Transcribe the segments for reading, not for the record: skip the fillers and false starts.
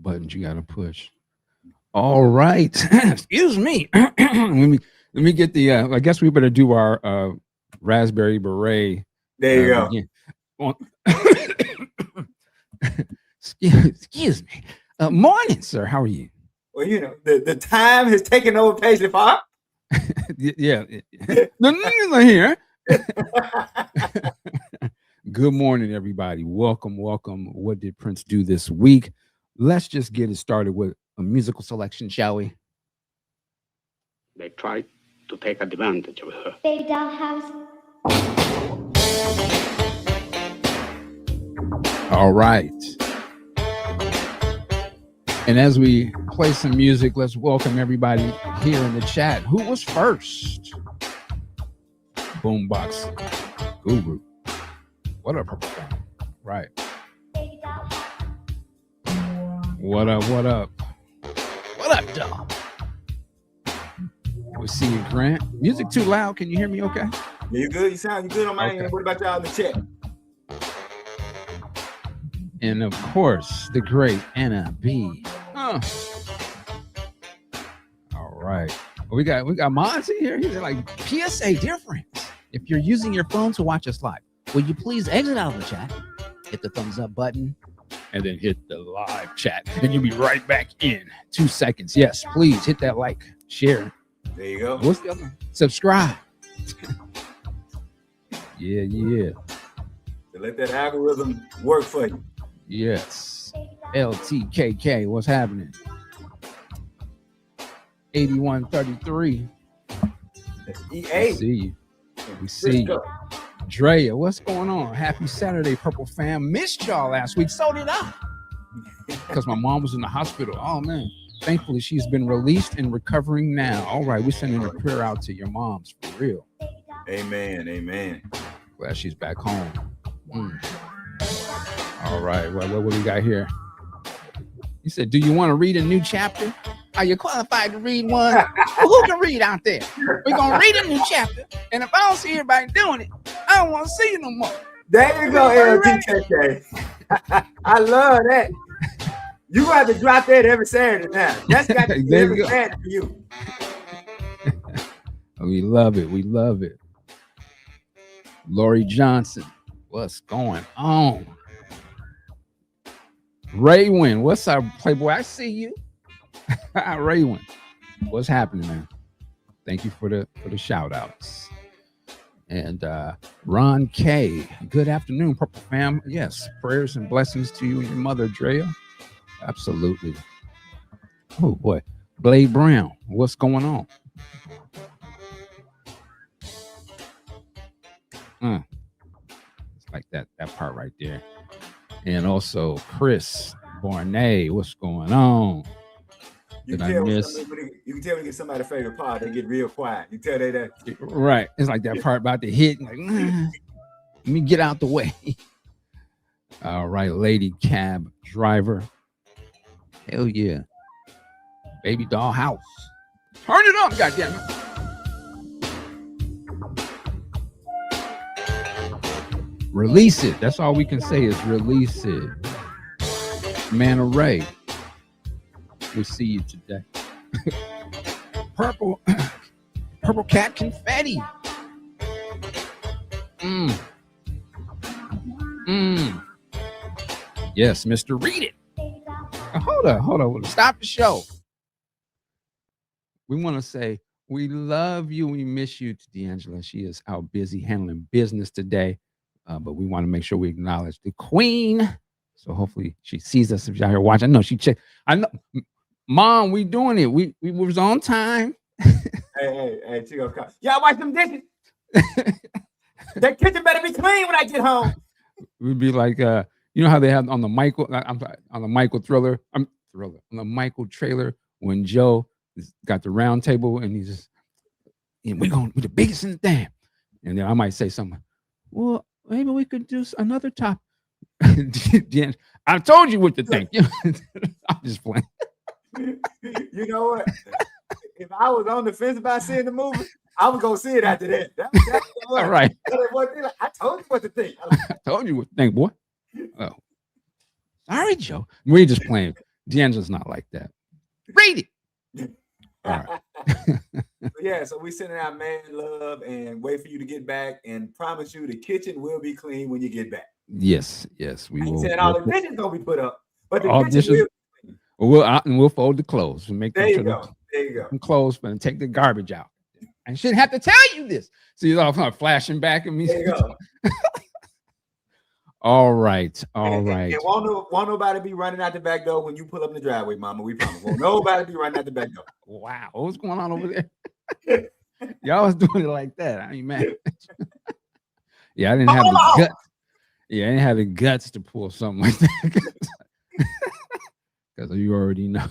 buttons you gotta push. All right. Excuse me. let me get the I guess we better do our raspberry beret. There you go. Again. Excuse me. Morning, sir. How are you? Well, you know, the time has taken over Paisley Park. Yeah. No, here. Good morning, everybody. Welcome. What did Prince do this week? Let's just get it started with a musical selection, shall we? They tried to take advantage of her. Baby doll house. All right. And as we play some music, let's welcome everybody here in the chat. Who was first? Boombox Guru. What up, Purple Fan? Right. What up? What up, dog? We see you, Grant. Music too loud. Can you hear me okay? Yeah, you good? You good on my end? What about y'all in the chat? And of course, the great Anna B. All right. Well, we got Monty here. He's like, PSA difference. If you're using your phone to watch us live, will you please exit out of the chat, hit the thumbs up button, and then hit the live chat, and you'll be right back in 2 seconds. Yes, please hit that like, share. There you go. What's the other one? Subscribe. Yeah. To let that algorithm work for you. Yes. LTKK, what's happening? 8133. That's We EA. see you. We see you. Drea, what's going on? Happy Saturday, Purple Fam. Missed y'all last week. So did I. Because my mom was in the hospital. Oh, man. Thankfully, she's been released and recovering now. All right, we're sending a prayer out to your moms for real. Amen. Glad she's back home. All right, what do we got here? He said, do you want to read a new chapter? Are you qualified to read one? Well, who can read out there? We're going to read a new chapter. And if I don't see everybody doing it, I don't want to see you no more. There you go, LTKK. I love that. You got to drop that every Saturday now. That's got to be every Saturday for you. We love it. Lori Johnson, what's going on? Raywin, what's up, Playboy? I see you. Raywin, what's happening, man? Thank you for the shout outs. And Ron K, good afternoon, Purple Fam. Yes, prayers and blessings to you and your mother, Drea. Absolutely. Oh boy, Blade Brown, what's going on? It's like that part right there. And also Chris Bornay, what's going on? You can tell when you get somebody's favorite part, they get real quiet. You tell they that. Right. It's like that part about the hit. Like, let me get out the way. All right, lady cab driver. Hell yeah. Baby doll house. Turn it up, goddammit. Release it. That's all we can say is release it. Man Ray. We see you today. Purple cat confetti. Yes, Mr. Read It. Hold on. Stop the show. We want to say we love you. We miss you to D'Angela. She is out busy handling business today. But we want to make sure we acknowledge the queen. So hopefully she sees us if y'all here watching. I know she checked. I know, Mom, we doing it. We was on time. Hey, she goes, y'all wash them dishes. That kitchen better be clean when I get home. We'd be like, you know how they have on the Michael, on the Michael Thriller, on the Michael trailer when Joe got the round table and he's just, we're going to be the biggest in the damn. And then I might say something. Well, maybe we could do another top. I told you what to think. I'm just playing. You know what? If I was on the fence about seeing the movie, I was gonna see it after that. All right. I told you what to think. I told you what to think, boy. Oh, sorry, Joe. We're just playing. D'Angela's not like that. Read it. All right. Yeah, so we sending out man love and wait for you to get back and promise you the kitchen will be clean when you get back. Yes, we will. Said all the dishes gonna be put up, but the all kitchen dishes. We'll fold the clothes and make there you go. There you go. Clothes and take the garbage out. I shouldn't have to tell you this. So you're all kind of flashing back at me. There you go. All right. And won't nobody be running out the back door when you pull up in the driveway, Mama. We promise. Won't nobody be running out the back door. Wow. What's going on over there? Y'all was doing it like that. I ain't mad. Yeah, I didn't have the guts. Yeah, I didn't have the guts to pull something like that. Because you already know.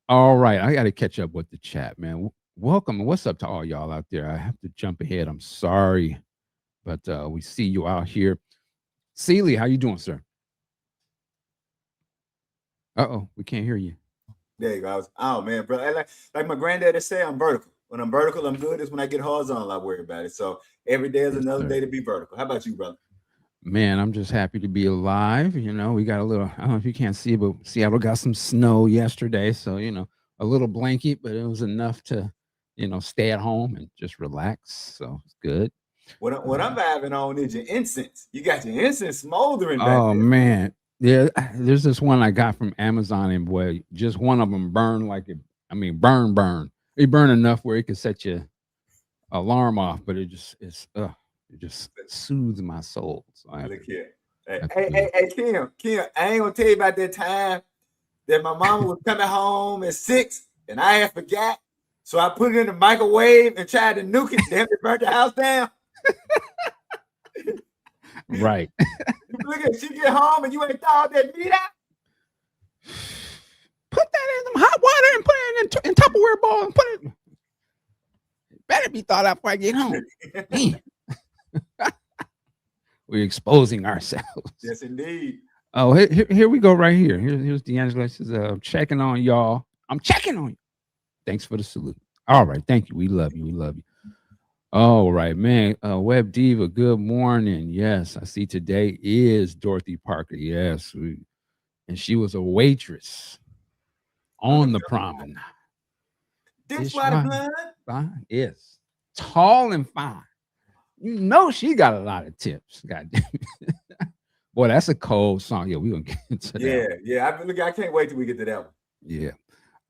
All right. I got to catch up with the chat, man. Welcome. What's up to all y'all out there? I have to jump ahead. I'm sorry. But we see you out here. Celie, how you doing, sir? Uh-oh, we can't hear you. There you go. Oh, man, bro. Like my granddaddy said, I'm vertical. When I'm vertical, I'm good. It's when I get horizontal, I worry about it. So every day is another day to be vertical. How about you, brother? Man, I'm just happy to be alive. You know, we got a little, I don't know if you can't see, but Seattle got some snow yesterday. So, you know, a little blanket, but it was enough to, you know, stay at home and just relax. So it's good. What I'm having on is your incense. You got your incense smoldering back there. Oh, man. Yeah, there's this one I got from Amazon, and boy, just one of them burned like it. I mean, burn. It burned enough where it could set your alarm off, but it just soothes my soul. So look here. Hey, Kim, I ain't gonna tell you about that time that my mama was coming home at 6 and I had forgot. So I put it in the microwave and tried to nuke it. Damn, it burnt the house down. Right. Look at she get home and you ain't thawed that meat out. Put that in some hot water and put it in Tupperware bowl and put it. Better be thought out before I get home. We're exposing ourselves. Yes, indeed. Oh, here we go right here. Here's D'Angela. She says, I'm checking on y'all. I'm checking on you. Thanks for the salute. All right. Thank you. We love you. All right, man. Web Diva, good morning. Yes, I see today is Dorothy Parker. Yes. And she was a waitress on the promenade. Dishwater blood? Yes. Tall and fine. You know she got a lot of tips. God damn it. Boy, that's a cold song. Yeah, we're gonna get into that. Yeah. I can't wait till we get to that one. Yeah.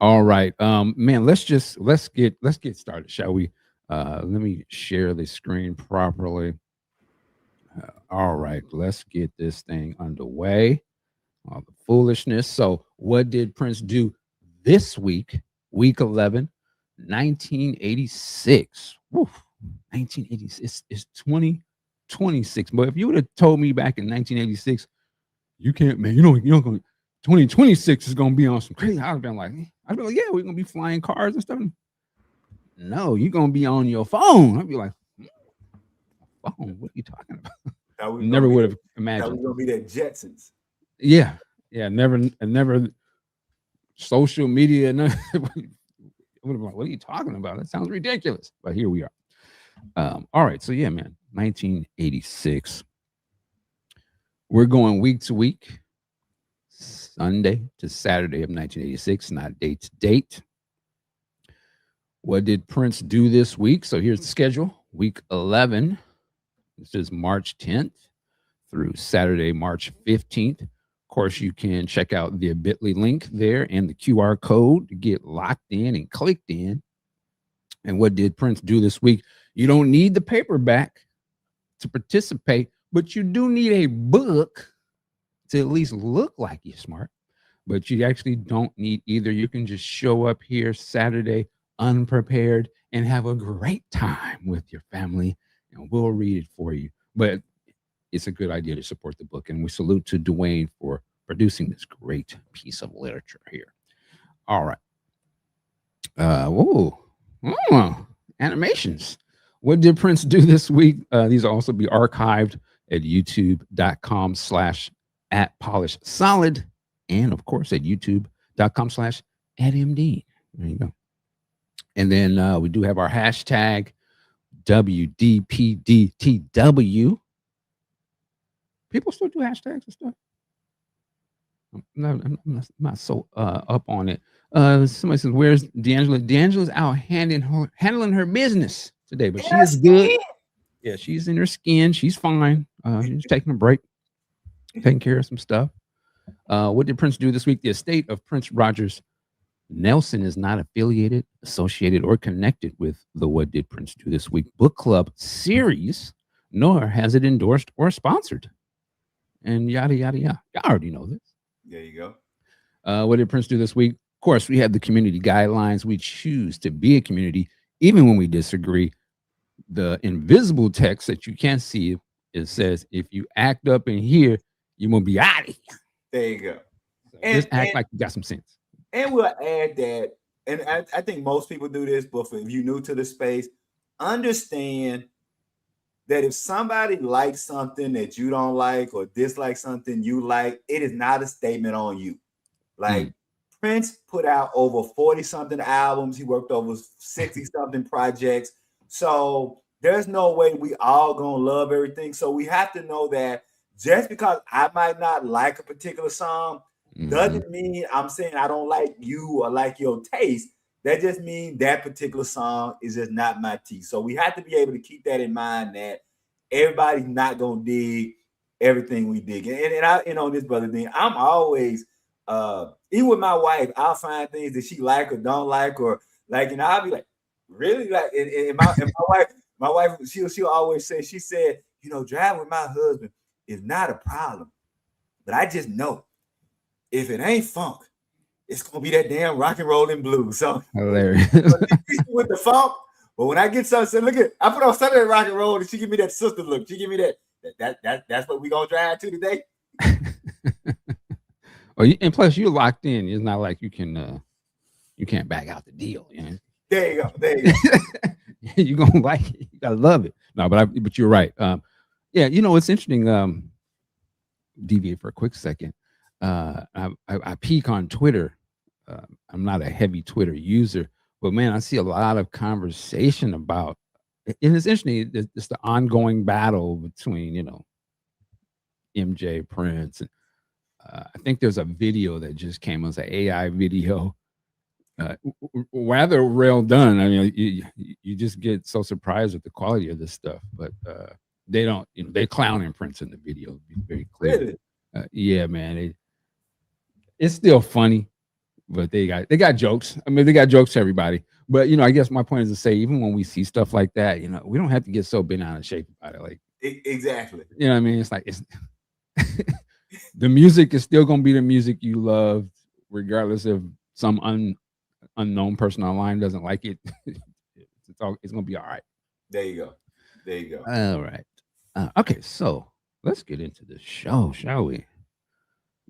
All right. Man, let's get started, shall we? Let me share the screen properly. All right, let's get this thing underway. All the foolishness. So, what did Prince do this week? Week 11, 1986. Woo, 1986. It's 2026. But if you would have told me back in 1986, you can't, man. You know, 2026 is gonna be on some crazy. I'd be like, yeah, we're gonna be flying cars and stuff. No, you're gonna be on your phone. I'd be like, phone? What are you talking about? Never would have imagined. That was gonna be that Jetsons. Yeah. Never social media. What are you talking about? That sounds ridiculous. But here we are. All right. So yeah, man, 1986. We're going week to week, Sunday to Saturday of 1986, not date to date. What did Prince do this week? So here's the schedule. Week 11. This is March 10th through Saturday, March 15th. Of course, you can check out the bit.ly link there and the QR code to get locked in and clicked in. And what did Prince do this week? You don't need the paperback to participate, but you do need a book to at least look like you're smart. But you actually don't need either. You can just show up here Saturday unprepared and have a great time with your family, and we'll read it for you. But it's a good idea to support the book, and we salute to Dwayne for producing this great piece of literature here. All right. Animations. What did Prince do this week? These will also be archived at youtube.com/@polishedsolid, and of course at youtube.com/@md. There you go. And then we do have our hashtag WDPDTW. People still do hashtags and stuff. I'm not so up on it. Somebody says, "Where's D'Angela?" D'Angela's out handling her business today, but she is good. Yeah, she's in her skin. She's fine. She's taking a break, taking care of some stuff. What did Prince do this week? The estate of Prince Rogers Nelson is not affiliated, associated, or connected with the What Did Prince Do This Week book club series, nor has it endorsed or sponsored. And yada, yada, yada. You already know this. There you go. What did Prince do this week? Of course, we have the community guidelines. We choose to be a community, even when we disagree. The invisible text that you can't see, it says, if you act up in here, you're going to be out of here. There you go. So just act like you got some sense. And we'll add that, and I think most people do this, but if you're new to the space, understand that if somebody likes something that you don't like or dislike something you like, it is not a statement on you. Like Prince put out over 40-something albums. He worked over 60-something projects. So there's no way we all gonna love everything. So we have to know that just because I might not like a particular song doesn't mean I'm saying I don't like you or like your taste. That just means that particular song is just not my taste. So we have to be able to keep that in mind that everybody's not gonna dig everything we dig. And I, this brother thing, I'm always even with my wife, I'll find things that she like or don't like, or like, I'll be like, really? Like, and my wife, she'll always say, she said, driving with my husband is not a problem, but I just know if it ain't funk, it's gonna be that damn rock and roll and blues. So hilarious with the funk. But when I get something, look at, I put on Sunday rock and roll, and she give me that sister look. She give me that's what we gonna drive to today. And plus you're locked in. It's not like you can't back out the deal. There you go. You're gonna like it. You gotta love it. No, but you're right. Yeah, it's interesting. Deviate for a quick second. I peek on Twitter. I'm not a heavy Twitter user, but man, I see a lot of conversation about, and it's interesting. It's the ongoing battle between MJ, Prince, and I think there's a video that just came as an AI video. Rather well done. I mean, you just get so surprised with the quality of this stuff, but they don't. They clowning Prince in the video. To be very clear. Really? Yeah, man. It's still funny, but they got jokes. I mean, they got jokes to everybody. But I guess my point is to say, even when we see stuff like that, we don't have to get so bent out of shape about it. Like exactly. You know what I mean? It's like the music is still gonna be the music you love, regardless if some unknown person online doesn't like it. It's gonna be all right. There you go. All right. Okay, so let's get into the show, shall we?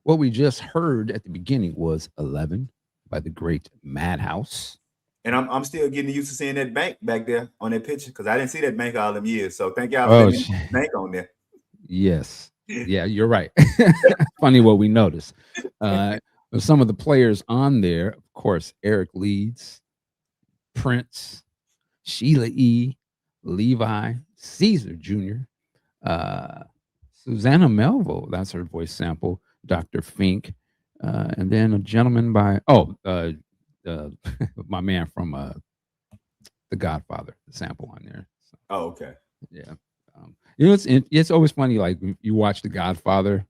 What we just heard at the beginning was 11 by the great Madhouse. And I'm still getting used to seeing that bank back there on that picture, because I didn't see that bank all them years. So thank y'all for letting me bank on there. Yes. Yeah, you're right. Funny what we noticed. Some of the players on there, of course, Eric Leeds, Prince, Sheila E., Levi, Caesar Jr., Susanna Melville, that's her voice sample, Dr. Fink, and then a gentleman by my man from The Godfather, the sample on there. So, oh, okay. Yeah. It's always funny, like you watch The Godfather,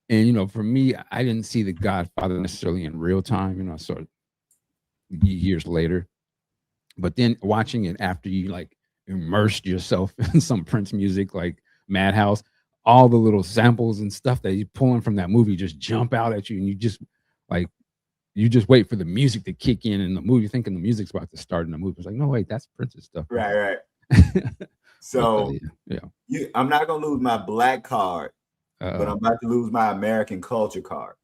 and for me, I didn't see The Godfather necessarily in real time. I saw it years later, but then watching it after you like immersed yourself in some Prince music, like Madhouse, all the little samples and stuff that you're pulling from that movie just jump out at you, and you just wait for the music to kick in the movie, thinking the music's about to start in the movie. It's like, no, wait, that's Prince's stuff. Right. So yeah. I'm not gonna lose my black card, but I'm about to lose my American culture card.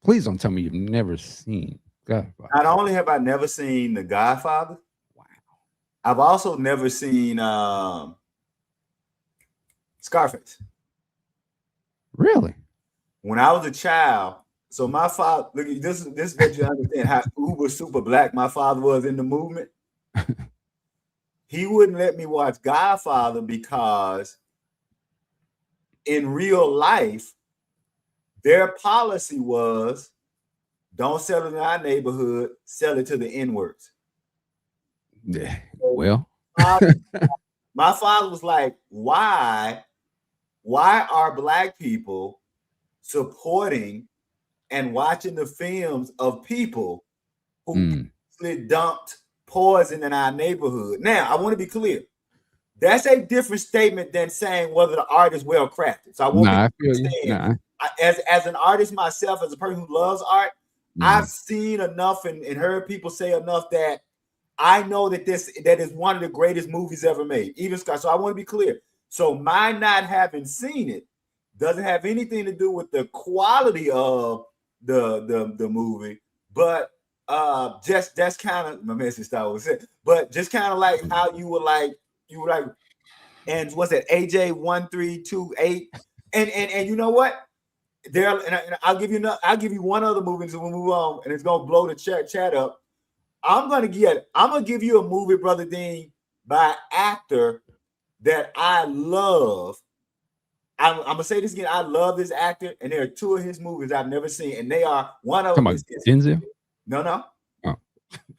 Please don't tell me you've never seen Godfather. Not only have I never seen The Godfather, wow, I've also never seen Scarface. Really? When I was a child, so my father, look, this is what you understand how uber super black my father was in the movement. He wouldn't let me watch Godfather because in real life, Their policy was, don't sell it in our neighborhood, sell it to the N-words. Yeah. Well, my father was like, why are Black people supporting and watching the films of people who dumped poison in our neighborhood? Now, I want to be clear. That's a different statement than saying whether the art is well crafted. So I want to understand. As an artist myself, as a person who loves art, I've seen enough and heard people say enough that I know that that is one of the greatest movies ever made. Even Scott. So I want to be clear. So my not having seen it doesn't have anything to do with the quality of the movie, but just that's kind of my message style was it. But just kind of like how you were like, and what's that? AJ 1328, and you know what? There, and I'll give you one other movie, so we'll move on, and it's gonna blow the chat up. I'm gonna give you a movie, Brother Dean, by an actor that I love. I'm gonna say this again. I love this actor, and there are two of his movies I've never seen, and they are one of them. Denzel? No. Oh.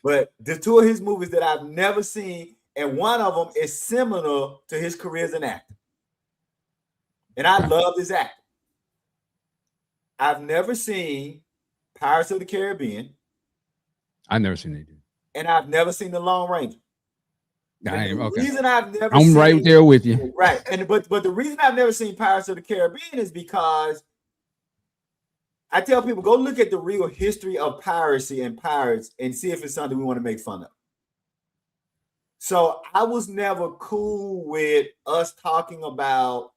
But the two of his movies that I've never seen, and one of them is similar to his career as an actor. And I love this actor. I've never seen Pirates of the Caribbean. I've never seen it. And I've never seen The Lone Ranger. Reason I've never I'm right there with you. Right. But the reason I've never seen Pirates of the Caribbean is because I tell people, go look at the real history of piracy and pirates and see if it's something we want to make fun of. So I was never cool with us talking about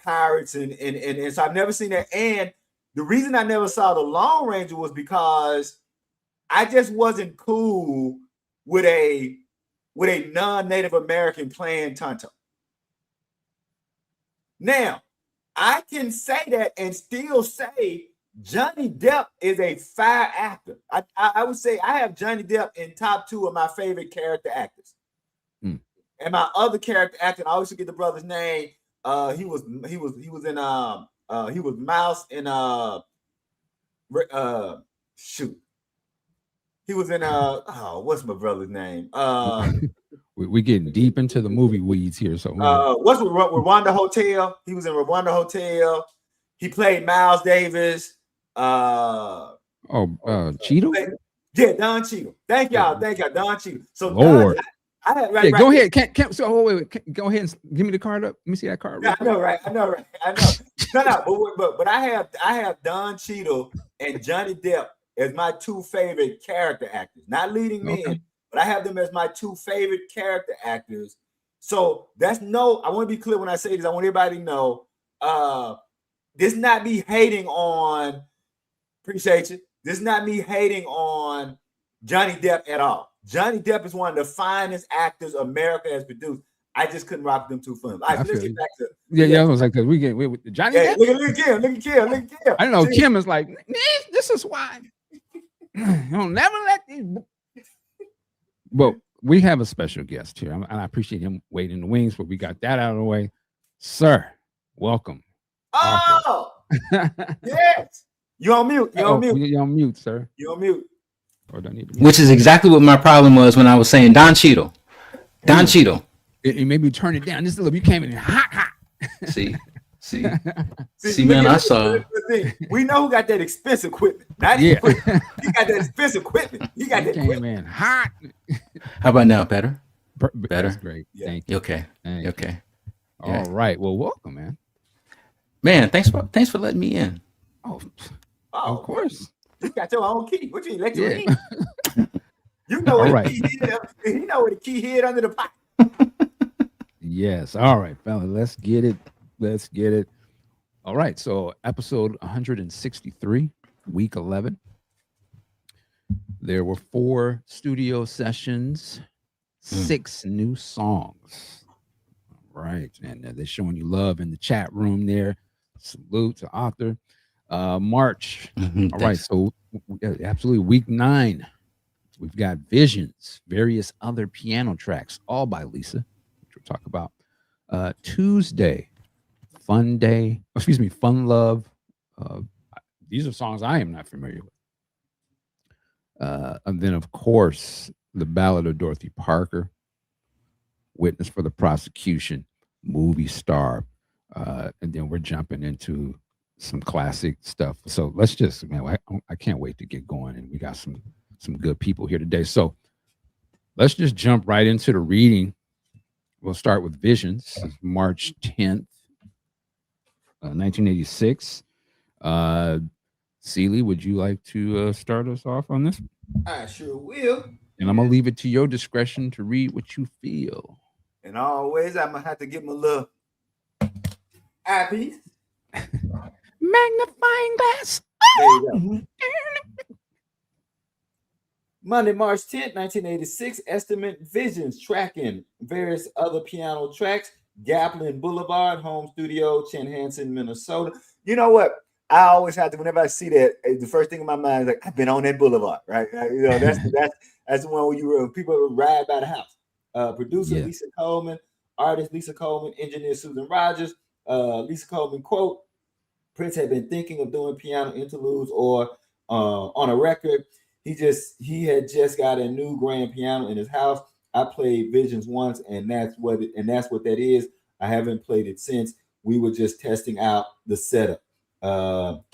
pirates and so I've never seen that. And the reason I never saw The Lone Ranger was because I just wasn't cool with a non-Native American playing Tonto. Now, I can say that and still say Johnny Depp is a fire actor. I would say I have Johnny Depp in top 2 of my favorite character actors. And my other character actor, I always forget the brother's name. He was Mouse in shoot. He was in what's my brother's name? We're getting deep into the movie weeds here. So what's with Rwanda Hotel? He was in Rwanda Hotel. He played Miles Davis. Cheeto? Yeah, Don Cheadle. Thank y'all, Don Cheadle. So Lord. Go ahead. So wait. Go ahead and give me the card up. Let me see that card. Yeah, I know, right? No. But I have Don Cheadle and Johnny Depp as my 2 favorite character actors, not leading men, but I have them as my 2 favorite character actors. So I want to be clear when I say this. I want everybody to know this not me hating on, appreciate you. This is not me hating on Johnny Depp at all. Johnny Depp is one of the finest actors America has produced. I just couldn't rock them 2 films. All right, let's get back to I was like, we get Johnny Depp. Look at Kim. I know Kim is like, this is why you'll never let these. But we have a special guest here, and I appreciate him waiting in the wings. But we got that out of the way, sir. Welcome. Oh, yes. You on mute? You're on mute, sir. You on mute? Or don't need to Which is exactly what my problem was when I was saying Don Cheadle. Don Cheadle. It made me turn it down just a little. You came in hot. See, man, I saw. We know who got that expensive equipment. Not equipment. He got that expensive equipment. He got that came in hot. How about now? Better? Better. That's great. Yeah. Thank you. Okay. Okay. All right. Well, welcome, man. Man, thanks for letting me in. Oh, of course. You got your own key. What you let you in? You know where the key hid. You know where the key hid under the pot. Yes. All right, fella. Let's get it. All right. So episode 163, week 11. There were 4 studio sessions, 6 new songs. All right. And they're showing you love in the chat room there. Salute to author. March. All right. So absolutely week 9. We've got Visions, various other piano tracks, all by Lisa, which we'll talk about. Tuesday, Fun Love. these are songs I am not familiar with. And then, of course, the Ballad of Dorothy Parker, Witness for the Prosecution, Movie Star. And then we're jumping into some classic stuff. So let's just, man, I can't wait to get going. And we got some good people here today. So let's just jump right into the reading. We'll start with Visions, March 10th, 1986. Celie, would you like to start us off on this? I sure will. And I'm going to leave it to your discretion to read what you feel. And always, I'm going to have to give him a little eyepiece. Magnifying glass. There you go. Monday, March 10th, 1986, Estimate Visions, tracking various other piano tracks. Galpin Blvd, home studio, Chanhassen, Minnesota. You know what? I always have to, whenever I see that, the first thing in my mind is like, I've been on that boulevard, right? You know, that's the one where people ride by the house. Producer Lisa Coleman, artist Lisa Coleman, engineer Susan Rogers. Lisa Coleman quote: Prince had been thinking of doing piano interludes or on a record. He had just got a new grand piano in his house. I played Visions once, and that's what that is. I haven't played it since. We were just testing out the setup. All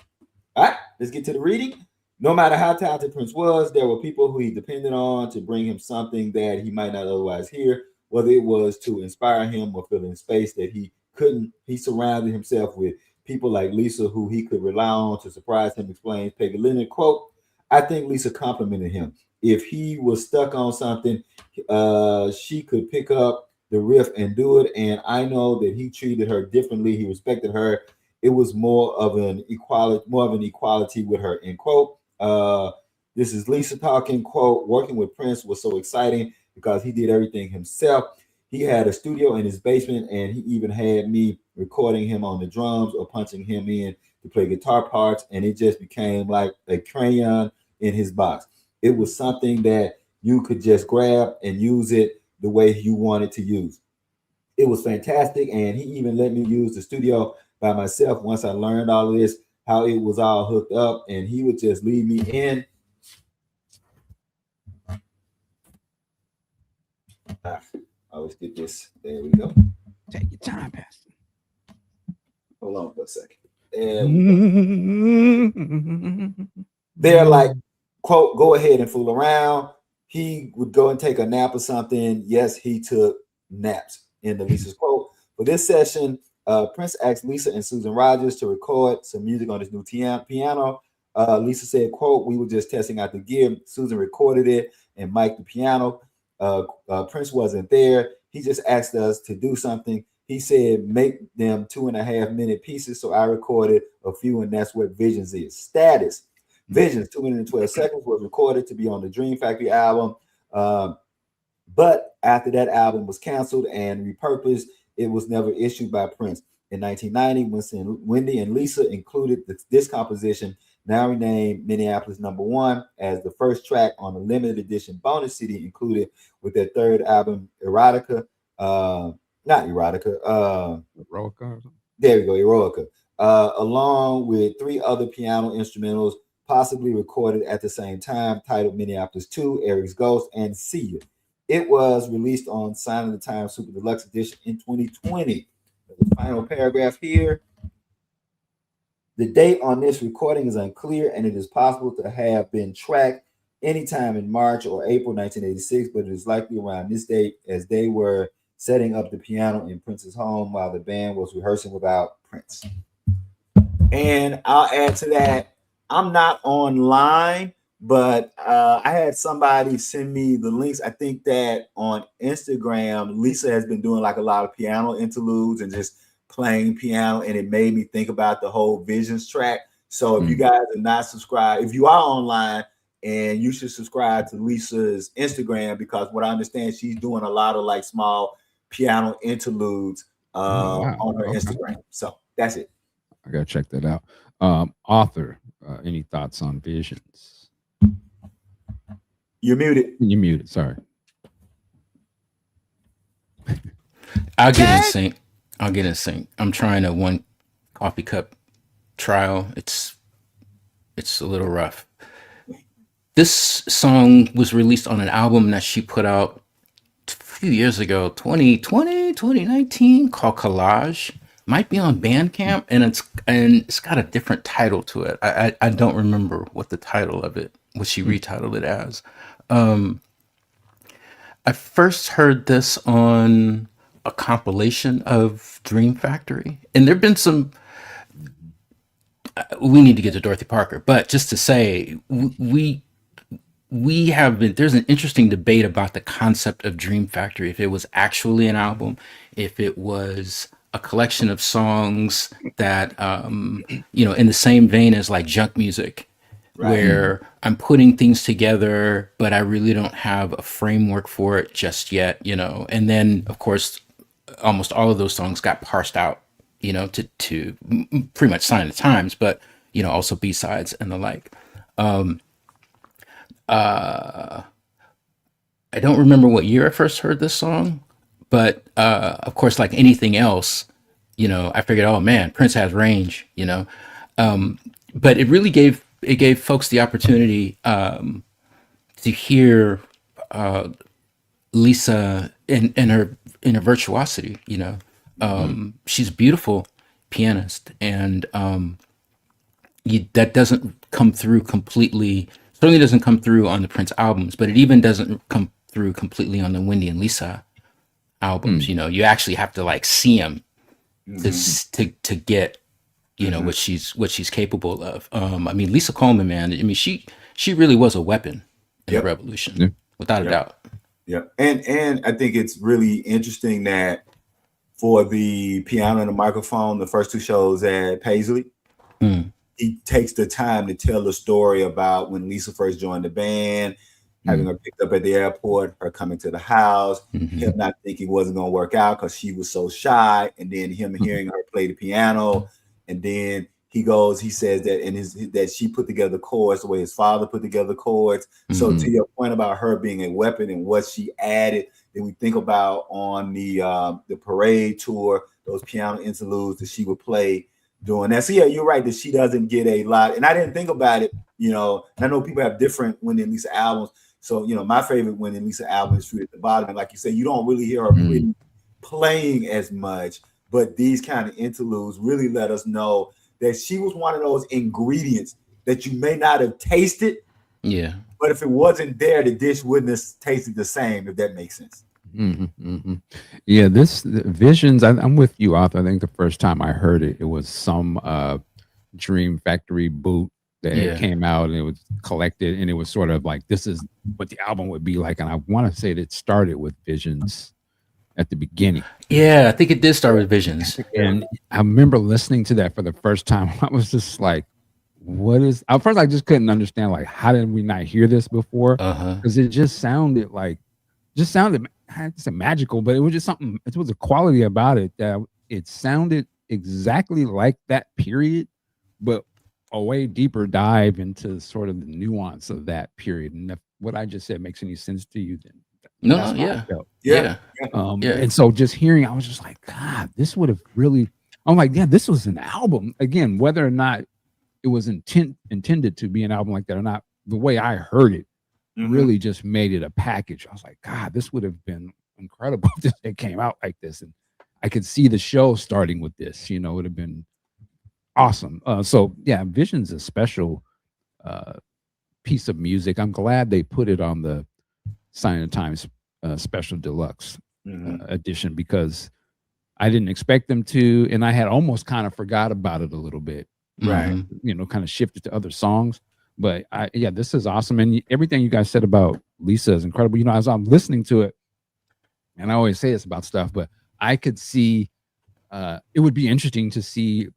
right, let's get to the reading. No matter how talented Prince was, there were people who he depended on to bring him something that he might not otherwise hear, whether it was to inspire him or fill in space that he couldn't. He surrounded himself with people like Lisa, who he could rely on to surprise him, explains Peggy Leonard, quote, I think Lisa complimented him. If he was stuck on something, she could pick up the riff and do it. And I know that he treated her differently. He respected her. It was more of an equality with her, end quote. This is Lisa talking, quote, working with Prince was so exciting because he did everything himself. He had a studio in his basement, and he even had me recording him on the drums or punching him in to play guitar parts, and it just became like a crayon in his box. It was something that you could just grab and use it the way you wanted to use. It was fantastic, and he even let me use the studio by myself once I learned all of this, how it was all hooked up, and he would just leave me in. I always get this. There we go. Take your time, Pastor. Hold on for a second. They're like, quote, go ahead and fool around. He would go and take a nap or something. Yes, he took naps, in the Lisa's quote. For this session, Prince asked Lisa and Susan Rogers to record some music on his new piano. Lisa said, quote, we were just testing out the gear. Susan recorded it and mic'd the piano. Prince wasn't there. He just asked us to do something. He said, make them 2.5-minute pieces. So I recorded a few, and that's what Visions is. Status. Visions, 2 minutes and 12 seconds, was recorded to be on the Dream Factory album. But after that album was canceled and repurposed, it was never issued by Prince. In 1990, when Wendy and Lisa included this composition, now renamed Minneapolis #1, as the first track on a limited edition bonus CD included with their third album, Erotica. Not Erotica. Erotica. There we go, Erotica. Along with 3 other piano instrumentals, possibly recorded at the same time, titled Minneapolis 2, Eric's Ghost, and See You. It was released on Sign of the Times Super Deluxe Edition in 2020. The final paragraph here. The date on this recording is unclear, and it is possible to have been tracked anytime in March or April 1986, but it is likely around this date, as they were setting up the piano in Prince's home while the band was rehearsing without Prince. And I'll add to that, I'm not online, but I had somebody send me the links. I think that on Instagram, Lisa has been doing like a lot of piano interludes and just playing piano, and it made me think about the whole Visions track. So if you guys are not subscribed, if you are online, and you should subscribe to Lisa's Instagram, because what I understand, she's doing a lot of like small piano interludes on her Instagram. So that's it. I gotta check that out. Author, any thoughts on Visions? You're muted. You're muted. Sorry. I'll get in sync. I'm trying a 1 coffee cup trial. It's It's a little rough. This song was released on an album that she put out a few years ago, 2020, 2019, called Collage. Might be on Bandcamp, and it's got a different title to it. I don't remember what the title of it, what she retitled it as. I first heard this on a compilation of Dream Factory, and there've been some. We need to get to Dorothy Parker, but just to say, we have been, there's an interesting debate about the concept of Dream Factory, if it was actually an album, if it was a collection of songs that in the same vein as like junk music, right, where I'm putting things together but I really don't have a framework for it just yet, and then of course almost all of those songs got parsed out, to pretty much sign the times, but also B-sides and the like. I don't remember what year I first heard this song, but of course, like anything else, I figured, oh man, Prince has range, but it really gave folks the opportunity to hear Lisa in her virtuosity. She's a beautiful pianist, and that doesn't come through completely. Certainly doesn't come through on the Prince albums, but it even doesn't come through completely on the Wendy and Lisa albums. You actually have to like see them to get what she's capable of. I mean, Lisa Coleman, man. I mean, she really was a weapon in the revolution, without a doubt. Yeah, and I think it's really interesting that for the piano and the microphone, the first two shows at Paisley, he takes the time to tell the story about when Lisa first joined the band, having her picked up at the airport, her coming to the house, him not thinking it wasn't going to work out because she was so shy, and then him hearing her play the piano, and then he says that that she put together chords the way his father put together chords. So to your point about her being a weapon and what she added, then we think about on the parade tour, those piano interludes that she would play doing that. So yeah, you're right that she doesn't get a lot. And I didn't think about it, I know people have different Wendy and Lisa albums. So, my favorite Wendy and Lisa album is Fruit at the Bottom. And like you said, you don't really hear her playing as much, but these kind of interludes really let us know that she was one of those ingredients that you may not have tasted. Yeah. But if it wasn't there, the dish wouldn't have tasted the same, if that makes sense. Yeah, this Visions, I'm with you, Arthur. I think the first time I heard it, it was some Dream Factory boot that came out, and it was collected, and it was sort of like, this is what the album would be like. And I want to say that it started with Visions at the beginning. Yeah, I think it did start with Visions. And I remember listening to that for the first time. I was just like, at first I just couldn't understand, like, how did we not hear this before? Because it just sounded I say magical, but it was just something, it was a quality about it that it sounded exactly like that period, but a way deeper dive into sort of the nuance of that period. And if what I just said makes any sense to you, then no, yeah. And so just hearing, I was just like, God, this would have really, I'm like, yeah, this was an album. Again, whether or not it was intended to be an album like that or not, the way I heard it really just made it a package. I was like, God, this would have been incredible if it came out like this. And I could see the show starting with this, it would have been awesome. So yeah, Vision's a special piece of music. I'm glad they put it on the Sign of the Times special deluxe edition, because I didn't expect them to, and I had almost kind of forgot about it a little bit. Right. Kind of shifted to other songs. But this is awesome. And everything you guys said about Lisa is incredible. As I'm listening to it, and I always say this about stuff, but I could see it would be interesting to see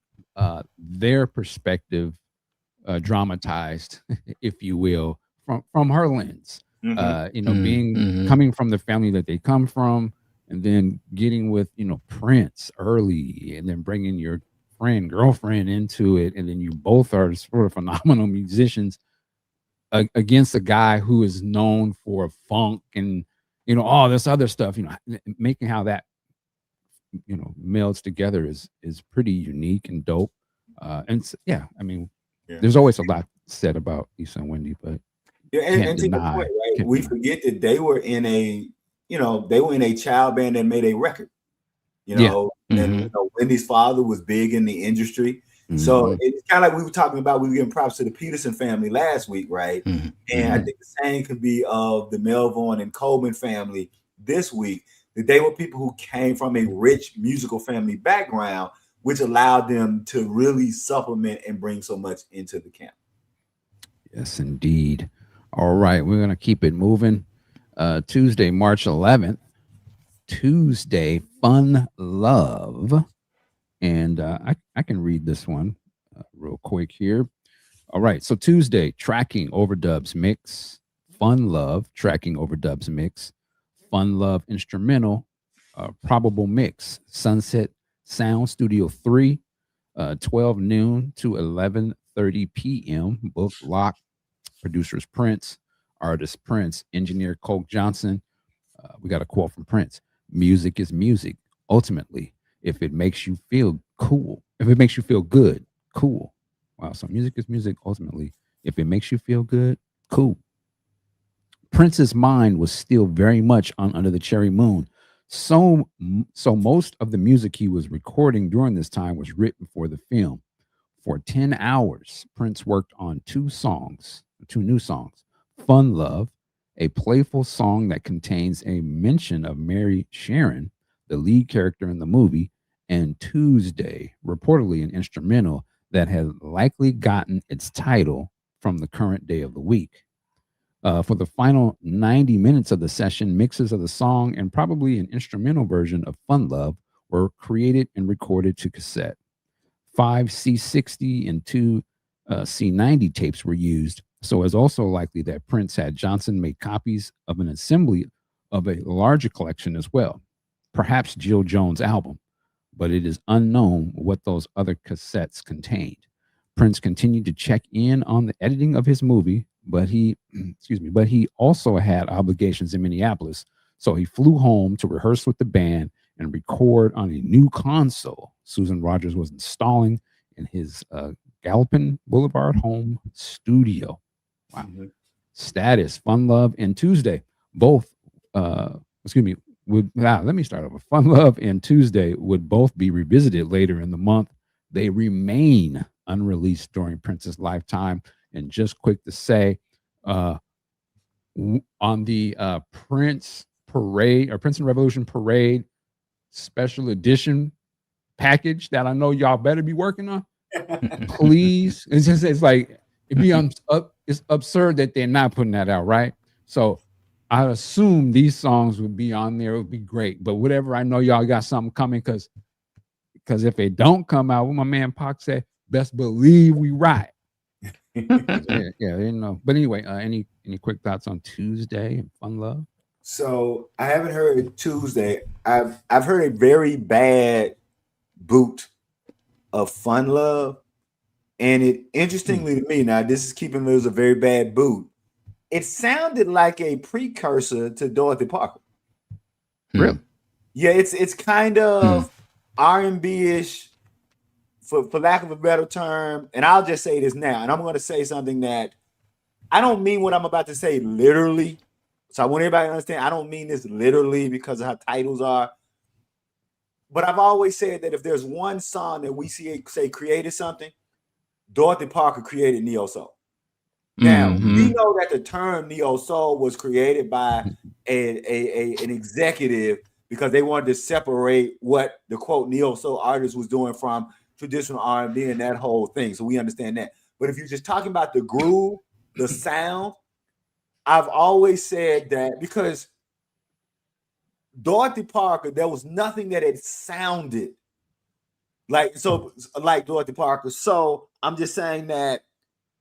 their perspective dramatized, if you will, from her lens. Coming from the family that they come from, and then getting with Prince early, and then bringing your girlfriend into it, and then you both are sort of phenomenal musicians against a guy who is known for funk and all this other stuff. Making how that melds together is pretty unique and dope. There's always a lot said about Lisa and Wendy, but Yeah, can't and to your deny. point, right? Can't We deny. forget that they were in a, they were in a child band that made a record. Yeah. And Wendy's father was big in the industry. So it's kind of like we were talking about, we were giving props to the Peterson family last week, right? And I think the same could be of the Melvin and Coleman family this week, that they were people who came from a rich musical family background, which allowed them to really supplement and bring so much into the camp. Yes, indeed. All right, we're gonna keep it moving. Tuesday, March 11th. Tuesday, Fun Love. And I can read this one real quick here. All right. So Tuesday, tracking overdubs mix. Fun Love, tracking overdubs mix. Fun Love instrumental, probable mix. Sunset Sound Studio 3, 12 noon to 11:30 p.m. Book lock. Producers Prince, artist Prince, engineer Coke Johnson. We got a quote from Prince. Music is music. Ultimately, if it makes you feel cool, if it makes you feel good, cool. Wow. So music is music. Ultimately, if it makes you feel good, cool. Prince's mind was still very much on Under the Cherry Moon. So most of the music he was recording during this time was written for the film. For 10 hours, Prince worked on two new songs. Fun Love, a playful song that contains a mention of Mary Sharon, the lead character in the movie, and Tuesday, reportedly an instrumental that had likely gotten its title from the current day of the week. For the final 90 minutes of the session, mixes of the song and probably an instrumental version of Fun Love were created and recorded to cassette. 5 C60 and 2 C90 tapes were used, so it's also likely that Prince had Johnson make copies of an assembly of a larger collection as well, perhaps Jill Jones' album, but it is unknown what those other cassettes contained. Prince continued to check in on the editing of his movie, but he also had obligations in Minneapolis, so he flew home to rehearse with the band and record on a new console Susan Rogers was installing in his Galpin Blvd home studio. Wow. Status, Fun Love, and Tuesday, both, let me start over. Fun Love and Tuesday would both be revisited later in the month. They remain unreleased during Prince's lifetime. And just quick to say, on the Prince Parade or Prince and Revolution Parade special edition package that I know y'all better be working on, please. It's like it's absurd that they're not putting that out, right? So I assume these songs would be on there. It would be great, but whatever, I know y'all got something coming because if they don't come out, what my man Pac said, best believe we right. Yeah. But anyway, any quick thoughts on Tuesday and Fun Love? So I haven't heard Tuesday. I've heard a very bad boot of Fun Love, and it interestingly to me, now this is keeping it as a very bad boot. It sounded like a precursor to Dorothy Parker. Really? Yeah, it's kind of R&B-ish, for lack of a better term. And I'll just say this now, and I'm going to say something that I don't mean what I'm about to say literally. So I want everybody to understand, I don't mean this literally because of how titles are. But I've always said that if there's one song that we say created something, Dorothy Parker created Neo Soul. Now, we know that the term Neo Soul was created by an executive because they wanted to separate what the quote Neo Soul artist was doing from traditional R&B and that whole thing. So we understand that. But if you're just talking about the groove, the sound, I've always said that because Dorothy Parker, there was nothing that had sounded like Dorothy Parker. So I'm just saying that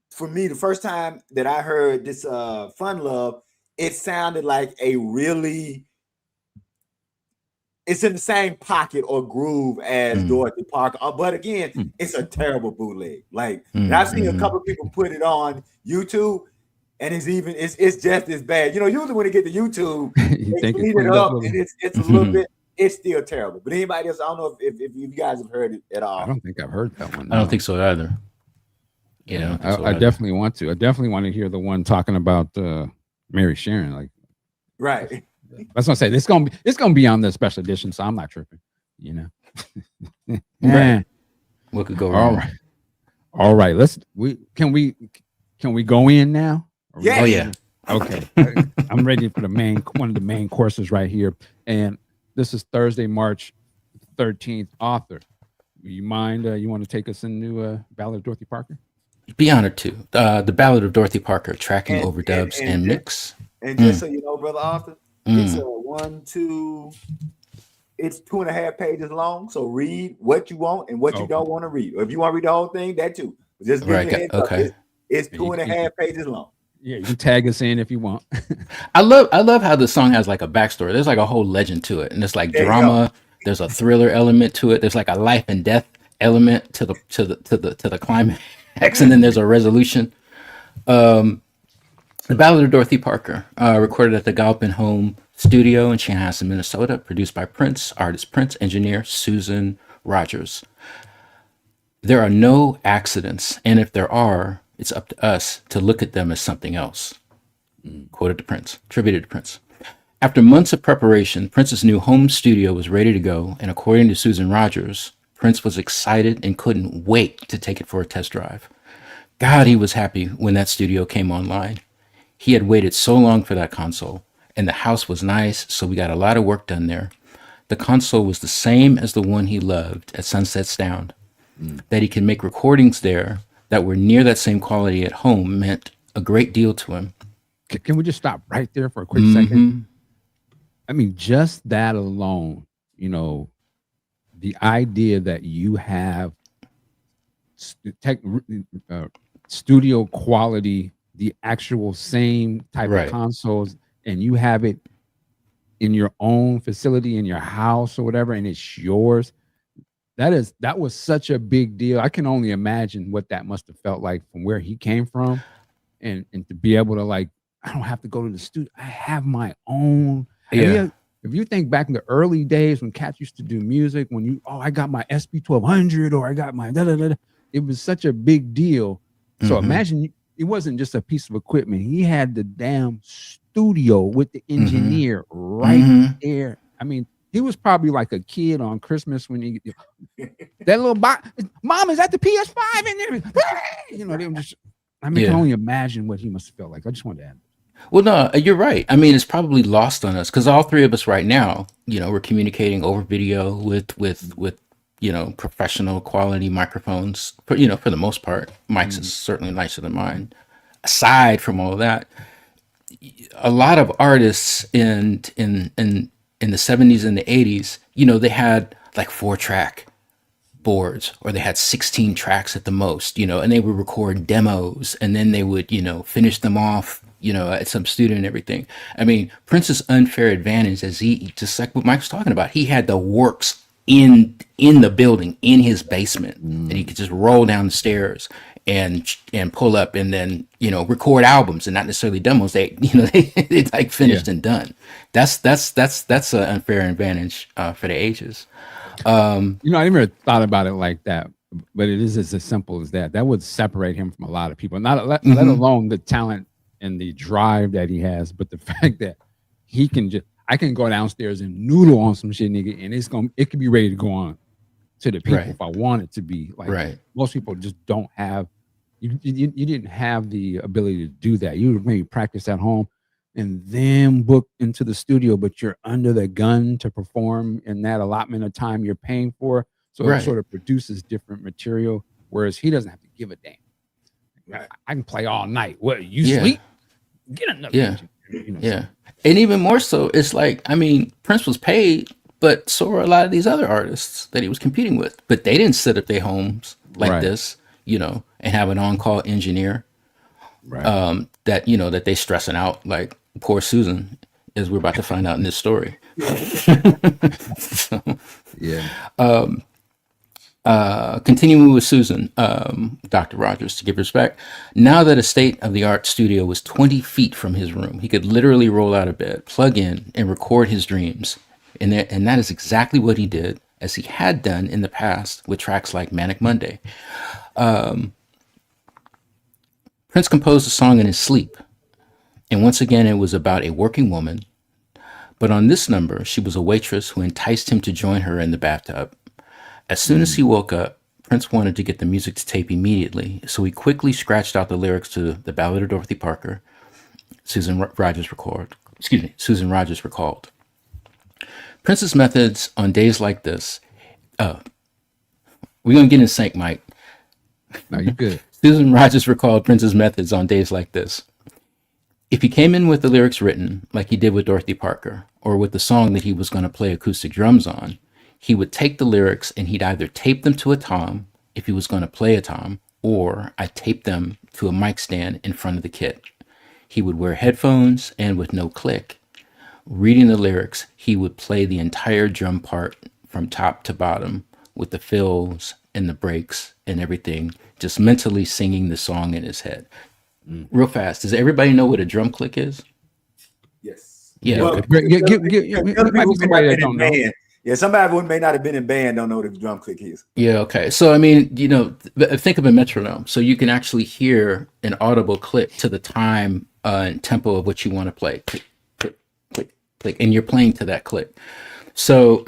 for me, the first time that I heard this Fun Love, it sounded like it's in the same pocket or groove as Dorothy Parker. But again, it's a terrible bootleg. And I've seen a couple of people put it on YouTube, and it's just as bad. Usually when they get to YouTube, they clean it up, and it's a little bit. It's still terrible. But anybody else, I don't know if you guys have heard it at all. I don't think I've heard that one. I don't think so either. You know, Yeah, I definitely want to. I definitely want to hear the one talking about Mary Sharon. Like, Right. that's what I say. It's gonna be on the special edition, so I'm not tripping. You know. Right. What could go All wrong? right. All right. Can we go in now? Yeah. Oh yeah. Okay. I'm ready for one of the main courses right here. And this is Thursday, March 13th. Author. You mind? You want to take us into Ballad of Dorothy Parker? Be honored to. The Ballad of Dorothy Parker, tracking, And- overdubs, and and just- mix. And just so you know, Brother Arthur, it's Mm. it's 2.5 pages long. So read what you want and what you don't want to read. Or if you want to read the whole thing, that too. But just give Right, you a heads up. okay. It's 2.5 pages long. Yeah, you can tag us in if you want. I love how the song has like a backstory. There's like a whole legend to it, and it's like There you drama. There's a thriller element to it. There's like a life and death element to the climax, and then there's a resolution. The Ballad of Dorothy Parker, recorded at the Galpin home studio in Chanhassen, Minnesota, produced by Prince, artist Prince, engineer Susan Rogers. There are no accidents, and if there are, it's up to us to look at them as something else. Quoted to Prince, tributed to Prince. After months of preparation, Prince's new home studio was ready to go, and according to Susan Rogers, Prince was excited and couldn't wait to take it for a test drive. God, he was happy when that studio came online. He had waited so long for that console, and the house was nice, so we got a lot of work done there. The console was the same as the one he loved at Sunset Sound. That he could make recordings there that were near that same quality at home meant a great deal to him. Can we just stop right there for a quick second? I mean, just that alone, you know, the idea that you have studio quality, the actual same type Right. of consoles, and you have it in your own facility in your house or whatever, and it's yours. That was such a big deal. I can only imagine what that must have felt like from where he came from, and to be able to, like, I don't have to go to the studio. I have my own. Yeah. If you think back in the early days when cats used to do music, when I got my SB 1200 or I got my it was such a big deal. So imagine it wasn't just a piece of equipment. He had the damn studio with the engineer right there. I mean, he was probably like a kid on Christmas when he that little box. Mom, is that the PS5 in there? You know, they were just. I mean, I can only imagine what he must have felt like. I just wanted to add. Well, no, you're right. I mean, it's probably lost on us because all three of us right now, you know, we're communicating over video with you know, professional quality microphones. For, you know, for the most part, Mike's is certainly nicer than mine. Aside from all of that, a lot of artists in the 70s and the 80s, you know, they had like 4-track boards, or they had 16 tracks at the most, you know, and they would record demos, and then they would, you know, finish them off, you know, at some studio and everything. I mean, Prince's unfair advantage, as he, just like what Mike was talking about, he had the works in the building, in his basement, and he could just roll down the stairs and pull up, and then, you know, record albums, and not necessarily demos. They, you know, it's like finished and done. That's an unfair advantage for the ages. You know, I never thought about it like that, but it is as simple as that. That would separate him from a lot of people, let alone the talent and the drive that he has, but the fact that he can I can go downstairs and noodle on some shit, nigga, and it could be ready to go on to the people if I want it to be. Like, most people just don't have, you didn't have the ability to do that. You would maybe practice at home and then book into the studio, but you're under the gun to perform in that allotment of time you're paying for. So it sort of produces different material, whereas he doesn't have to give a damn. Right. I can play all night. What, you sleep? Get another engine. You know, so. And even more so, it's like, I mean, Prince was paid, but so were a lot of these other artists that he was competing with. But they didn't sit at their homes like this, you know, and have an on-call engineer that, you know, that they stressing out, like poor Susan, as we're about to find out in this story. Continuing with Susan, Dr. Rogers, to give respect, now that a state-of-the-art studio was 20 feet from his room, he could literally roll out of bed, plug in, and record his dreams. And that is exactly what he did, as he had done in the past with tracks like Manic Monday. Prince composed the song in his sleep, and once again it was about a working woman, but on this number she was a waitress who enticed him to join her in the bathtub. As soon as he woke up, Prince wanted to get the music to tape immediately, so he quickly scratched out the lyrics to the Ballad of Dorothy Parker. Susan Rogers recalled. Prince's methods on days like this. We're gonna get in sync, Mike. No, you're good. Susan Rogers recalled Prince's methods on days like this. If he came in with the lyrics written, like he did with Dorothy Parker, or with the song that he was going to play acoustic drums on, he would take the lyrics and he'd either tape them to a tom, if he was going to play a tom, or I'd tape them to a mic stand in front of the kit. He would wear headphones, and with no click, reading the lyrics, he would play the entire drum part from top to bottom with the fills and the breaks and everything, just mentally singing the song in his head. Real fast, does everybody know what a drum click is? Yes. Yeah. Well, Okay. Somebody who may not have been in band don't know what a drum click is. Yeah, okay. So, I mean, think of a metronome. So you can actually hear an audible click to the time and tempo of what you want to play. Click, click, click, click. And you're playing to that click. So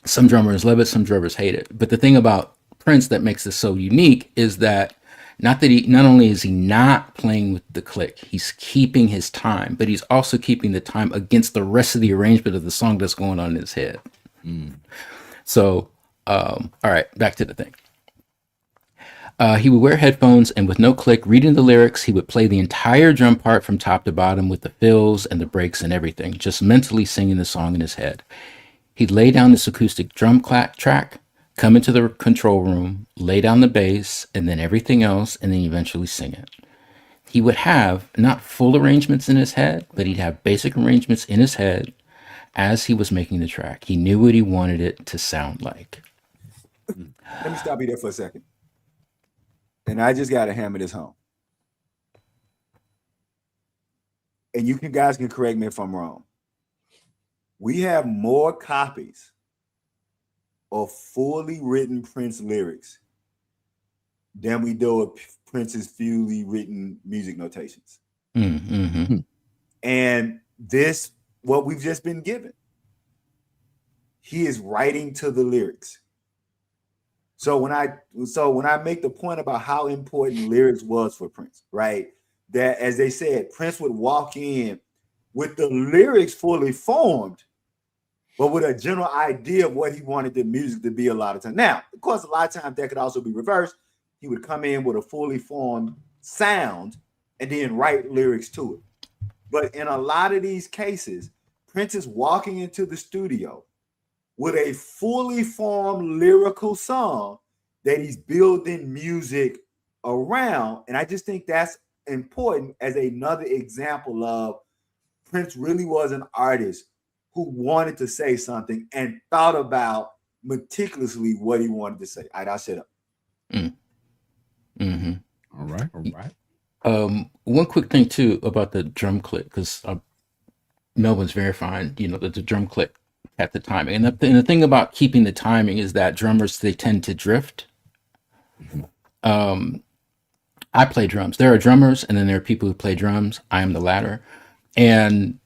some drummers love it, some drummers hate it. But the thing about Prince that makes this so unique is that not only is he not playing with the click, he's keeping his time, but he's also keeping the time against the rest of the arrangement of the song that's going on in his head. So, all right, back to the thing. He would wear headphones, and with no click, reading the lyrics, he would play the entire drum part from top to bottom with the fills and the breaks and everything, just mentally singing the song in his head. He'd lay down this acoustic drum track, come into the control room, lay down the bass, and then everything else, and then eventually sing it. He would have not full arrangements in his head, but he'd have basic arrangements in his head as he was making the track. He knew what he wanted it to sound like. Let me stop you there for a second. And I just got to hammer this home. And you guys can correct me if I'm wrong. We have more copies of fully written Prince lyrics than we do of Prince's fully written music notations. Mm-hmm. And this, what we've just been given, he is writing to the lyrics. So when I make the point about how important lyrics was for Prince, right? That, as they said, Prince would walk in with the lyrics fully formed, but with a general idea of what he wanted the music to be a lot of times. Now, of course, a lot of times that could also be reversed. He would come in with a fully formed sound and then write lyrics to it. But in a lot of these cases, Prince is walking into the studio with a fully formed lyrical song that he's building music around. And I just think that's important as another example of Prince really was an artist who wanted to say something and thought about meticulously what he wanted to say. All right, I'll shut up. Mm-hmm. All right. One quick thing too about the drum click, because Melvin's verifying, that the drum click at the timing. And the thing about keeping the timing is that drummers, they tend to drift. I play drums. There are drummers, and then there are people who play drums. I am the latter. And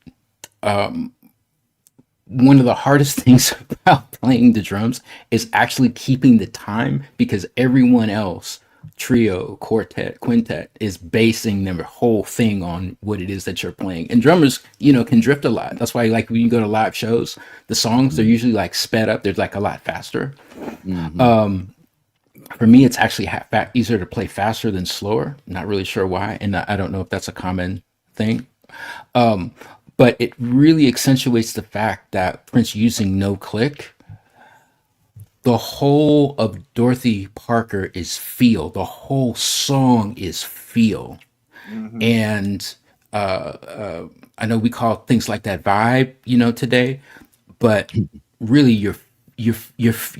one of the hardest things about playing the drums is actually keeping the time, because everyone else, trio, quartet, quintet, is basing their whole thing on what it is that you're playing. And drummers, can drift a lot. That's why, like, when you go to live shows, the songs, they're usually like sped up. They're like a lot faster. For me, it's actually easier to play faster than slower. Not really sure why. And I don't know if that's a common thing. But it really accentuates the fact that Prince using no click, the whole of Dorothy Parker is feel. The whole song is feel. And I know we call things like that vibe, today, but really you're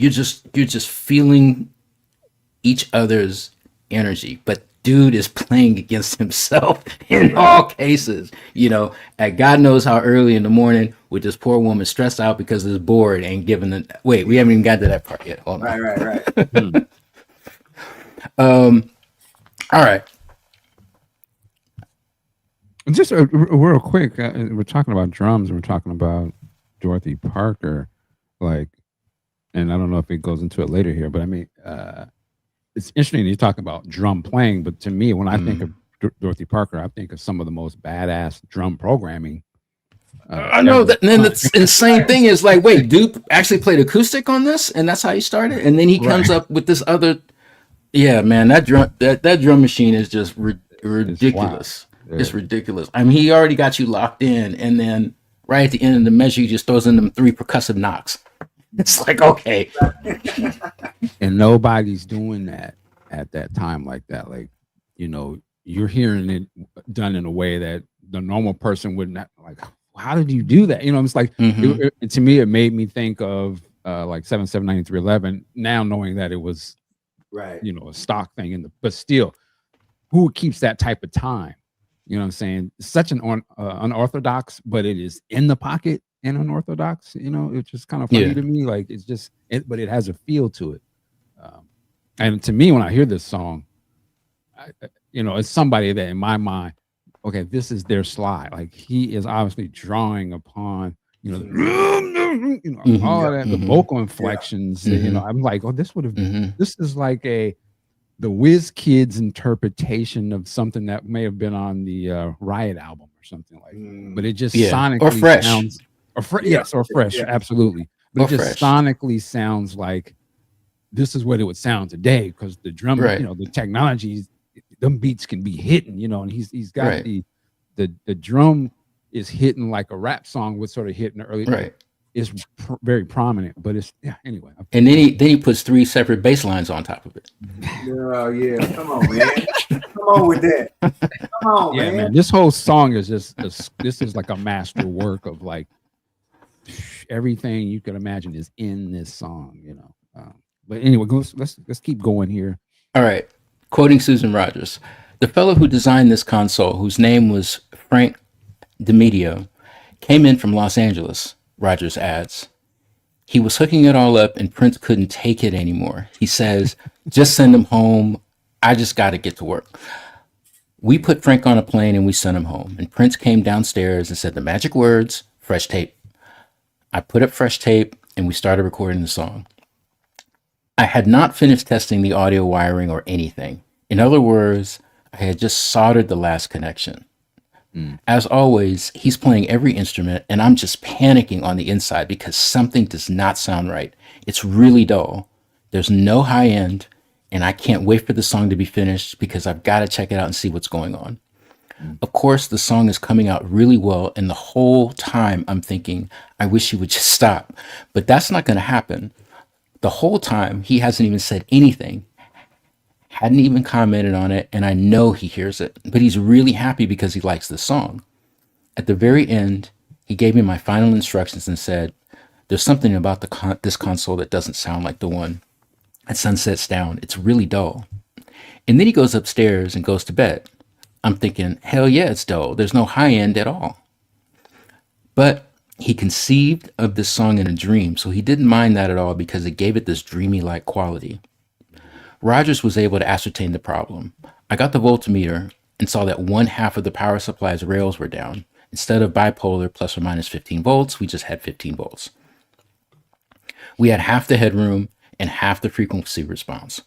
just feeling each other's energy. But dude is playing against himself in all cases, at God knows how early in the morning, with this poor woman stressed out because it's bored and giving the wait, we haven't even got to that part yet. Hold on. Right. All right. Just real quick, we're talking about drums. And we're talking about Dorothy Parker, like, and I don't know if it goes into it later here, but I mean, it's interesting you're talking about drum playing. But to me, when I think of Dorothy Parker, I think of some of the most badass drum programming. I know that. And then the insane thing is like, wait, Duke actually played acoustic on this, and that's how he started. And then he comes up with this other. Yeah, man, that drum machine is just ridiculous. It's ridiculous. I mean, he already got you locked in, and then right at the end of the measure, he just throws in them 3 percussive knocks. It's like, okay. And nobody's doing that at that time like that. Like, you know, you're hearing it done in a way that the normal person would not, like, how did you do that? You know, it's like, to me, it made me think of like 7/7/93/11, now knowing that it was, you know, a stock thing. But still, who keeps that type of time? You know what I'm saying? Such an unorthodox, but it is in the pocket and unorthodox. You know, it's just kind of funny to me. Like, it's just, but it has a feel to it. And to me, when I hear this song, you know, it's somebody that in my mind, okay, this is their slide. Like, he is obviously drawing upon, you know, all that, the vocal inflections. You know, I'm like, oh, this would have, this is like the Whiz Kids interpretation of something that may have been on the Riot album or something like that. But it just sonically or fresh. Sounds, or fresh, absolutely. But Or it just fresh. sonically sounds like this is what it would sound today, because the drum, you know, the technologies, them beats can be hitting, you know, and he's got the drum is hitting like a rap song would sort of hit in the early is very prominent, but it's anyway. And then he puts 3 separate bass lines on top of it. Yeah, come on, man. Come on with that. Come on, man. This whole song is just this is like a master work of like everything you can imagine is in this song, you know. But anyway, let's keep going here. All right. Quoting Susan Rogers, the fellow who designed this console, whose name was Frank DiMedio, came in from Los Angeles, Rogers adds. He was hooking it all up and Prince couldn't take it anymore. He says, just send him home. I just got to get to work. We put Frank on a plane and we sent him home. And Prince came downstairs and said the magic words, fresh tape. I put up fresh tape and we started recording the song. I had not finished testing the audio wiring or anything. In other words, I had just soldered the last connection. As always, he's playing every instrument and I'm just panicking on the inside because something does not sound right. It's really dull. There's no high end and I can't wait for the song to be finished because I've got to check it out and see what's going on. Of course, the song is coming out really well, and the whole time I'm thinking, I wish he would just stop. But that's not going to happen. The whole time, he hasn't even said anything, hadn't even commented on it, and I know he hears it. But he's really happy because he likes the song. At the very end, he gave me my final instructions and said, there's something about this console that doesn't sound like the one at Sunset's Down. It's really dull. And then he goes upstairs and goes to bed. I'm thinking, hell yeah, it's dull. There's no high end at all. But he conceived of this song in a dream, so he didn't mind that at all because it gave it this dreamy-like quality. Rogers was able to ascertain the problem. I got the voltmeter and saw that 1/2 of the power supply's rails were down. Instead of bipolar plus or minus 15 volts, we just had 15 volts. We had half the headroom and half the frequency response.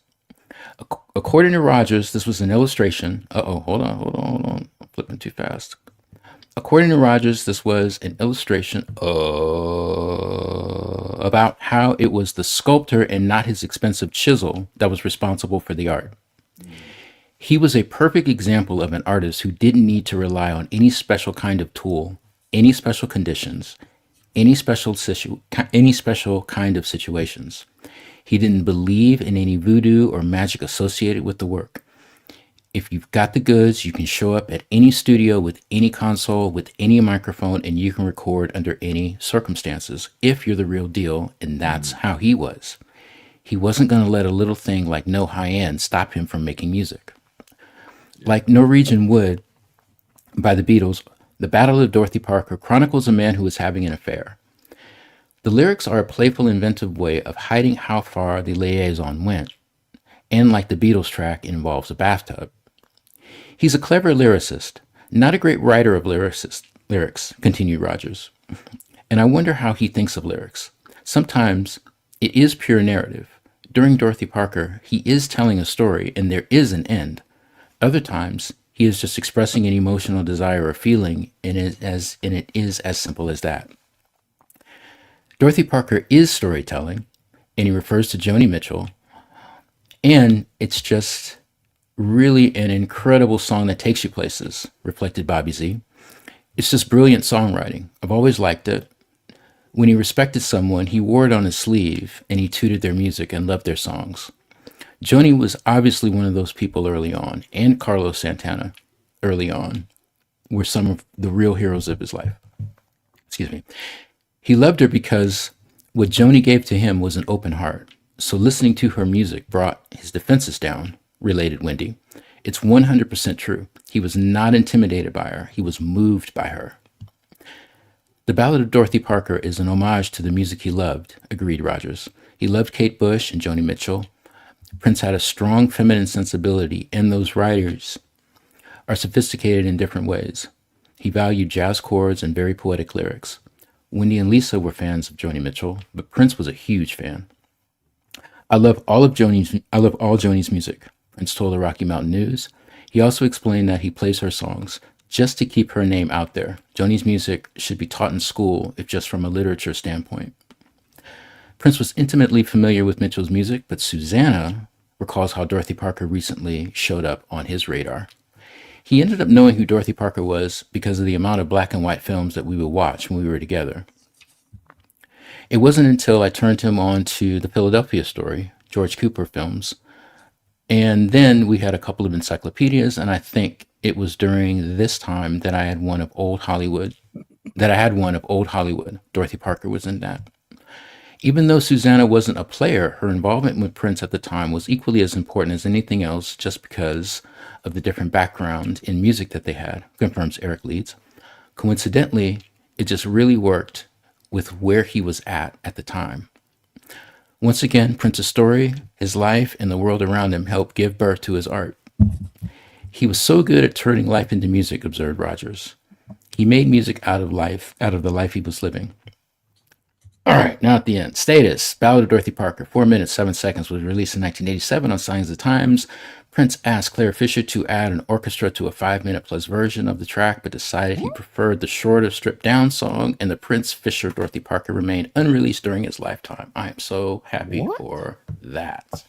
According to Rogers, this was an illustration. Hold on. I'm flipping too fast. According to Rogers, this was an illustration about how it was the sculptor and not his expensive chisel that was responsible for the art. He was a perfect example of an artist who didn't need to rely on any special kind of tool, any special conditions, any special kind of situations. He didn't believe in any voodoo or magic associated with the work. If you've got the goods, you can show up at any studio with any console, with any microphone, and you can record under any circumstances if you're the real deal, and that's how he was. He wasn't going to let a little thing like no high end stop him from making music. Like Norwegian Wood by the Beatles, the Ballad of Dorothy Parker chronicles a man who is having an affair. The lyrics are a playful, inventive way of hiding how far the liaison went, and like the Beatles track, it involves a bathtub. He's a clever lyricist, Not a great writer of lyrics, continued Rogers. And I wonder how he thinks of lyrics. Sometimes it is pure narrative. During Dorothy Parker, he is telling a story and there is an end. Other times, he is just expressing an emotional desire or feeling, and it is as simple as that. Dorothy Parker is storytelling, and he refers to Joni Mitchell, and it's just really an incredible song that takes you places, reflected Bobby Z. It's just brilliant songwriting. I've always liked it. When he respected someone, he wore it on his sleeve, and he tutored their music and loved their songs. Joni was obviously one of those people early on, and Carlos Santana early on were some of the real heroes of his life. Excuse me. He loved her because what Joni gave to him was an open heart. So listening to her music brought his defenses down, related Wendy. It's 100% true. He was not intimidated by her. He was moved by her. The Ballad of Dorothy Parker is an homage to the music he loved, agreed Rogers. He loved Kate Bush and Joni Mitchell. Prince had a strong feminine sensibility, and those writers are sophisticated in different ways. He valued jazz chords and very poetic lyrics. Wendy and Lisa were fans of Joni Mitchell, but Prince was a huge fan. I love all Joni's music, Prince told the Rocky Mountain News. He also explained that he plays her songs just to keep her name out there. Joni's music should be taught in school, if just from a literature standpoint. Prince was intimately familiar with Mitchell's music, but Susanna recalls how Dorothy Parker recently showed up on his radar. He ended up knowing who Dorothy Parker was because of the amount of black and white films that we would watch when we were together. It wasn't until I turned him on to the Philadelphia Story, George Cooper films, and then we had a couple of encyclopedias, and I think it was during this time that I had one of Old Hollywood. Dorothy Parker was in that. Even though Susanna wasn't a player, her involvement with Prince at the time was equally as important as anything else just because of the different background in music that they had, confirms Eric Leeds. Coincidentally, it just really worked with where he was at the time. Once again, Prince's story, his life, and the world around him helped give birth to his art. He was so good at turning life into music, observed Rogers. He made music out of the life he was living. All right, now at the end. Status. Ballad of Dorothy Parker, 4 minutes, 7 seconds, was released in 1987 on Signs of the Times. Prince asked Claire Fisher to add an orchestra to a 5-minute plus version of the track, but decided he preferred the shorter, stripped-down song, and the Prince Fisher Dorothy Parker remained unreleased during his lifetime. I am so happy for that.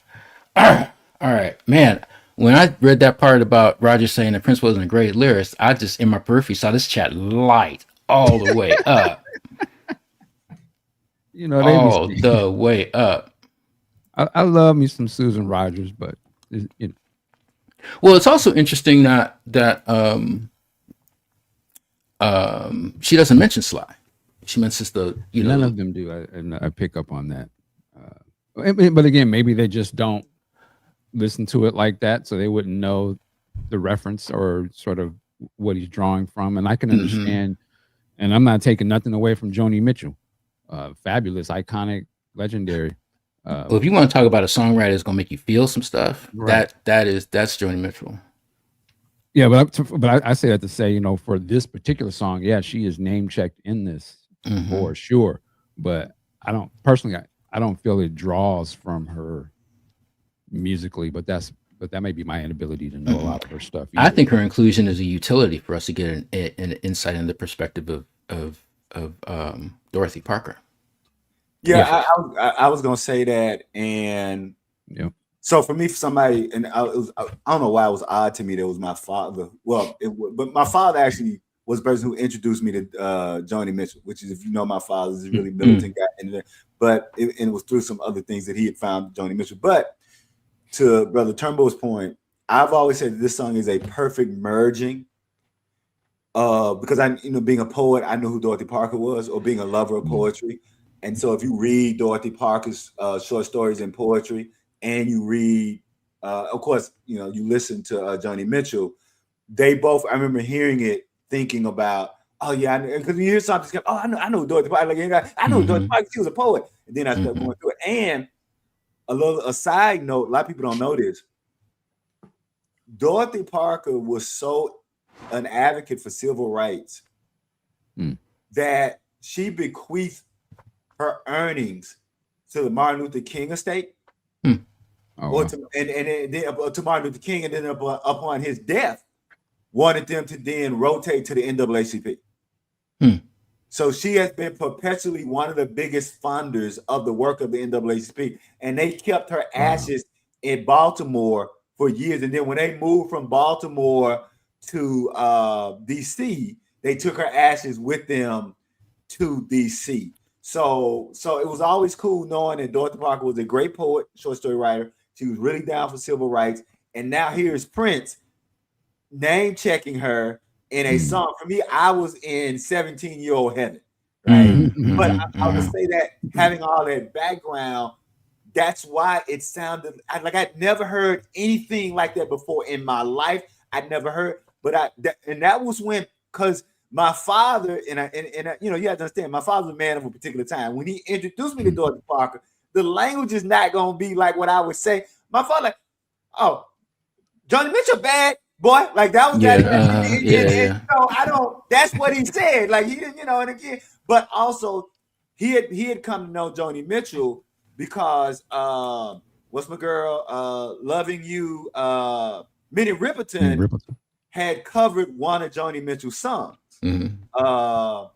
All right, man. When I read that part about Roger saying that Prince wasn't a great lyricist, I just, in my periphery, saw this chat light all the way up. You know, all the way up. I love me some Susan Rogers, but well, it's also interesting that she doesn't mention Sly. She mentions none of them do. I pick up on that. But again, maybe they just don't listen to it like that, so they wouldn't know the reference or sort of what he's drawing from. And I can understand. And I'm not taking nothing away from Joni Mitchell. Fabulous, iconic, legendary. Well, if you want to talk about a songwriter that's gonna make you feel some stuff, right, that's Joni Mitchell. Yeah, but I say that to say, you know, for this particular song, yeah, she is name checked in this for sure. But I don't personally, I don't feel it draws from her musically. But that may be my inability to know a lot of her stuff. Either. I think her inclusion is a utility for us to get an insight in the perspective of Dorothy Parker. Yeah, I was gonna say that, and so for me, for somebody, and I don't know why it was odd to me that it was my father. Well, but my father actually was the person who introduced me to Joni Mitchell, which is, if you know, my father is a really militant guy, but it was through some other things that he had found Joni Mitchell. But to Brother Turnbull's point, I've always said that this song is a perfect merging. Because being a poet, I know who Dorothy Parker was, or being a lover of poetry. And so if you read Dorothy Parker's short stories and poetry, and you read, of course, you listen to Joni Mitchell, they both, I remember hearing it, thinking about, oh yeah, because you hear something, oh, I know Dorothy Parker, I know Dorothy Parker, she was a poet. And then I started going through it. And a side note, a lot of people don't know this. Dorothy Parker was so an advocate for civil rights that she bequeathed her earnings to the Martin Luther King estate, or to Martin Luther King, and then upon his death, wanted them to then rotate to the NAACP. So she has been perpetually one of the biggest funders of the work of the NAACP, and they kept her ashes in Baltimore for years. And then when they moved from Baltimore to DC, they took her ashes with them to DC. So it was always cool knowing that Dorothy Parker was a great poet, short story writer. She was really down for civil rights. And now here's Prince name checking her in a song. For me, I was in 17-year-old heaven, right? But I would say that having all that background, that's why it sounded like I'd never heard anything like that before in my life. I'd never heard, but that was when, because my father, and you know, you have to understand, my father's a man of a particular time. When he introduced me to Dorothy Parker, the language is not going to be like what I would say. My father, like, oh, Johnny Mitchell bad. Boy, like that was that. So I don't. That's what he said. Like he didn't, you know. And again, but also he had come to know Joni Mitchell because what's my girl? Loving You. Minnie Riperton had covered one of Joni Mitchell's songs. And I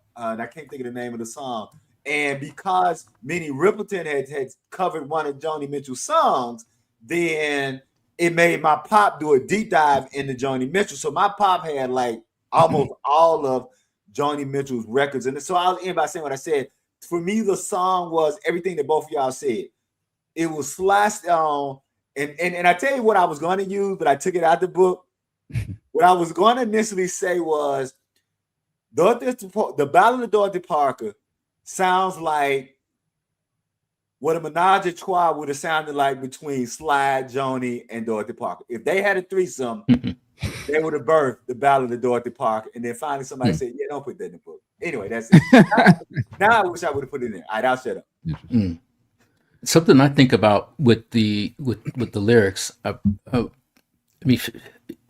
can't think of the name of the song. And because Minnie Riperton had covered one of Joni Mitchell's songs, then it made my pop do a deep dive into Joni Mitchell. So my pop had like almost all of Joni Mitchell's records. And so I'll end by saying what I said. For me, the song was everything that both of y'all said. It was sliced on. And I tell you what I was going to use, but I took it out the book. What I was going to initially say was the Ballad of Dorothy Parker sounds like what a menage a trois would have sounded like between Sly, Joni, and Dorothy Parker. If they had a threesome, they would have birthed the Ballad of Dorothy Parker. And then finally somebody said, yeah, don't put that in the book. Anyway, that's it. Now I wish I would have put it in there. All right, I'll shut up. Something I think about with the lyrics, I mean,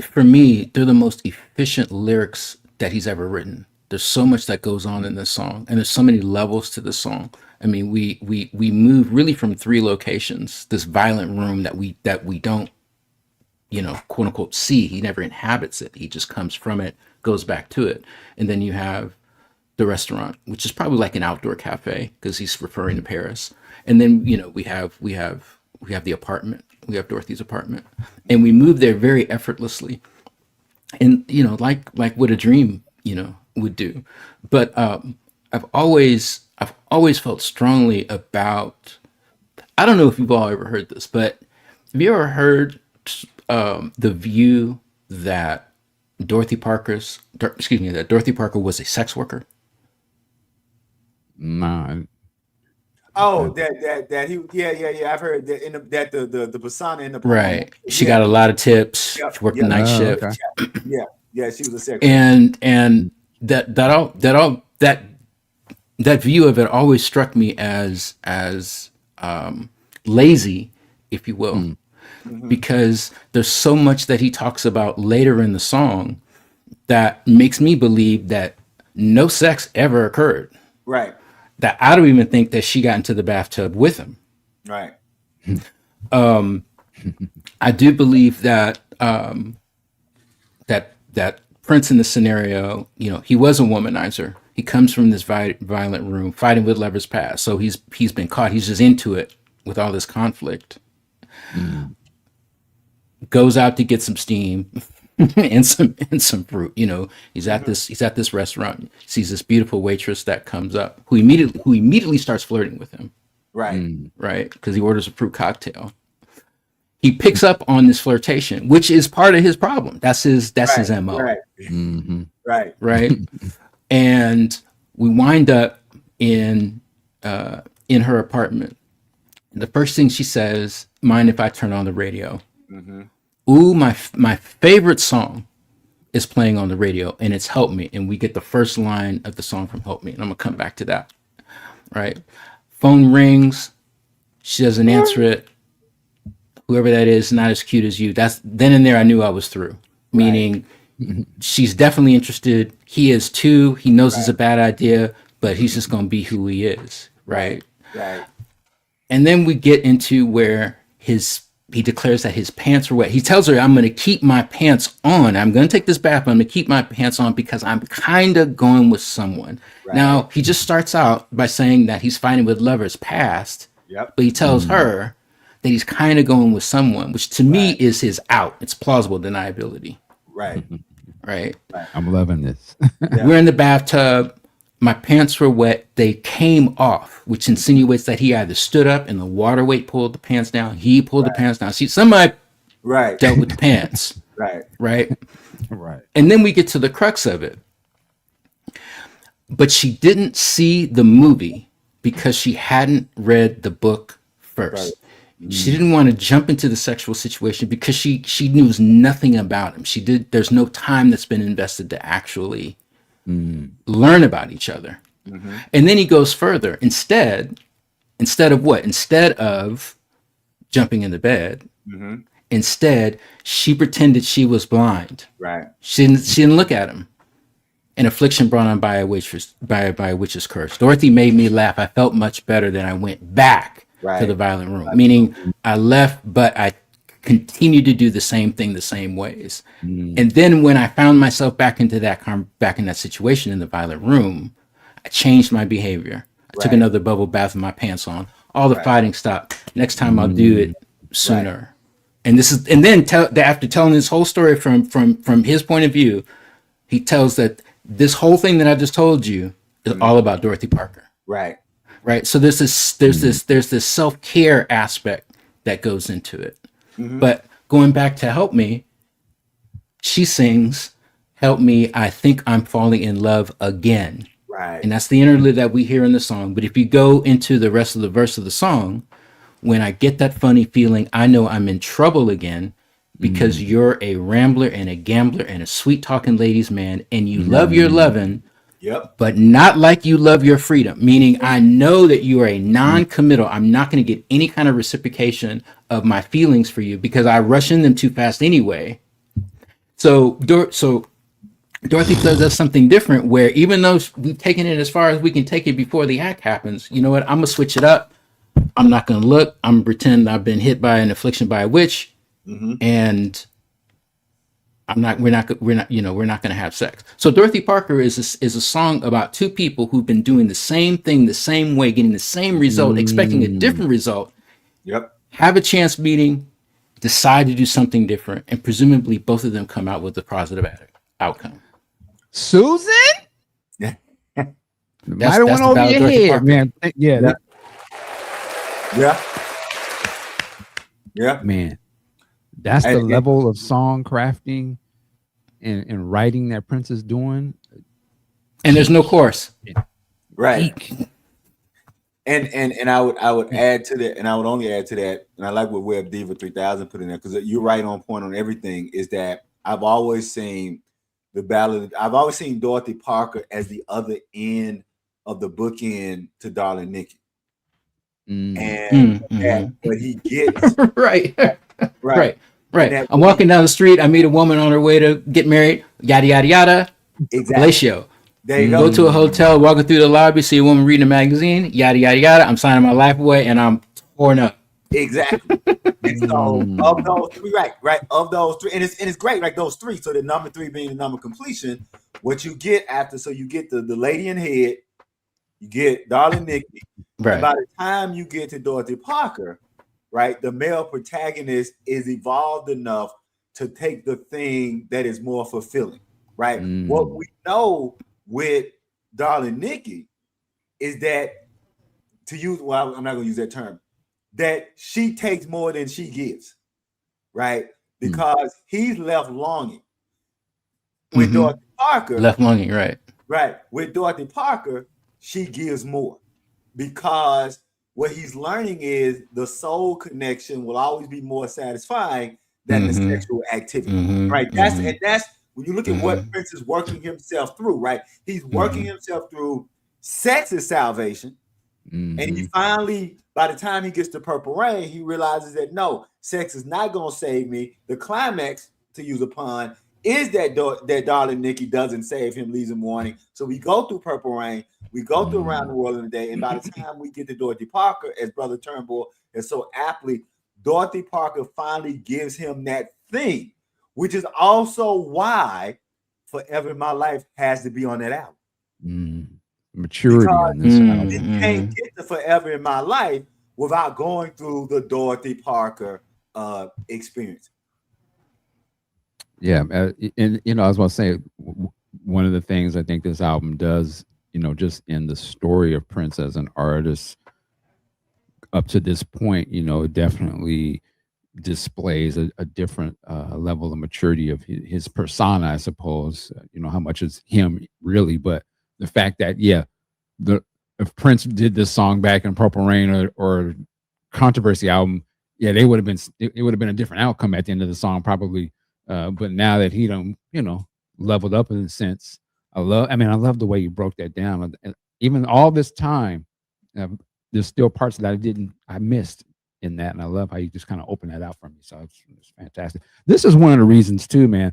for me, they're the most efficient lyrics that he's ever written. There's so much that goes on in this song, and there's so many levels to the song. I mean, we move really from three locations. This violent room that we don't, you know, quote unquote, see. He never inhabits it. He just comes from it, goes back to it, and then you have the restaurant, which is probably like an outdoor cafe because he's referring to Paris. And then, you know, we have the apartment. We have Dorothy's apartment, and we move there very effortlessly, and you know, like what a dream, you know, would do. But I've always felt strongly about. I don't know if you've all ever heard this, but have you ever heard the view that Dorothy Parker was a sex worker? No. Oh, that he, yeah. I've heard that that the persona in the right. She got a lot of tips. She worked the night shift. Okay. Yeah. She was a sex worker. And that view of it always struck me as lazy, if you will, because there's so much that he talks about later in the song that makes me believe that no sex ever occurred. Right. That I don't even think that she got into the bathtub with him. Right. I do believe that that Prince in the scenario, you know, he was a womanizer. He comes from this violent room, fighting with lovers past. So he's been caught. He's just into it with all this conflict. Goes out to get some steam and some fruit. You know, he's at this restaurant, sees this beautiful waitress that comes up, who immediately starts flirting with him. Right. Right. Because he orders a fruit cocktail. He picks up on this flirtation, which is part of his problem. That's his MO. Right. Right. And we wind up in her apartment. The first thing she says, "Mind if I turn on the radio?" Ooh, my favorite song is playing on the radio, and it's "Help Me." And we get the first line of the song from "Help Me," and I'm gonna come back to that. Right. Phone rings. She doesn't answer it. Whoever that is, not as cute as you. That's then and there I knew I was through. Meaning She's definitely interested. He is too. He knows it's a bad idea, but he's just going to be who he is. Right. Right. And then we get into where he declares that his pants are wet. He tells her, I'm going to keep my pants on. I'm going to take this bath, but I'm going to keep my pants on because I'm kind of going with someone. Right. Now, he just starts out by saying that he's fighting with lovers past, Yep. but he tells her that he's kind of going with someone, which to me is his out. It's plausible deniability. Right. Right. I'm loving this. We're in the bathtub. My pants were wet. They came off, which insinuates that he either stood up and the water weight pulled the pants down. He pulled the pants down. See, somebody dealt with the pants. Right. Right. And then we get to the crux of it. But she didn't see the movie because she hadn't read the book first. She didn't want to jump into the sexual situation because she knew nothing about him. There's no time that's been invested to actually learn about each other. And then he goes further. Instead of what? Instead of jumping in the bed, instead she pretended she was blind. Right. She didn't look at him. An affliction brought on by a witch's curse. Dorothy made me laugh. I felt much better than I went back to the violent room. Meaning I left, but I continued to do the same thing the same ways. And then when I found myself back in that situation in the violent room, I changed my behavior. I took another bubble bath with my pants on. All the fighting stopped. Next time I'll do it sooner. And then after telling this whole story from his point of view, he tells that this whole thing that I just told you is all about Dorothy Parker. Right. Right. So there's this self-care aspect that goes into it. But going back to Help Me, she sings, help me, I think I'm falling in love again. Right. And that's the interlude that we hear in the song. But if you go into the rest of the verse of the song, when I get that funny feeling, I know I'm in trouble again because you're a rambler and a gambler and a sweet talking ladies man and you love your lovin', but not like you love your freedom. Meaning I know that you are a non-committal. I'm not going to get any kind of reciprocation of my feelings for you because I rush in them too fast anyway. So Dorothy does something different where even though we've taken it as far as we can take it before the act happens, you know what? I'm going to switch it up. I'm not going to look. I'm going to pretend I've been hit by an affliction by a witch. And we're not going to have sex. So Dorothy Parker is a song about two people who've been doing the same thing the same way, getting the same result, expecting a different result. Have a chance meeting, decide to do something different, and presumably both of them come out with a positive outcome. Susan? Yeah. Might have went over your head, man. Yeah. Man. That's the level of song crafting and writing that Prince is doing. And there's no chorus. Right. And I would add to that, and I would only add to that, and I like what Web Diva 3000 put in there, because you're right on point on everything, is that I've always seen Dorothy Parker as the other end of the bookend to Darling Nikki. But he gets right. I'm walking down the street. I meet a woman on her way to get married. Yada yada yada. Exactly. There you go. Go to a hotel, walking through the lobby, see a woman reading a magazine. Yada yada yada. I'm signing my life away, and I'm torn up. Exactly. And so of those three, of those three, and it's great, like those three. So the number three being the number completion. What you get after, so you get the lady in head, you get Darling Nikki. Right. By the time you get to Dorothy Parker, right, the male protagonist is evolved enough to take the thing that is more fulfilling, right? What we know with Darling Nikki is that, I'm not going to use that term, that she takes more than she gives, right? Because he's left longing. With Dorothy Parker, left longing, right? With Dorothy Parker, she gives more. Because what he's learning is the soul connection will always be more satisfying than the sexual activity, right? That's when you look at what Prince is working himself through, right? He's working himself through sex is salvation, and he finally, by the time he gets to Purple Rain, he realizes that no, sex is not going to save me. The climax, to use a pun, is that Darling Nikki doesn't save him, leaves him wanting. So we go through Purple Rain, we go through Around the World in a Day, and by the time we get to Dorothy Parker, as Brother Turnbull has so aptly, Dorothy Parker finally gives him that thing, which is also why Forever in My Life has to be on that album. Maturity on this album. You can't get to Forever in My Life without going through the Dorothy Parker experience. Yeah, and I was going to say, one of the things I think this album does, just in the story of Prince as an artist up to this point, it definitely displays a different level of maturity of his persona, I suppose. How much is him really, but the fact that if Prince did this song back in Purple Rain or Controversy album, it would have been a different outcome at the end of the song probably. But now that he leveled up in a sense, I love the way you broke that down. And even all this time, there's still parts that I missed in that, and I love how you just kind of open that out for me. So it's fantastic. This is one of the reasons too, man.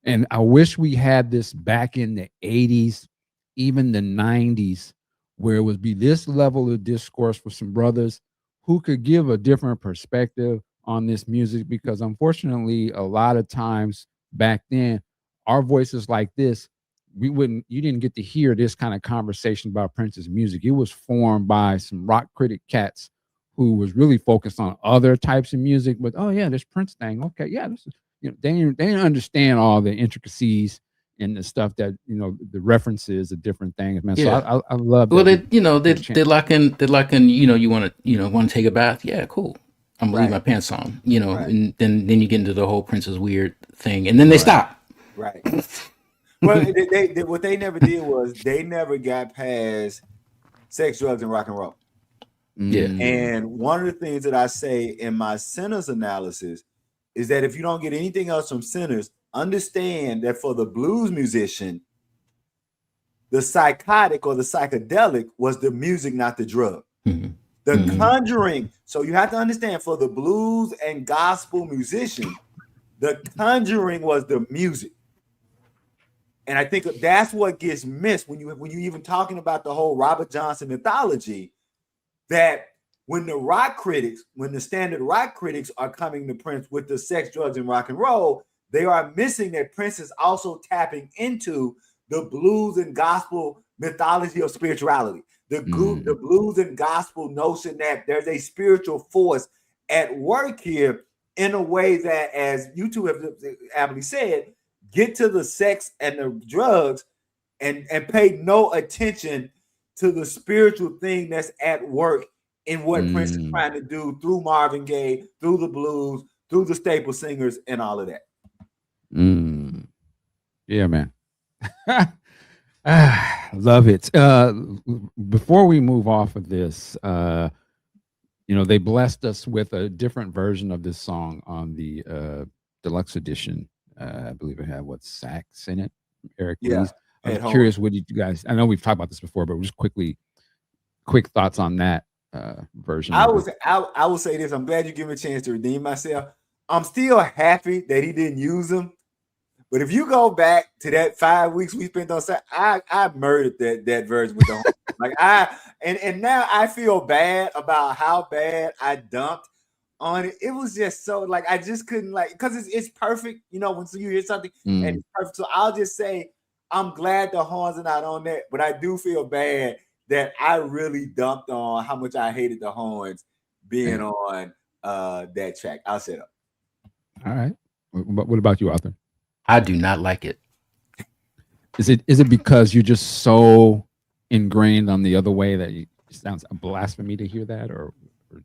And I wish we had this back in the 80s, even the 90s, where it would be this level of discourse for some brothers who could give a different perspective on this music, because unfortunately a lot of times back then our voices like this, you didn't get to hear this kind of conversation about Prince's music. It was formed by some rock critic cats who was really focused on other types of music, but this Prince thing, okay, this is, they didn't understand all the intricacies and the stuff that the references, the different things, man. Yeah. So I love. Well, they lock in. You want to take a bath? Yeah, cool. I'm gonna leave my pants on. And then you get into the whole Prince's weird thing, and then they stop. Right. Well, they what they never did was they never got past sex, drugs, and rock and roll. Yeah. And one of the things that I say in my Sinners analysis is that if you don't get anything else from Sinners, understand that for the blues musician, the psychotic or the psychedelic was the music, not the drug. The Conjuring. So you have to understand, for the blues and gospel musician, the Conjuring was the music. And I think that's what gets missed when you even talking about the whole Robert Johnson mythology, that when the standard rock critics are coming to Prince with the sex, drugs, and rock and roll, they are missing that Prince is also tapping into the blues and gospel mythology of spirituality. The blues and gospel notion that there's a spiritual force at work here in a way that, as you two have aptly said, get to the sex and the drugs and pay no attention to the spiritual thing that's at work in what Prince is trying to do through Marvin Gaye, through the blues, through the staple singers, and all of that. Yeah, man. Love it. Before we move off of this, they blessed us with a different version of this song on the deluxe edition. I believe it had sax in it, Eric Lee's. I'm curious what you guys, I know we've talked about this before, but just quick thoughts on that version. I will say this. I'm glad you give me a chance to redeem myself. I'm still happy that he didn't use them. But if you go back to that 5 weeks we spent on set, I murdered that version with the and now I feel bad about how bad I dumped on it. It was just so I just couldn't because it's perfect, when you hear something and it's perfect. So I'll just say I'm glad the horns are not on that, but I do feel bad that I really dumped on how much I hated the horns being on that track. I'll set up. All right. What about you, Arthur? I do not like it. Is it because you're just so ingrained on the other way that it sounds a blasphemy to hear that, or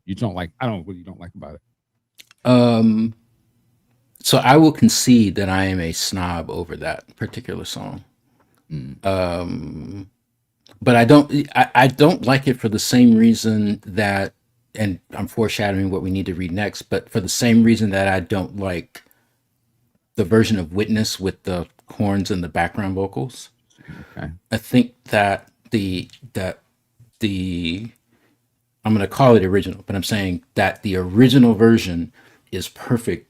you don't like? I don't know what you don't like about it. So I will concede that I am a snob over that particular song. But I don't like it for the same reason that, and I'm foreshadowing what we need to read next, but for the same reason that I don't like the version of Witness with the horns and the background vocals. Okay. I think that the I'm going to call it original, but I'm saying that the original version is perfect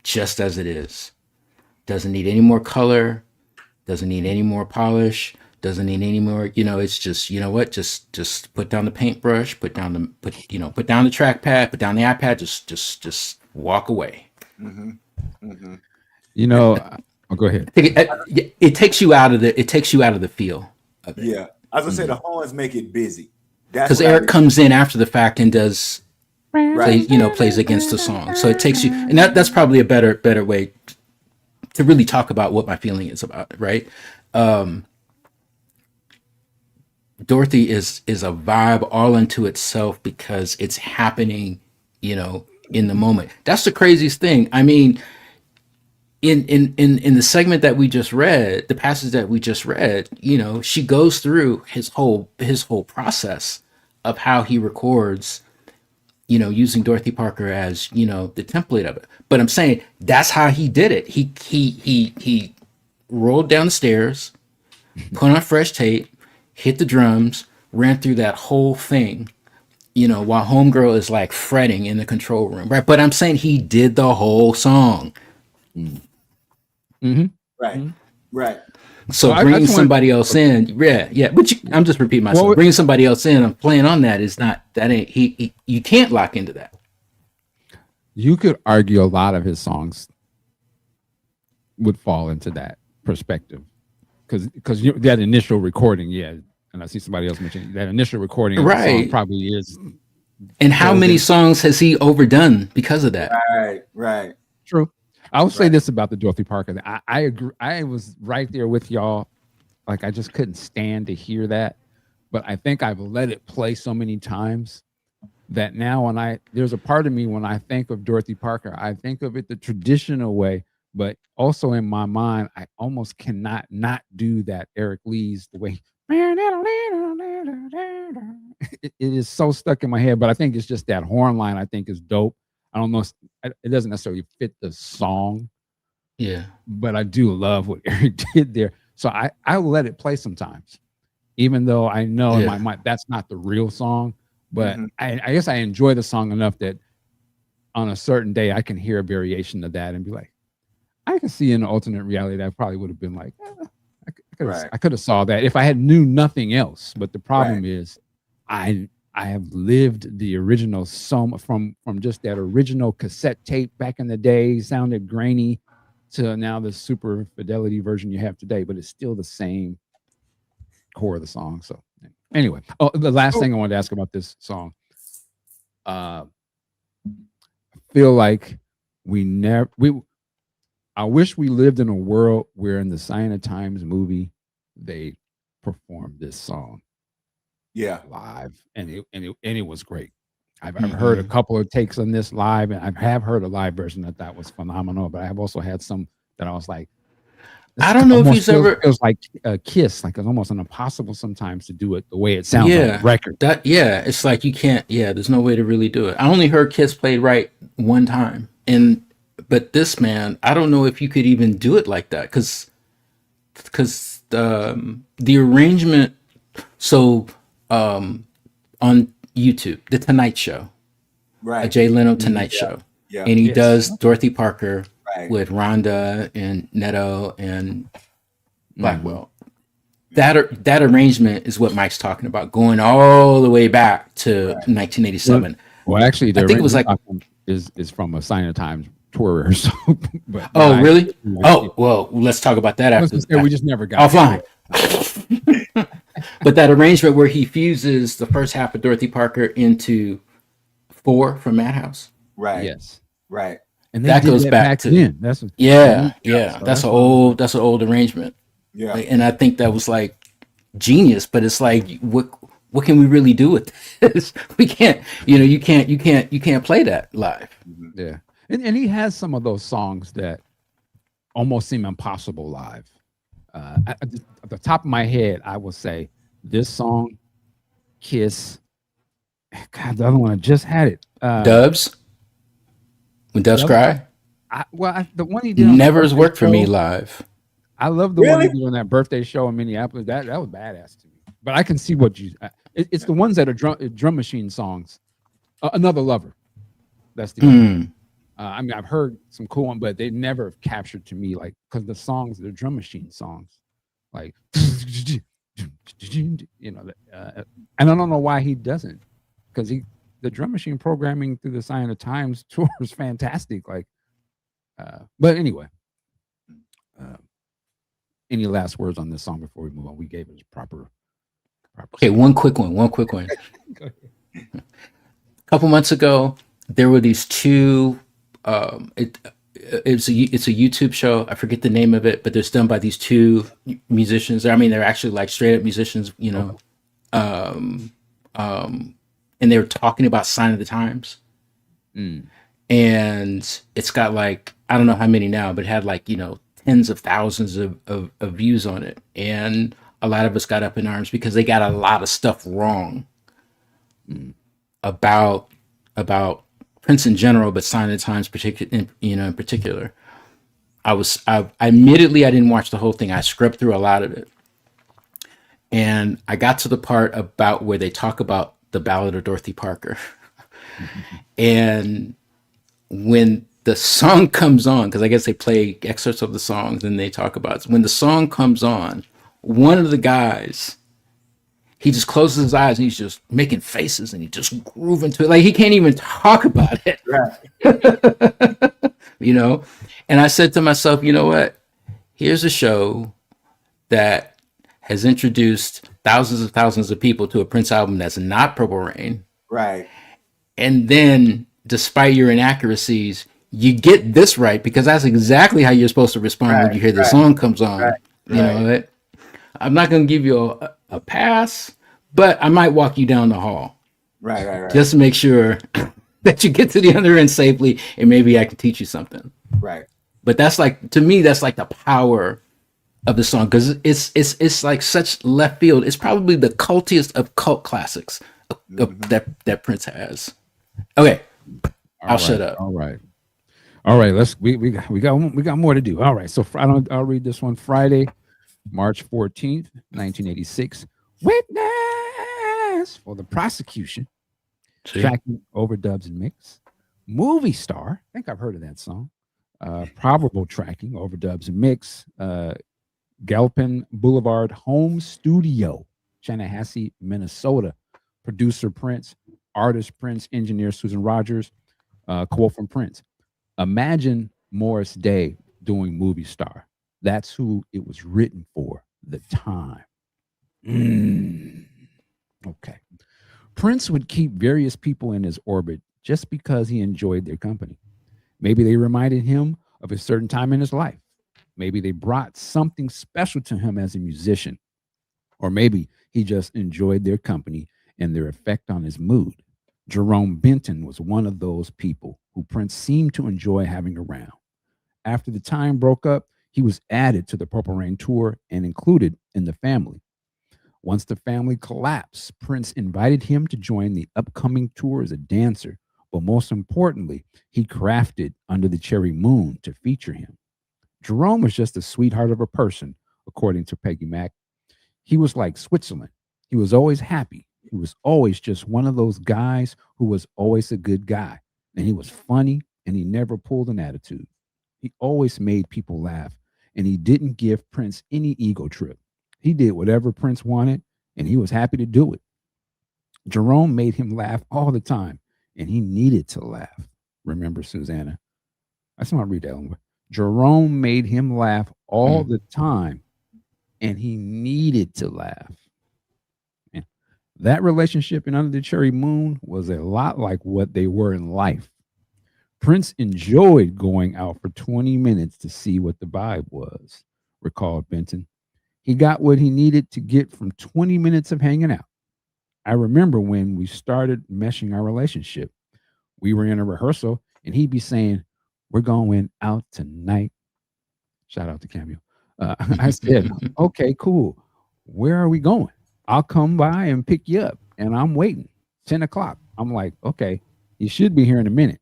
just as it is. Doesn't need any more color. Doesn't need any more polish. Doesn't need any more. It's just, you know what? Just put down the paintbrush. Put down the trackpad. Put down the iPad. Just walk away. Mm-hmm. Go ahead. It takes you out of the feel of it. Yeah, I was gonna say the horns make it busy. Because Eric comes in after the fact and does plays against the song, so it takes you, and that's probably a better way to really talk about what my feeling is about it, right? Dorothy is a vibe all unto itself because it's happening, in the moment. That's the craziest thing. I mean, in the segment that we just read, the passage that we just read, she goes through his whole process of how he records, using Dorothy Parker as, the template of it. But I'm saying that's how he did it. He rolled down the stairs, put on fresh tape, hit the drums, ran through that whole thing, while homegirl is like fretting in the control room, right? But I'm saying he did the whole song. Mm-hmm. Right. So bringing somebody else in, yeah. But I'm just repeating myself. Bringing somebody else in and playing on that is not, that ain't, you can't lock into that. You could argue a lot of his songs would fall into that perspective, because that initial recording, and I see somebody else mentioning that initial recording, of the song probably is. And how many songs has he overdone because of that? Right. True. I will say this about the Dorothy Parker. I agree. I was right there with y'all. Like, I just couldn't stand to hear that. But I think I've let it play so many times that now there's a part of me when I think of Dorothy Parker, I think of it the traditional way, but also in my mind, I almost cannot not do that Eric Lee's the way. It is so stuck in my head, but I think it's just that horn line I think is dope. I don't know. It doesn't necessarily fit the song. Yeah. But I do love what Eric did there. So I will let it play sometimes, even though I know in my mind that's not the real song. But I guess I enjoy the song enough that on a certain day I can hear a variation of that and be like, I can see in an alternate reality that I probably would have been like, I could have saw that if I had knew nothing else. But the problem is I have lived the original song from just that original cassette tape back in the day, sounded grainy, to now the super fidelity version you have today, but it's still the same core of the song. So anyway, the last thing I wanted to ask about this song, I feel like I wish we lived in a world where in the Sign of Times movie they performed this song live, and it was great. I've heard a couple of takes on this live, and I have heard a live version that was phenomenal, but I have also had some that I was like, I don't know if he's ever. It was like a Kiss, like it's almost impossible sometimes to do it the way it sounds on the record. It's like you can't. Yeah, there's no way to really do it. I only heard Kiss played right one time, but this, man, I don't know if you could even do it like that because the arrangement. So on YouTube, The Tonight Show, a Jay Leno Tonight Show, and he does Dorothy Parker with Rhonda and Neto and Blackwell. That arrangement is what Mike's talking about, going all the way back to 1987. Well, actually, I think it was like is from a Sign of Times tour rehearsal. Really? Well, let's talk about that after. We just never got offline. But that arrangement where he fuses the first half of Dorothy Parker into 4 from Madhouse. Right. Yes. Right. And that goes back to then. That's an old arrangement. Yeah. And I think that was like genius, but it's like what can we really do with this? We can't, you can't play that live. Yeah. And he has some of those songs that almost seem impossible live. At the top of my head, I will say this song, Kiss. God, the other one I just had it. Dubs. When Doves Cry. The one he did never has worked for me live. I love the one he did on that birthday show in Minneapolis. That was badass to me. But I can see what you. It's the ones that are drum machine songs. Another Lover. That's the. I mean, I've heard some cool ones, but they never have captured to me like because the songs, the drum machine songs, like you know, and I don't know why he doesn't, because the drum machine programming through the Sign of the Times tour is fantastic. Like, but anyway, any last words on this song before we move on? We gave it proper. Okay, one quick one. A couple months ago, there were these two. It's a YouTube show. I forget the name of it, but it's done by these two musicians. I mean, they're actually like straight up musicians, you know. And they were talking about Sign of the Times. And it's got like, I don't know how many now, but it had like, you know, tens of thousands of views on it. And a lot of us got up in arms because they got a lot of stuff wrong about Prince in general, but Sign of the Times in particular. I admittedly, I didn't watch the whole thing. I scrubbed through a lot of it. And I got to the part about where they talk about the Ballad of Dorothy Parker. And when the song comes on, because I guess they play excerpts of the songs and they talk about it. When the song comes on, one of the guys, he just closes his eyes and he's just making faces and he just groove into it. Like he can't even talk about it. Right. You know? And I said to myself, you know what? Here's a show that has introduced thousands of people to a Prince album that's not Purple Rain. Right. And then, despite your inaccuracies, you get this right because that's exactly how you're supposed to respond when you hear the song comes on. You know, I'm not going to give you a pass, but I might walk you down the hall. Right. Just to make sure that you get to the other end safely, and maybe I can teach you something. Right. But that's like, to me, that's like the power of the song because it's like such left field. It's probably the cultiest of cult classics that Prince has. Okay, I'll shut up. All right. Let's we got more to do. All right, so I'll read this one. Friday, March 14th, 1986. Witness for the prosecution. Tracking, overdubs, and mix. Movie star. I think I've heard of that song. Probable tracking, overdubs, and mix. Galpin Blvd home studio, Chanhassen, Minnesota. Producer Prince, artist Prince, engineer Susan Rogers. Quote from Prince: "Imagine Morris Day doing movie star. That's who it was written for. The time." Okay. Prince would keep various people in his orbit just because he enjoyed their company. Maybe they reminded him of a certain time in his life. Maybe they brought something special to him as a musician. Or maybe he just enjoyed their company and their effect on his mood. Jerome Benton was one of those people who Prince seemed to enjoy having around. After the time broke up, he was added to the Purple Rain tour and included in the family. Once the family collapsed, Prince invited him to join the upcoming tour as a dancer, but most importantly, he crafted Under the Cherry Moon to feature him. Jerome was just a sweetheart of a person, according to Peggy Mack. He was like Switzerland. He was always happy. He was always just one of those guys who was always a good guy. And he was funny, and he never pulled an attitude. He always made people laugh, and he didn't give Prince any ego trip. He did whatever Prince wanted, and he was happy to do it. Jerome made him laugh all the time, and he needed to laugh. Remember, Susanna? I just want to read that one. Jerome made him laugh all the time, and he needed to laugh. And that relationship in Under the Cherry Moon was a lot like what they were in life. Prince enjoyed going out for 20 minutes to see what the vibe was, recalled Benton. He got what he needed to get from 20 minutes of hanging out. I remember when we started meshing our relationship. We were in a rehearsal, and he'd be saying, "We're going out tonight." Shout out to Cameo. I said, "Okay, cool. Where are we going? I'll come by and pick you up." And I'm waiting. 10 o'clock. I'm like, "Okay, you should be here in a minute."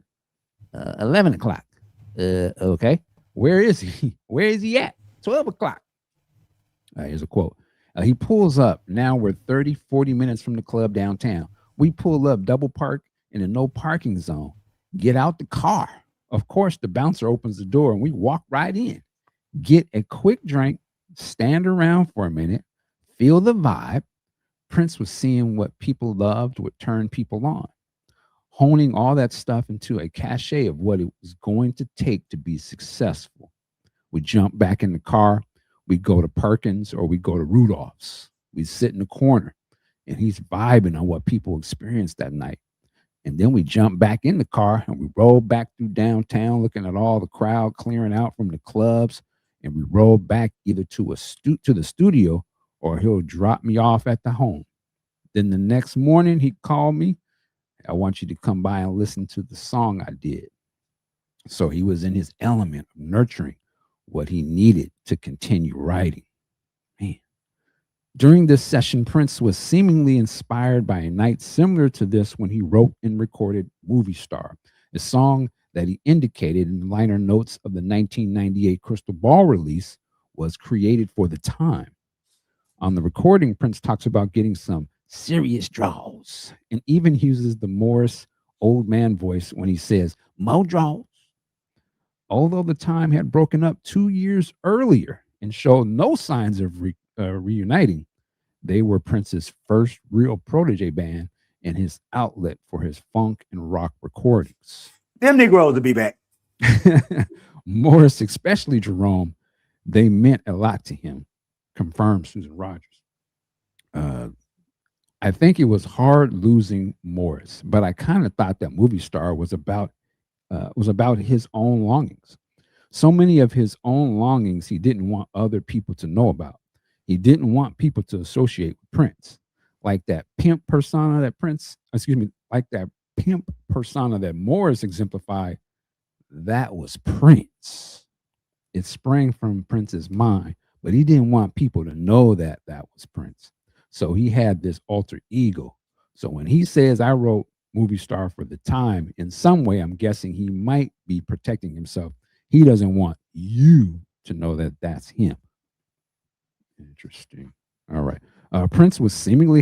11 o'clock. Okay. Where is he? Where is he at? 12 o'clock. Here's a quote. He pulls up. Now we're 30, 40 minutes from the club downtown. We pull up, double park in a no parking zone. Get out the car. Of course, the bouncer opens the door and we walk right in, get a quick drink, stand around for a minute, feel the vibe. Prince was seeing what people loved would turn people on, honing all that stuff into a cachet of what it was going to take to be successful. We jump back in the car, we go to Perkins or we go to Rudolph's. We sit in the corner and he's vibing on what people experienced that night. And then we jump back in the car and we roll back through downtown looking at all the crowd clearing out from the clubs. And we roll back either to the studio or he'll drop me off at the home. Then the next morning he called me. I want you to come by and listen to the song I did. So he was in his element of nurturing what he needed to continue writing. Man. During this session, Prince was seemingly inspired by a night similar to this when he wrote and recorded Movie Star, a song that he indicated in the liner notes of the 1998 Crystal Ball release was created for the time. On the recording, Prince talks about getting some serious draws and even uses the Morris old man voice when he says, "Mo draws." Although the time had broken up 2 years earlier and showed no signs of reuniting, they were Prince's first real protege band and his outlet for his funk and rock recordings. Them Negroes will be back. Morris, especially Jerome, they meant a lot to him, confirmed Susan Rogers. I think it was hard losing Morris, but I kind of thought that Movie Star was about his own longings. So many of his own longings he didn't want other people to know about. He didn't want people to associate with Prince, like that pimp persona that Morris exemplified. That was Prince. It sprang from Prince's mind, but he didn't want people to know that was Prince. So he had this alter ego. So when he says, "I wrote Movie Star for the time," in some way, I'm guessing he might be protecting himself. He doesn't want you to know that that's him. Interesting. All right. Prince was seemingly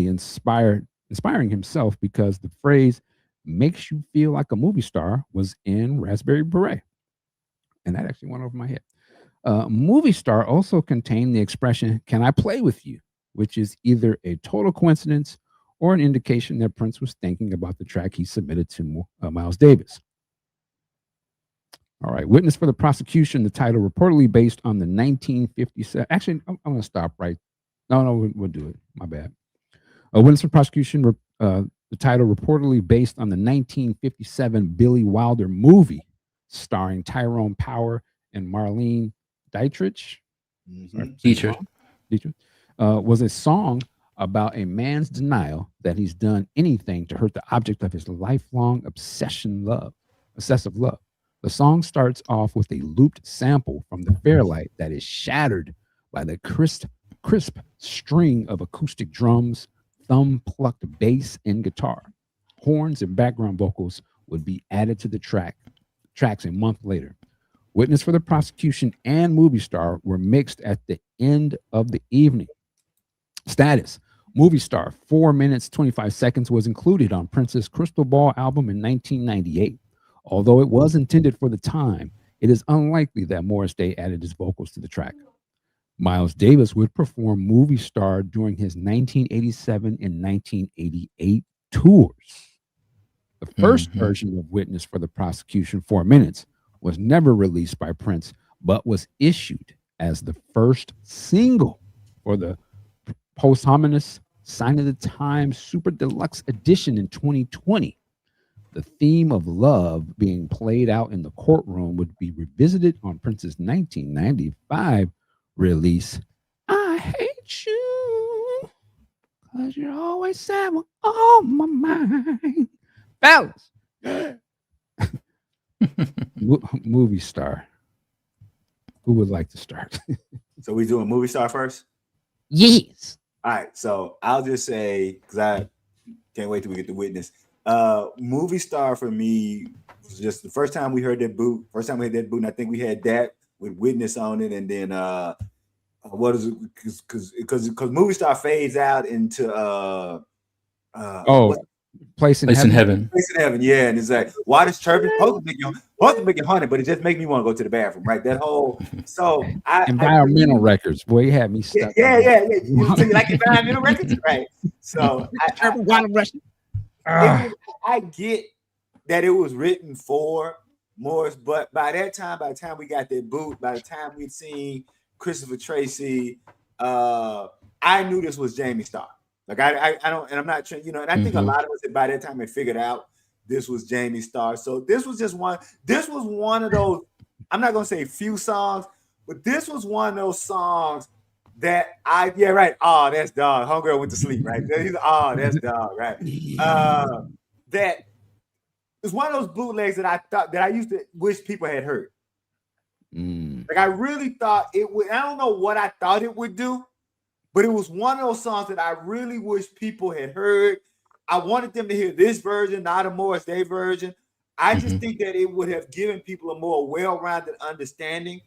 inspiring himself because the phrase "makes you feel like a movie star" was in Raspberry Beret. And that actually went over my head. Movie Star also contained the expression, "Can I play with you?" which is either a total coincidence or an indication that Prince was thinking about the track he submitted to Miles Davis. All right, Witness for the Prosecution, the title reportedly based on the 1957. Actually, I'm going to stop right. No, we'll do it. My bad. Witness for Prosecution, the title reportedly based on the 1957 Billy Wilder movie starring Tyrone Power and Marlene Dietrich. Dietrich. Was a song about a man's denial that he's done anything to hurt the object of his lifelong obsessive love. The song starts off with a looped sample from the Fairlight that is shattered by the crisp string of acoustic drums, thumb-plucked bass, and guitar. Horns and background vocals would be added to the tracks a month later. Witness for the Prosecution and Movie Star were mixed at the end of the evening. Status: Movie Star, 4 minutes, 25 seconds, was included on Prince's Crystal Ball album in 1998. Although it was intended for the time, it is unlikely that Morris Day added his vocals to the track. Miles Davis would perform Movie Star during his 1987 and 1988 tours. The first version of Witness for the Prosecution, 4 minutes, was never released by Prince, but was issued as the first single for the posthumous Sign of the Times Super Deluxe Edition in 2020. The theme of love being played out in the courtroom would be revisited on Prince's 1995 release, I Hate You, 'Cause You're Always Sad on My Mind. Fellas. Movie Star. Who would like to start? So we doing Movie Star first? Yes. All right. So I'll just say, because I can't wait till we get the Witness. Movie Star for me was just the first time we heard that boot. And I think we had that with Witness on it, and then what is it? Because Movie Star fades out into Place in Place in Heaven. heaven. Place in Heaven, yeah. And it's like, water's chirping, supposed to make you honey, but it just make me want to go to the bathroom, right? That whole, so Environmental records. Boy, you had me stuck. Yeah. So you like environmental records, right? So I get that it was written for Morris, but by the time we got that boot, by the time we'd seen Christopher Tracy, I knew this was Jamie Starr. Like I don't, and I'm not trying, and I think a lot of us by that time had figured out this was Jamie Starr. So this was one of those, I'm not gonna say few songs, but this was one of those songs that oh, that's dog. Homegirl went to sleep, right? Oh, that's dog, right? That it's one of those bootlegs that I thought that I used to wish people had heard. Like I really thought it would. I don't know what I thought it would do, but it was one of those songs that I really wish people had heard. I wanted them to hear this version, not a Morris Day version. I just think that it would have given people a more well-rounded understanding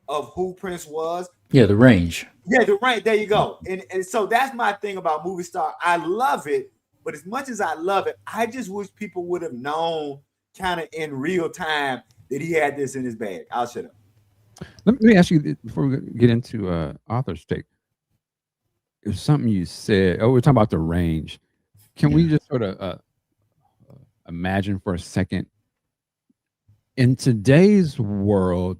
of who Prince was. Yeah, the range. Yeah, the range. There you go. And so that's my thing about Movie Star. I love it, but as much as I love it, I just wish people would have known kind of in real time that he had this in his bag. I'll shut up. Let me ask you before we get into author's take. It was something you said. Oh, we're talking about the range. Can we just sort of imagine for a second in today's world?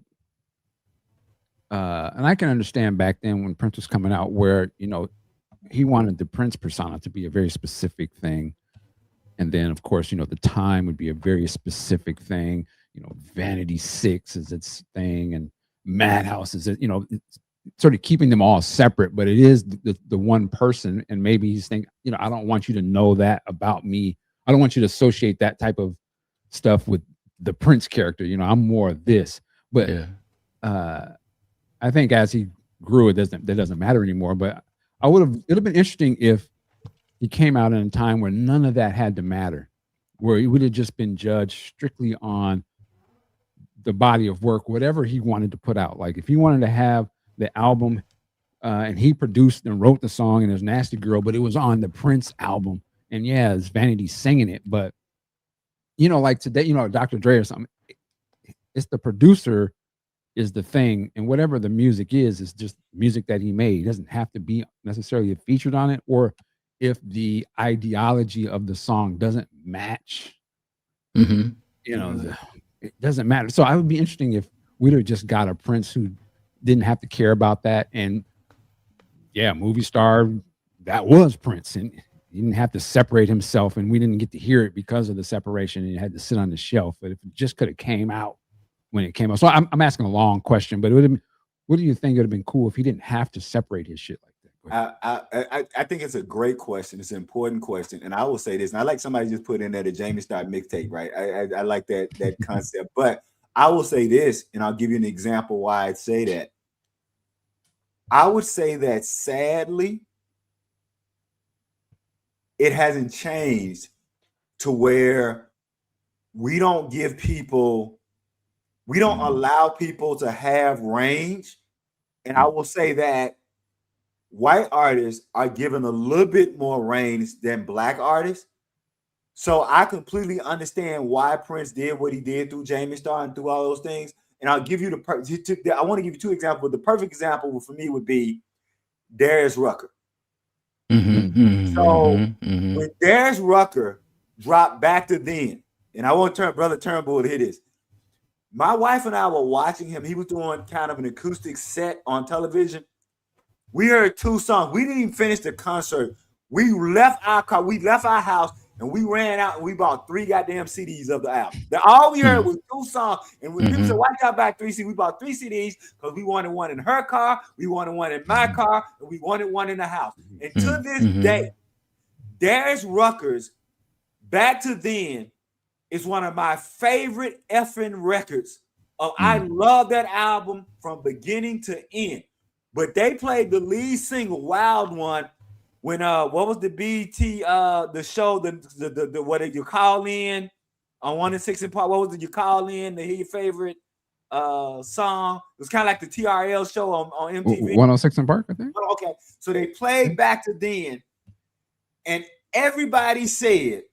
And I can understand back then when Prince was coming out, where he wanted the Prince persona to be a very specific thing, and then of course the time would be a very specific thing. Vanity 6 is its thing, and Madhouse is it's sort of keeping them all separate, but it is the one person. And maybe he's thinking, I don't want you to know that about me. I don't want you to associate that type of stuff with the Prince character. I'm more of this. But I think as he grew, that doesn't matter anymore. But it'd have been interesting if he came out in a time where none of that had to matter, where he would have just been judged strictly on the body of work, whatever he wanted to put out. Like if he wanted to have the album and he produced and wrote the song and there's Nasty Girl, but it was on the Prince album, and it's Vanity singing it. But like today, Dr. Dre or something, it's the producer is the thing, and whatever the music is just music that he made. It doesn't have to be necessarily featured on it, or if the ideology of the song doesn't match, it doesn't matter. So I would be interesting if we'd have just got a Prince who didn't have to care about that. And Movie Star, that was Prince, and he didn't have to separate himself, and we didn't get to hear it because of the separation, and it had to sit on the shelf. But if it just could have came out when it came out. So I'm asking a long question, but it would have been, what do you think would have been cool if he didn't have to separate his shit like that? I think it's a great question. It's an important question. And I will say this, and I like somebody just put in there the Jamie Starr mixtape, right? I like that concept. But I will say this, and I'll give you an example why I'd say that. I would say that sadly, it hasn't changed to where we don't allow people to have range. And I will say that white artists are given a little bit more range than black artists. So I completely understand why Prince did what he did through Jamie Starr and through all those things. And I'll give you I want to give you two examples. The perfect example for me would be Darius Rucker. When Darius Rucker dropped Back to Then, and I want Brother Turnbull to hear this. My wife and I were watching him. He was doing kind of an acoustic set on television. We heard two songs. We didn't even finish the concert. We left our car. We left our house, and we ran out, and we bought 3 goddamn CDs of the album. All we heard was 2 songs. And when people said, why y'all buy 3 CDs? We bought 3 CDs because we wanted one in her car, we wanted one in my car, and we wanted one in the house. And to this day, Darius Rucker's Back to Then is one of my favorite effing records. I love that album from beginning to end. But they played the lead single, Wild One, when what was the BT the show, the what did you call in on 1 and 6 and Park? What was it you call in to hear your favorite song? It was kind of like the TRL show on MTV. 106 and Park, I think. Okay, so they played Back to Then, and everybody said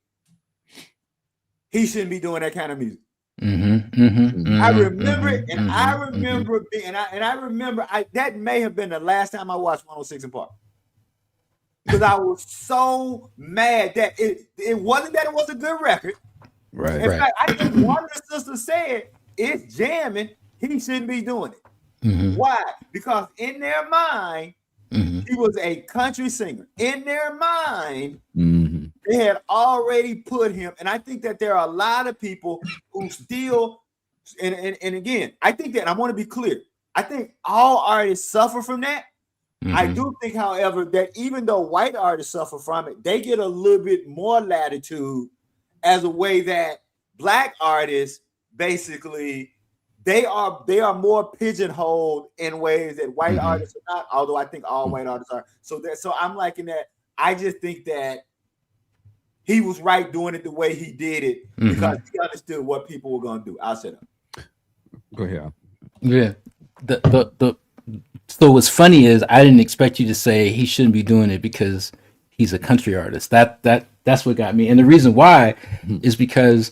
he shouldn't be doing that kind of music. I remember it, and I remember being, I remember that may have been the last time I watched 106 in Park. Because I was so mad that it wasn't that it was a good record. Right. In fact, I think one of the sisters said, it's jamming, he shouldn't be doing it. Why? Because in their mind, he was a country singer. In their mind, they had already put him, and I think that there are a lot of people who still, and again, I think that, I want to be clear, I think all artists suffer from that. I do think, however, that even though white artists suffer from it, they get a little bit more latitude as a way that black artists basically they are more pigeonholed in ways that white artists are not, although I think all white artists are. So I'm liking that. I just think that he was right doing it the way he did it because he understood what people were going to do. I'll shut up. Go ahead. Yeah. So what's funny is I didn't expect you to say he shouldn't be doing it because he's a country artist. That's what got me. And the reason why is because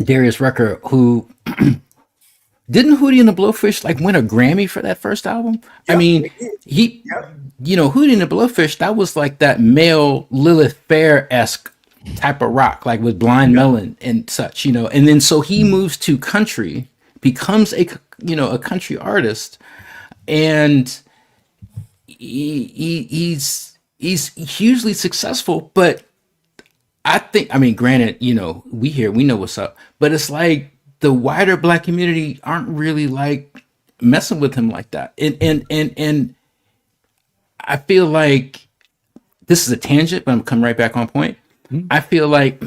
Darius Rucker, who didn't Hootie and the Blowfish like win a Grammy for that first album? Yep, I mean, he, you know, Hootie and the Blowfish, that was like that male Lilith Fair-esque type of rock, like with Blind Melon and such, you know. And then so he moves to country, becomes a country artist, and he's hugely successful. But I think, I mean, granted, you know, we know what's up, but it's like the wider black community aren't really like messing with him like that. And I feel like this is a tangent, but I'm coming right back on point. I feel like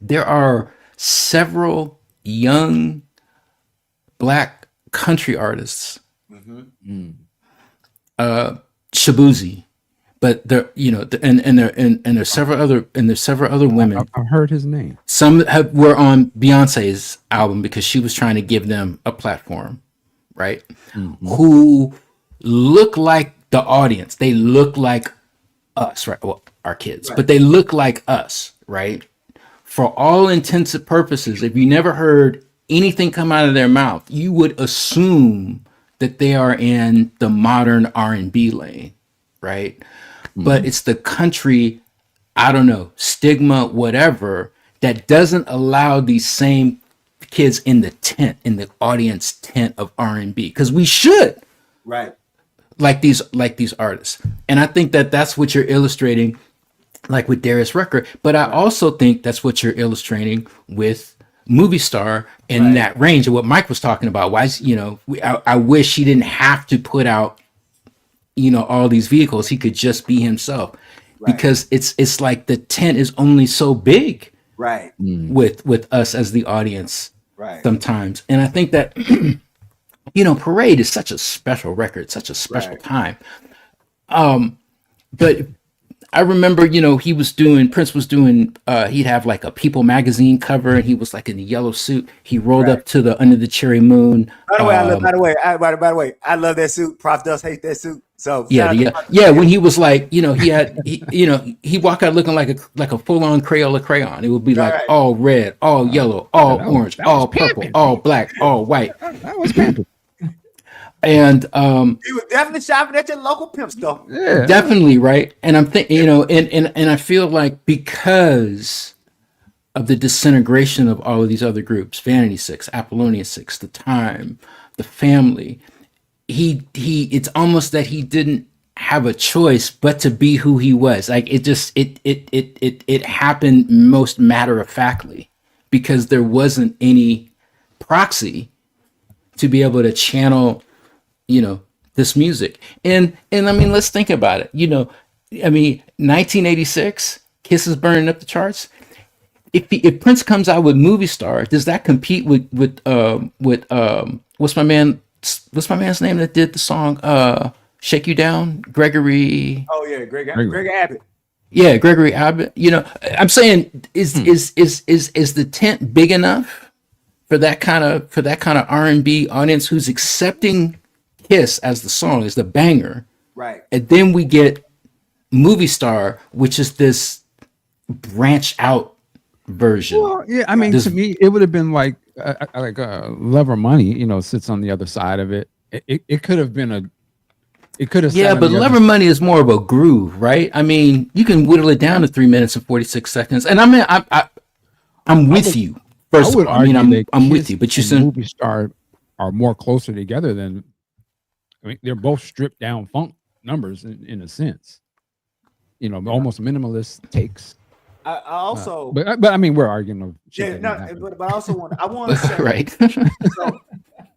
there are several young black country artists, Shabuzi, but there, you know, and there's several other women. I've heard his name. Some were on Beyonce's album because she was trying to give them a platform, right? Who look like the audience. They look like us, right? Well, our kids, but they look like us, right? For all intents and purposes, if you never heard anything come out of their mouth, you would assume that they are in the modern R&B lane, right? But it's the country, I don't know, stigma, whatever, that doesn't allow these same kids in the audience tent of R&B, because we should, right? Like these artists. And I think that that's what you're illustrating, like with Darius Rucker. But I also think that's what you're illustrating with Movie Star in that range of what Mike was talking about. Why, you know, I wish he didn't have to put out, you know, all these vehicles. He could just be himself, because it's like the tent is only so big, right? With us as the audience, right? Sometimes, and I think that you know, Parade is such a special record, such a special time. But I remember, you know, Prince was doing, he'd have like a People magazine cover, and he was like in a yellow suit. He rolled up to the Under the Cherry Moon. By the way, I love that suit. Prof does hate that suit. So yeah. When he was like, you know, he walked out looking like a full on Crayola crayon. It would be like all red, all yellow, all orange, all purple, all black, all white. That was pimping. And he was definitely shopping at your local pimp store. Yeah, definitely, right. And I'm thinking, you know, and I feel like because of the disintegration of all of these other groups, Vanity Six, Apollonia Six, The Time, The Family, it's almost that he didn't have a choice but to be who he was. Like it happened most matter of factly, because there wasn't any proxy to be able to channel, you know, this music. And I mean, let's think about it. You know, I mean, 1986, Kiss is burning up the charts. If Prince comes out with Movie Star, does that compete with what's my man's name that did the song Shake You Down? Gregory. Oh yeah, Greg Abbott. Yeah, Gregory Abbott. You know, I'm saying is the tent big enough for that kind of R&B audience who's accepting Kiss as the song, as the banger, right? And then we get Movie Star, which is this branch out version. Well, yeah, I mean, to me, it would have been like Love or Money, sits on the other side of it. It could have been it could have. Yeah, but Love or Money is more of a groove, right? I mean, you can whittle it down to 3 minutes and 46 seconds. And I mean, I'm with you. First of all, I mean, I'm with you, but you said Movie Star are more closer together than. I mean, they're both stripped down funk numbers in a sense. Almost minimalist takes. I also, but I mean, we're arguing of shit. Yeah, no, but I also want to say right. So,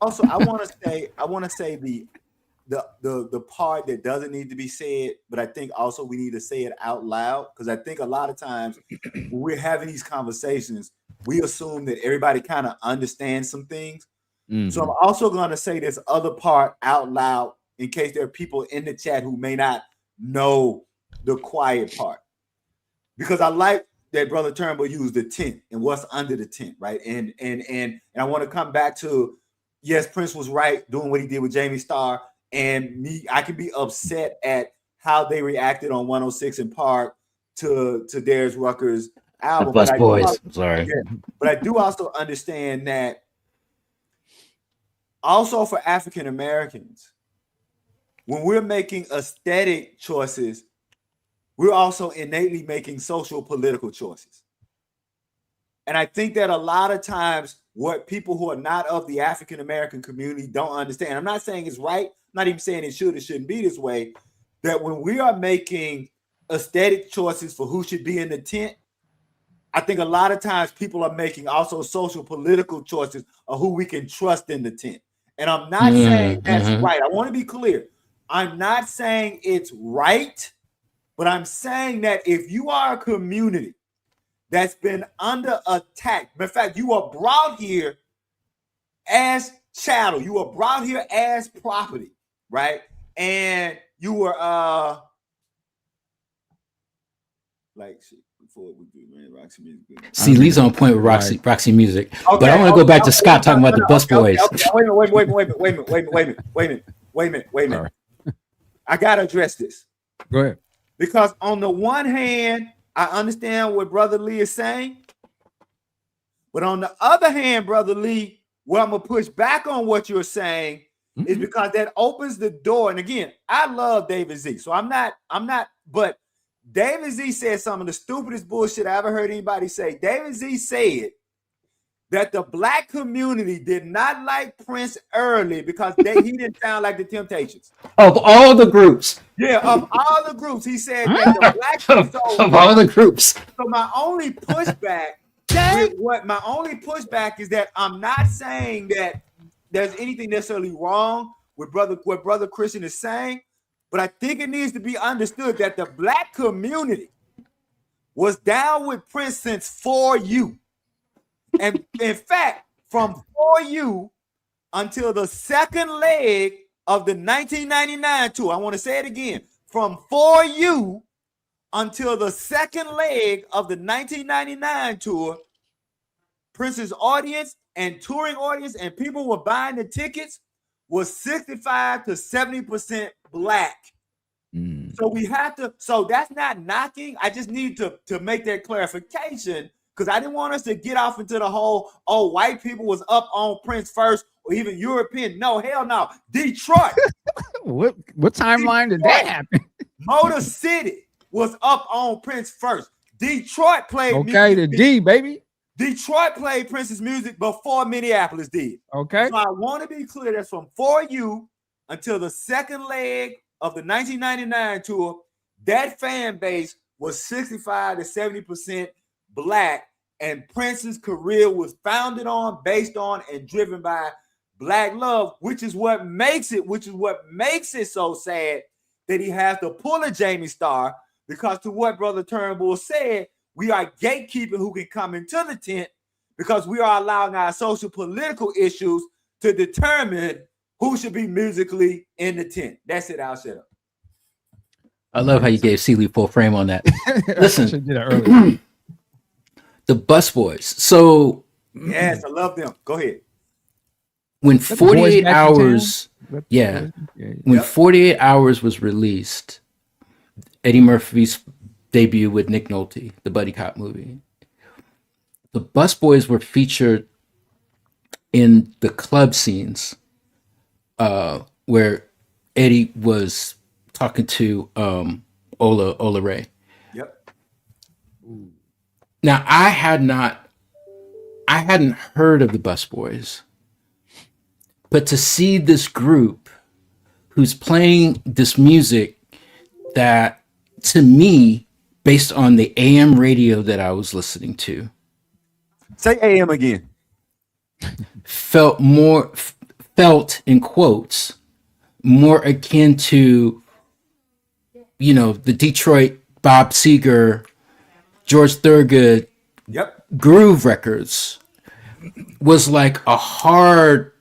also, I want to say the part that doesn't need to be said, but I think also we need to say it out loud, because I think a lot of times when we're having these conversations, we assume that everybody kind of understands some things. Mm-hmm. So I'm also going to say this other part out loud in case there are people in the chat who may not know the quiet part, because I like that Brother Turnbull used the tent and what's under the tent, right? And I want to come back to, yes, Prince was right doing what he did with Jamie Starr, and me, I can be upset at how they reacted on 106 in Park to Darius Rucker's album. Bus Boys, sorry. Yeah, but I do also understand that also for African Americans, when we're making aesthetic choices, we're also innately making social political choices. And I think that a lot of times what people who are not of the African American community don't understand, I'm not saying it's right, I'm not even saying it should or shouldn't be this way, that when we are making aesthetic choices for who should be in the tent, I think a lot of times people are making also social political choices of who we can trust in the tent. And I'm not saying that's right. I want to be clear. I'm not saying it's right, but I'm saying that if you are a community that's been under attack, in fact, you are brought here as chattel, you were brought here as property, right? And you were like shit. Before we do, man, Roxy Music. See, Lee's on point with Roxy Music, okay, but I want to go back to Scott talking about the Bus Boys. Wait a minute. I gotta address this. Go ahead. Because on the one hand, I understand what Brother Lee is saying, but on the other hand, Brother Lee, where I'm gonna push back on what you're saying is because that opens the door. And again, I love David Z, so I'm not, but David Z said some of the stupidest bullshit I ever heard anybody say. David Z said that the black community did not like Prince early because he didn't sound like the Temptations. Of all the groups. Yeah, of all the groups. He said that the black of all the groups. So my only pushback is that I'm not saying that there's anything necessarily wrong with what Brother Christian is saying. But I think it needs to be understood that the black community was down with Prince since For You. And in fact, from For You until the second leg of the 1999 tour, I want to say it again, from For You until the second leg of the 1999 tour, Prince's audience and touring audience and people were buying the tickets was 65 to 70% black. So we have to, so that's not knocking. I just need to make that clarification, because I didn't want us to get off into the whole, white people was up on Prince first, or even European. No, hell no. Detroit. What timeline did that happen? Motor City was up on Prince first. Detroit played okay, the D, baby. Detroit played Prince's music before Minneapolis did. Okay. So I want to be clear, that's from For You until the second leg of the 1999 tour. That fan base was 65 to 70% black, and Prince's career was founded on, based on, and driven by black love, which is what makes it so sad that he has to pull a Jamie Starr, because to what Brother Turnbull said, we are gatekeeping who can come into the tent, because we are allowing our social political issues to determine who should be musically in the tent. That's it. I'll shut up. I love how you gave Seeley full frame on that. Listen, did it earlier. The Bus Boys. So yes, I love them. Go ahead. When 48 Hours, when 48 Hours was released, Eddie Murphy's debut with Nick Nolte, the buddy cop movie, the Busboys were featured in the club scenes where Eddie was talking to Ola Ray. Yep. Now I hadn't heard of the Busboys, but to see this group who's playing this music that, to me, based on the AM radio that I was listening to, Say AM again. felt in quotes more akin to, you know, the Detroit Bob Seger, George Thorogood groove records, was like a hard,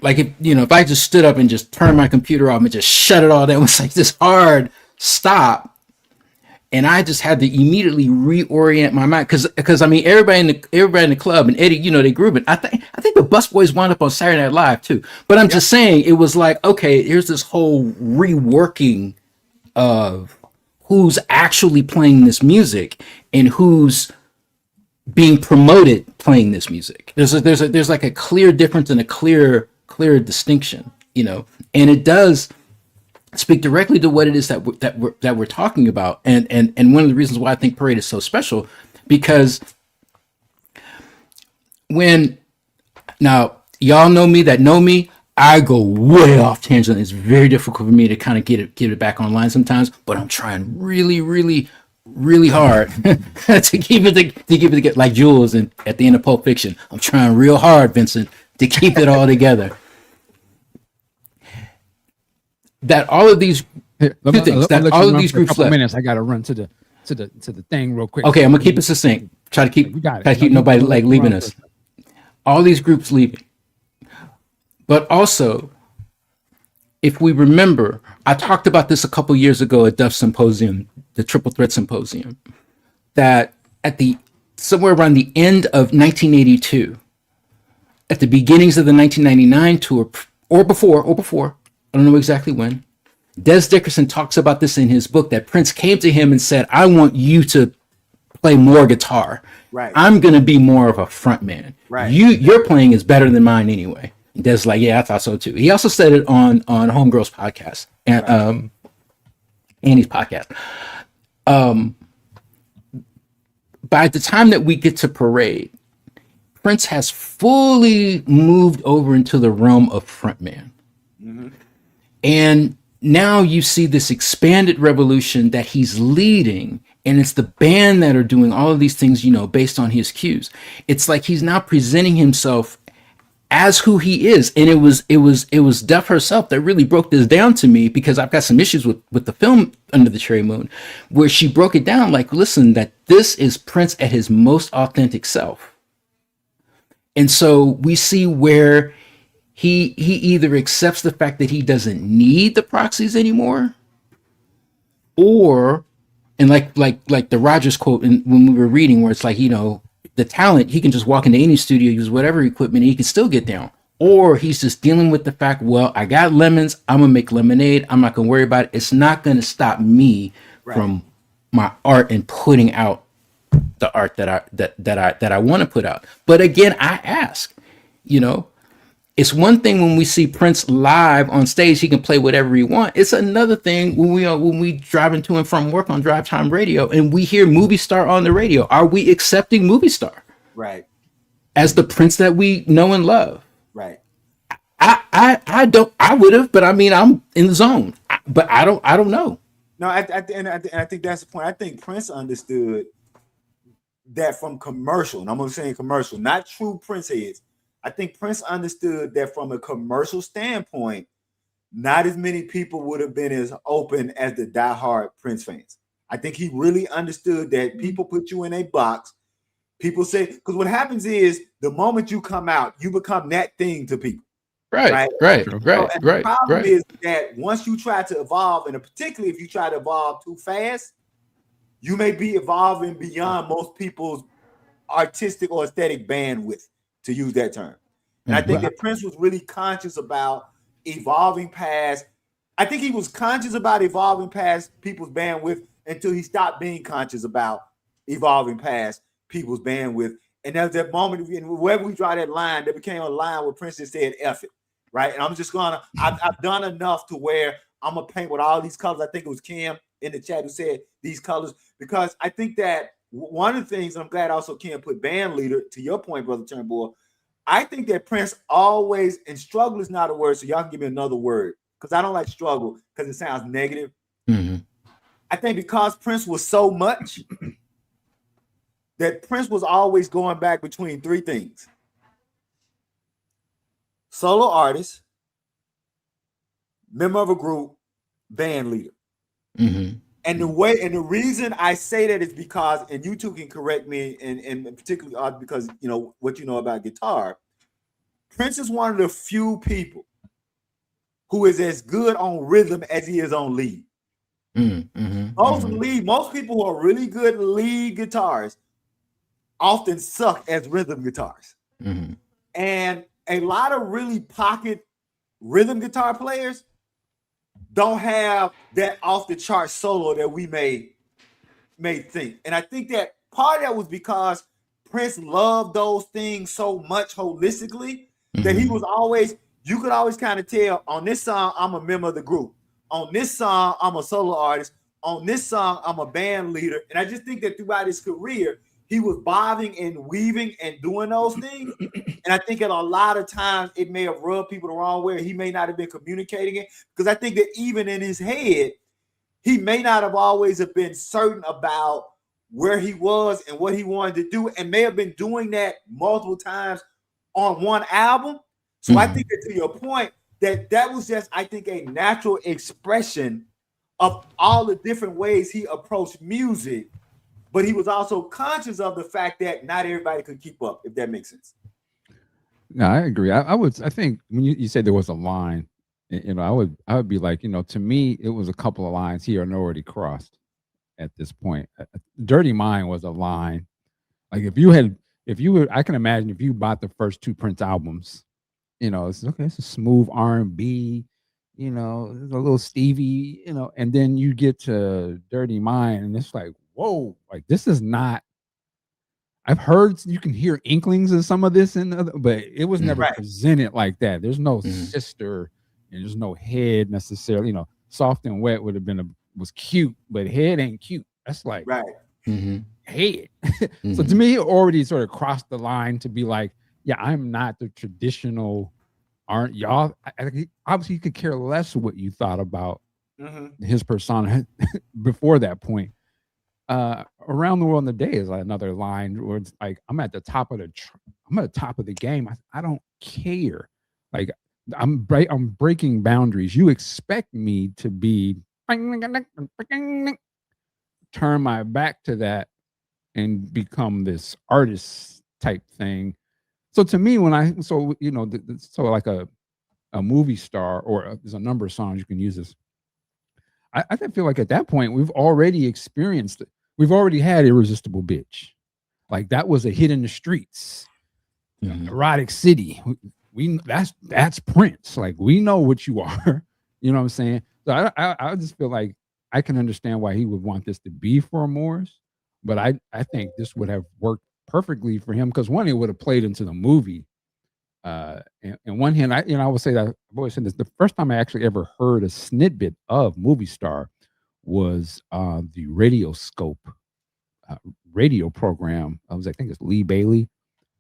like, if I just stood up and just turned my computer off and just shut it all down, it was like this hard stop. And I just had to immediately reorient my mind because I mean everybody in the club and Eddie, they grew it. I think the Busboys wound up on Saturday Night Live too. But I'm just saying, it was like, okay, here's this whole reworking of who's actually playing this music and who's being promoted playing this music. There's like a clear difference and a clear distinction, and it does speak directly to what it is that we're talking about, and one of the reasons why I think Parade is so special, because now y'all know me, I go way off tangent. It's very difficult for me to kind of get it back online sometimes, but I'm trying really, really, really hard to keep it like Jules and at the end of Pulp Fiction. I'm trying real hard, Vincent, to keep it all together. That all of these all of these groups left. Minutes, I gotta run to the thing real quick. Okay, I'm gonna keep it succinct. Try to keep nobody like leaving us. All these groups leaving, but also, if we remember, I talked about this a couple years ago at Duff Symposium, the Triple Threat Symposium, that at somewhere around the end of 1982, at the beginnings of the 1999 tour, or before. I don't know exactly when. Des Dickerson talks about this in his book, that Prince came to him and said, I want you to play more guitar. Right. I'm going to be more of a front man. Right. Your playing is better than mine anyway. And Des like, yeah, I thought so too. He also said it on Homegirl's podcast and Annie's podcast. By the time that we get to Parade, Prince has fully moved over into the realm of frontman. Mm-hmm. And now you see this expanded revolution that he's leading, and it's the band that are doing all of these things, based on his cues. It's like he's now presenting himself as who he is. And it was Duff herself that really broke this down to me, because I've got some issues with the film Under the Cherry Moon, where she broke it down like, listen, that this is Prince at his most authentic self. And so we see where he either accepts the fact that he doesn't need the proxies anymore, or, and like the Rogers quote when we were reading, where it's like, the talent, he can just walk into any studio, use whatever equipment, and he can still get down. Or he's just dealing with the fact, well, I got lemons, I'm gonna make lemonade, I'm not gonna worry about it. It's not gonna stop me from my art and putting out the art that I want to put out. But again, I ask, it's one thing when we see Prince live on stage, he can play whatever he wants. It's another thing when we driving to and from work on Drive Time Radio and we hear Movie Star on the radio. Are we accepting Movie Star? Right. As the Prince that we know and love? Right. I would have, but I mean, I'm in the zone. But I don't know. No, I think that's the point. I think Prince understood that from commercial, and I'm gonna say commercial, not true Prince heads. I think Prince understood that from a commercial standpoint, not as many people would have been as open as the diehard Prince fans. I think he really understood that people put you in a box. People say, because what happens is the moment you come out, you become that thing to people. Right. The problem is that once you try to evolve, and particularly if you try to evolve too fast, you may be evolving beyond most people's artistic or aesthetic bandwidth, to use that term. And I think that Prince was really conscious about evolving past. I think he was conscious about evolving past people's bandwidth until he stopped being conscious about evolving past people's bandwidth And there's that moment, wherever we draw that line, there became a line where Prince just said, F it, right? And I'm just I've done enough to where I'm going to paint with all these colors. I think it was Kim in the chat who said these colors, because I think that one of the things, and I'm glad also Kim put band leader, to your point, Brother Turnbull, I think that Prince always, and struggle is not a word, so y'all can give me another word, because I don't like struggle because it sounds negative. Mm-hmm. I think because Prince was so much, that Prince was always going back between three things: solo artist, member of a group, band leader. Mm-hmm. And the reason I say that is because, and you two can correct me, and particularly because you know what you know about guitar, Prince is one of the few people who is as good on rhythm as he is on lead. Mm-hmm. Most people who are really good lead guitarists often suck as rhythm guitars. Mm-hmm. And a lot of really pocket rhythm guitar players don't have that off the chart solo that we may think. And I think that part of that was because Prince loved those things so much holistically that he was always, you could always kind of tell, on this song, I'm a member of the group. On this song, I'm a solo artist. On this song, I'm a band leader. And I just think that throughout his career, he was bobbing and weaving and doing those things. And I think that a lot of times it may have rubbed people the wrong way. He may not have been communicating it, because I think that even in his head, he may not have always have been certain about where he was and what he wanted to do, and may have been doing that multiple times on one album. So I think that, to your point, that was just, I think, a natural expression of all the different ways he approached music. But he was also conscious of the fact that not everybody could keep up, if that makes sense. No, I agree. I think when you said there was a line, you know, I would be like, you know, to me, it was a couple of lines here and already crossed at this point. Dirty Mind was a line. Like I can imagine if you bought the first two Prince albums, you know, it's okay, it's a smooth R&B, you know, there's a little Stevie, you know, and then you get to Dirty Mind and it's like, whoa, like this is not, I've heard you can hear inklings of some of this but it was never presented like that. There's no sister and there's no head necessarily, you know. Soft and Wet would have been was cute, but head ain't cute. That's like head. So to me, it already sort of crossed the line to be like, yeah, I'm not the traditional, aren't y'all? Obviously, you could care less what you thought about his persona before that point. Around the World in a Day is like another line where it's like, I'm at the top of the game. I don't care. Like I'm breaking boundaries. You expect me to be turn my back to that and become this artist type thing. So to me, so like a movie star, or there's a number of songs you can use this. I feel like at that point we've already experienced it. We've already had Irresistible Bitch. Like that was a hit in the streets. Erotic City. That's Prince. Like we know what you are. You know what I'm saying? So I just feel like I can understand why he would want this to be for Morris, but I think this would have worked perfectly for him, because one, it would have played into the movie. And one hand, I would say that I've always said this. The first time I actually ever heard a snippet of Movie Star was the Radioscope radio program. I think it's Lee Bailey.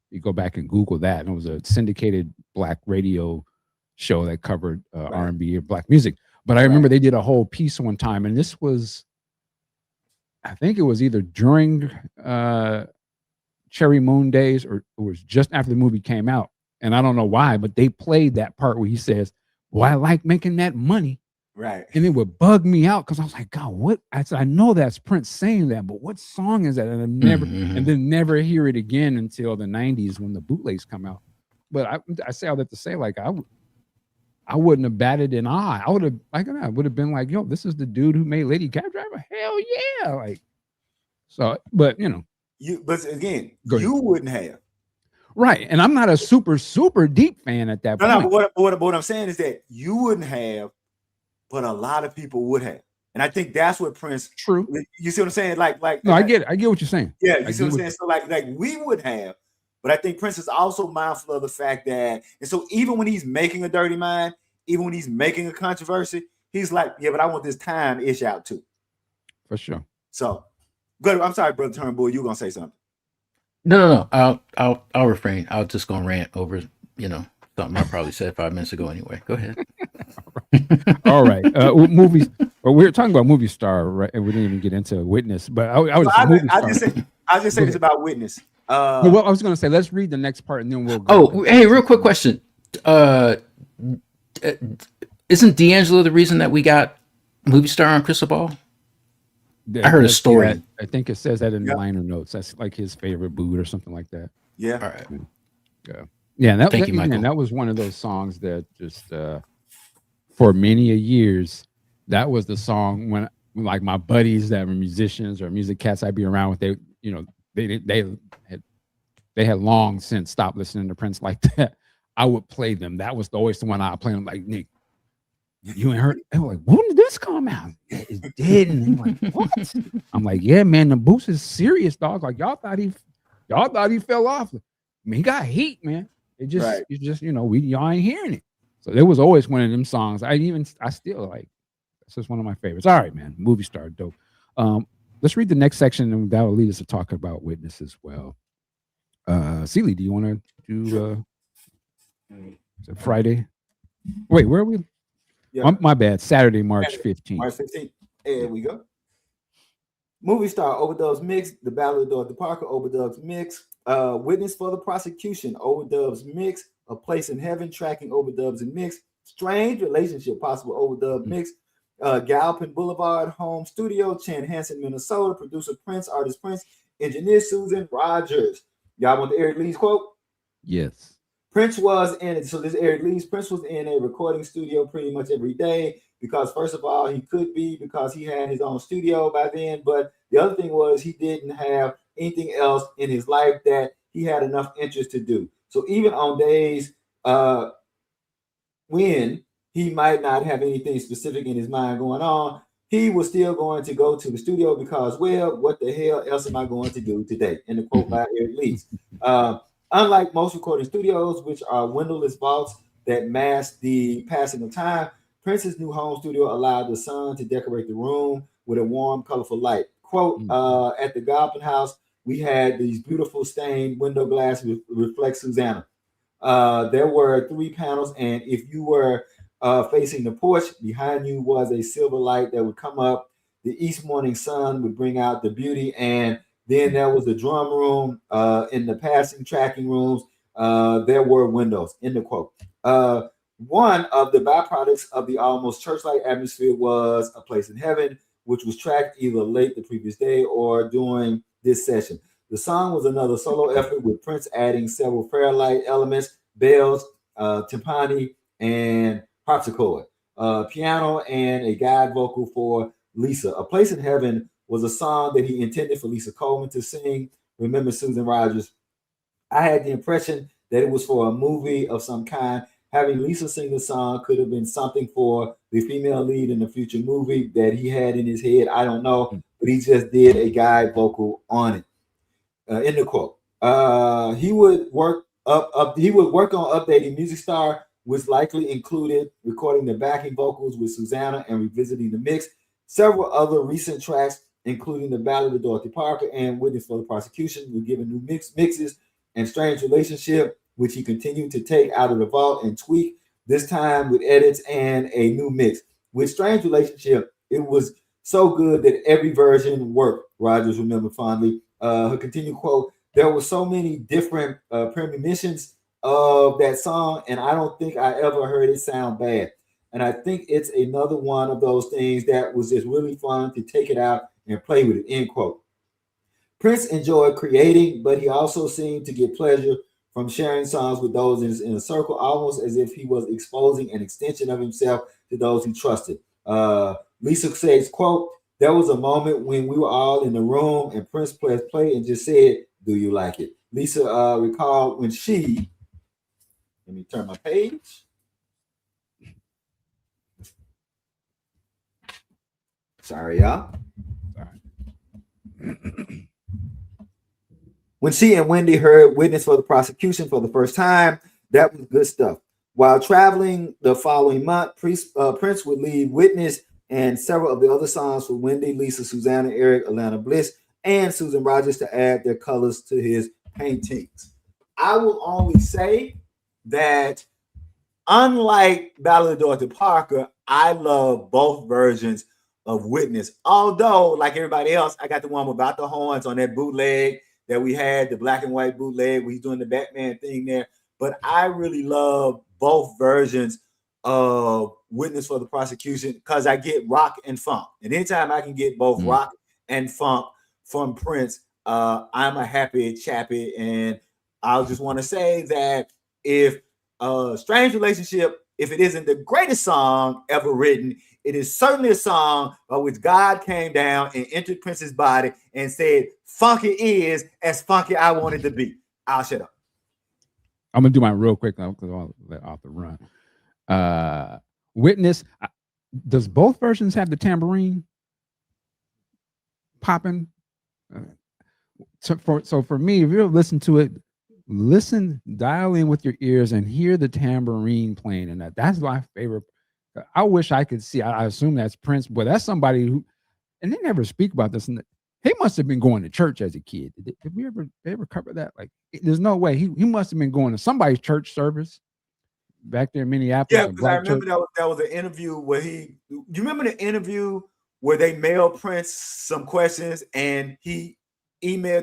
You go back and Google that, and it was a syndicated black radio show that covered R&B or black music. But I remember they did a whole piece one time, and this was, I think it was either during Cherry Moon days or it was just after the movie came out. And I don't know why, but they played that part where he says, well, I like making that money. Right. And it would bug me out because I was like, God, what? I said, I know that's Prince saying that, but what song is that? And I never hear it again until the 90s when the bootlegs come out. But I say all that to say, like, I wouldn't have batted an eye. I would have been like, yo, this is the dude who made Lady Cab Driver. Hell yeah. Like, so, but but again, you wouldn't have. Right. And I'm not a super, super deep fan at that point. No, but what I'm saying is that you wouldn't have, but a lot of people would have. And I think that's what Prince. True. You see what I'm saying? Like. No, I get it. I get what you're saying. Yeah, you see what I'm saying? So like we would have, But I think Prince is also mindful of the fact that, and so even when he's making a Dirty Mind, even when he's making a controversy, he's like, yeah, but I want this time ish out too. For sure. So good. I'm sorry, Brother Turnbull, you were gonna say something. No. I'll refrain. I'll just gonna rant over, something I probably said 5 minutes ago anyway. Go ahead. All right. Movies. Well, we were talking about movie star, right? And we didn't even get into Witness. But I just say this about Witness. Well, I was going to say, let's read the next part, and then we'll go. Oh, hey, real quick question. Isn't D'Angelo the reason that we got movie star on Crystal Ball? I heard a story. I think it says that in the liner notes. That's like his favorite boot or something like that. Yeah. All right. Yeah. And Thank you, Michael. that was one of those songs that just for many a years, that was the song when like my buddies that were musicians or music cats I'd be around with, they had long since stopped listening to Prince like that. I would play them. That was always the one I would play them. Like, Nick, you ain't heard? They were like, when did this come out? It's dead. And I'm like, what? I'm like, yeah, man, the boost is serious, dog. Like y'all thought he fell off. I mean, he got heat, man. It's just y'all ain't hearing it. So there was always one of them songs. I still like. It's just one of my favorites. All right, man. Movie star, dope. Let's read the next section, and that will lead us to talk about Witness as well. Celie, do you want to do is it Friday? Wait, where are we? Yeah. My bad. Saturday, March 15th. March 15th. There we go. Movie star overdubs mix. The Ballad of Dorothy Parker overdubs mix. Witness for the Prosecution overdubs mix. A Place in Heaven tracking overdubs and mix. Strange Relationship possible overdub mix. Galpin Blvd home studio, Chanhassen, Minnesota. Producer Prince, artist Prince, engineer Susan Rogers. Y'all want the Eric Lee's quote? Yes. Prince was in, so this Eric Lee's, Prince was in a recording studio pretty much every day because first of all, he could be because he had his own studio by then. But the other thing was he didn't have anything else in his life that he had enough interest to do. So even on days when he might not have anything specific in his mind going on, he was still going to go to the studio because, well, what the hell else am I going to do today? And the quote by Eric Lee's. Unlike most recording studios, which are windowless vaults that mask the passing of time, Prince's new home studio allowed the sun to decorate the room with a warm, colorful light. Quote, at the Galpin house, we had these beautiful stained window glass reflect Susanna. There were 3 panels, and if you were facing the porch, behind you was a silver light that would come up. The east morning sun would bring out the beauty, and then there was the drum room. In the passing tracking rooms, there were windows. End of quote. One of the byproducts of the almost church-like atmosphere was A Place in Heaven, which was tracked either late the previous day or during this session. The song was another solo effort with Prince adding several fairlight elements, bells, timpani, and harpsichord, piano, and a guide vocal for Lisa. A Place in Heaven was a song that he intended for Lisa Coleman to sing. Remember Susan Rogers? I had the impression that it was for a movie of some kind. Having Lisa sing the song could have been something for the female lead in the future movie that he had in his head. I don't know, but he just did a guide vocal on it. In the quote, he would work on updating Music Star, which likely included recording the backing vocals with Susanna and revisiting the mix. Several other recent tracks, including the Ballad of Dorothy Parker and Witness for the Prosecution, were given new mixes, and Strange Relationship, which he continued to take out of the vault and tweak, this time with edits and a new mix. With Strange Relationship, it was so good that every version worked, Rogers remembered fondly. Her continued quote, there were so many different premonitions of that song, and I don't think I ever heard it sound bad. And I think it's another one of those things that was just really fun to take it out and play with it, end quote. Prince enjoyed creating, but he also seemed to get pleasure from sharing songs with those in his inner circle, almost as if he was exposing an extension of himself to those he trusted. Lisa says, quote, there was a moment when we were all in the room and Prince pressed play and just said, do you like it? Lisa recalled when she, let me turn my page. Sorry, y'all. When she and Wendy heard Witness for the Prosecution for the first time, that was good stuff. While traveling the following month, Prince would lead Witness and several of the other songs for Wendy, Lisa, Susanna, Eric, Alana Bliss, and Susan Rogers to add their colors to his paintings. I will only say that unlike Ballad of Dorothy Parker, I love both versions of Witness. Although, like everybody else, I got the one without the horns on that bootleg that we had, the black and white bootleg where he's doing the Batman thing there. But I really love both versions of Witness for the Prosecution because I get rock and funk. And anytime I can get both rock and funk from Prince, I'm a happy chappy. And I just want to say that if Strange Relationship, if it isn't the greatest song ever written, it is certainly a song by which God came down and entered Prince's body and said, funky is as funky I want it to be. I'll shut up. I'm going to do mine real quick because I'll let off the run. Witness, does both versions have the tambourine popping? So for me, if you listen to it, dial in with your ears and hear the tambourine playing in that. That's my favorite. I wish I could see. I assume that's Prince, but that's somebody who, and they never speak about this. And he must have been going to church as a kid. Did we ever cover that? Like, there's no way he must have been going to somebody's church service back there in Minneapolis. Yeah, because I remember that was an interview where you remember the interview where they mailed Prince some questions and he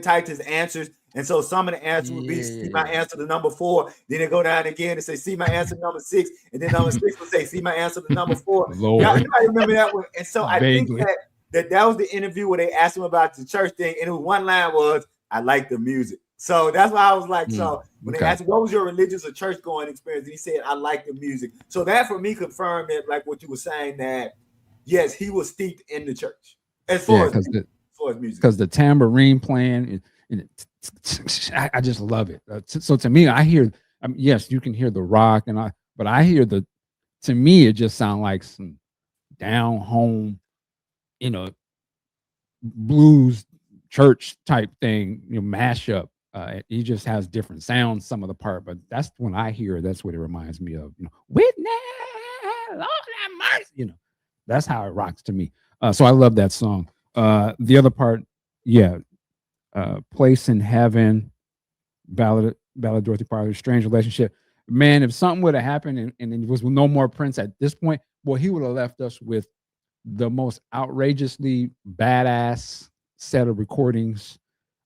typed his answers. And so some of the answers would be, see my answer to number 4. Then they go down again and say, see my answer to number 6. And then number 6 would say, see my answer to number 4. Y'all remember that one? And so I think that was the interview where they asked him about the church thing. And one line was, I like the music. So that's why I was like, so when they asked him, what was your religious or church going experience? And he said, I like the music. So that for me confirmed that, like what you were saying, that yes, he was steeped in the church as far as music. Because the tambourine playing, I just love it. So to me, I hear, yes, you can hear the rock, but I hear to me, it just sounds like some down home, blues church type thing, mashup. He just has different sounds, some of the part, but that's when I hear, that's what it reminds me of. Witness, Lord have mercy. That's how it rocks to me. So I love that song. The other part, Place in Heaven, Ballad of Dorothy Parker, Strange Relationship. Man, if something would have happened and there was no more Prince at this point, boy, he would have left us with the most outrageously badass set of recordings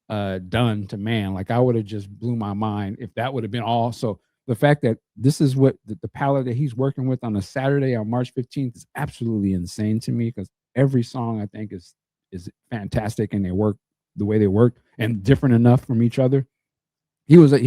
done to man. Like, I would have just blew my mind if that would have been all. So the fact that this is what the palette that he's working with on a Saturday on March 15th is absolutely insane to me, because every song I think is fantastic, and they work the way they work and different enough from each other. He was at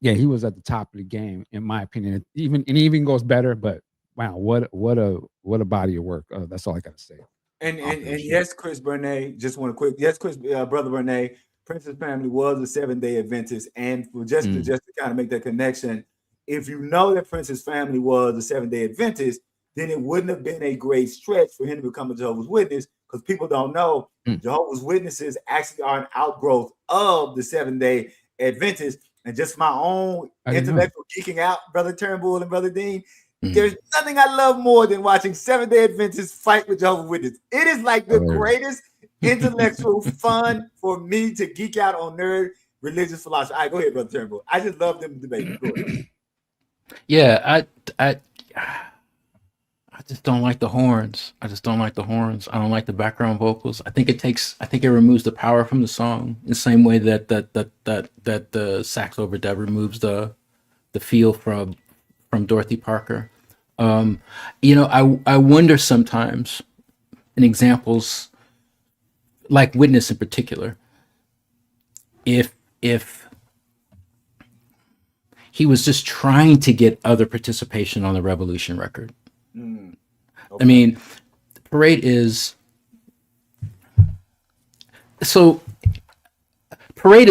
the top of the game, in my opinion. It even goes better, but wow, what a body of work. That's all I gotta say. And yes, Chris Bernay, just want to quick. Yes, Chris, brother Bernay, Prince's family was a Seventh-day Adventist, and for just to kind of make that connection, if you know that Prince's family was a Seventh-day Adventist, then it wouldn't have been a great stretch for him to become a Jehovah's Witness, because people don't know Jehovah's Witnesses actually are an outgrowth of the Seventh-day Adventists. And just my own intellectual geeking out, Brother Turnbull and Brother Dean, there's nothing I love more than watching Seventh-day Adventists fight with Jehovah's Witnesses. It is like the greatest intellectual fun for me to geek out on nerd religious philosophy. All right, go ahead, Brother Turnbull. I just love them debating. Yeah, I just don't like the horns. I don't like the background vocals. I think it removes the power from the song in the same way that the sax overdub removes the feel from Dorothy Parker. I wonder sometimes, in examples like Witness in particular, if he was just trying to get other participation on the Revolution record. Okay. I mean, Parade is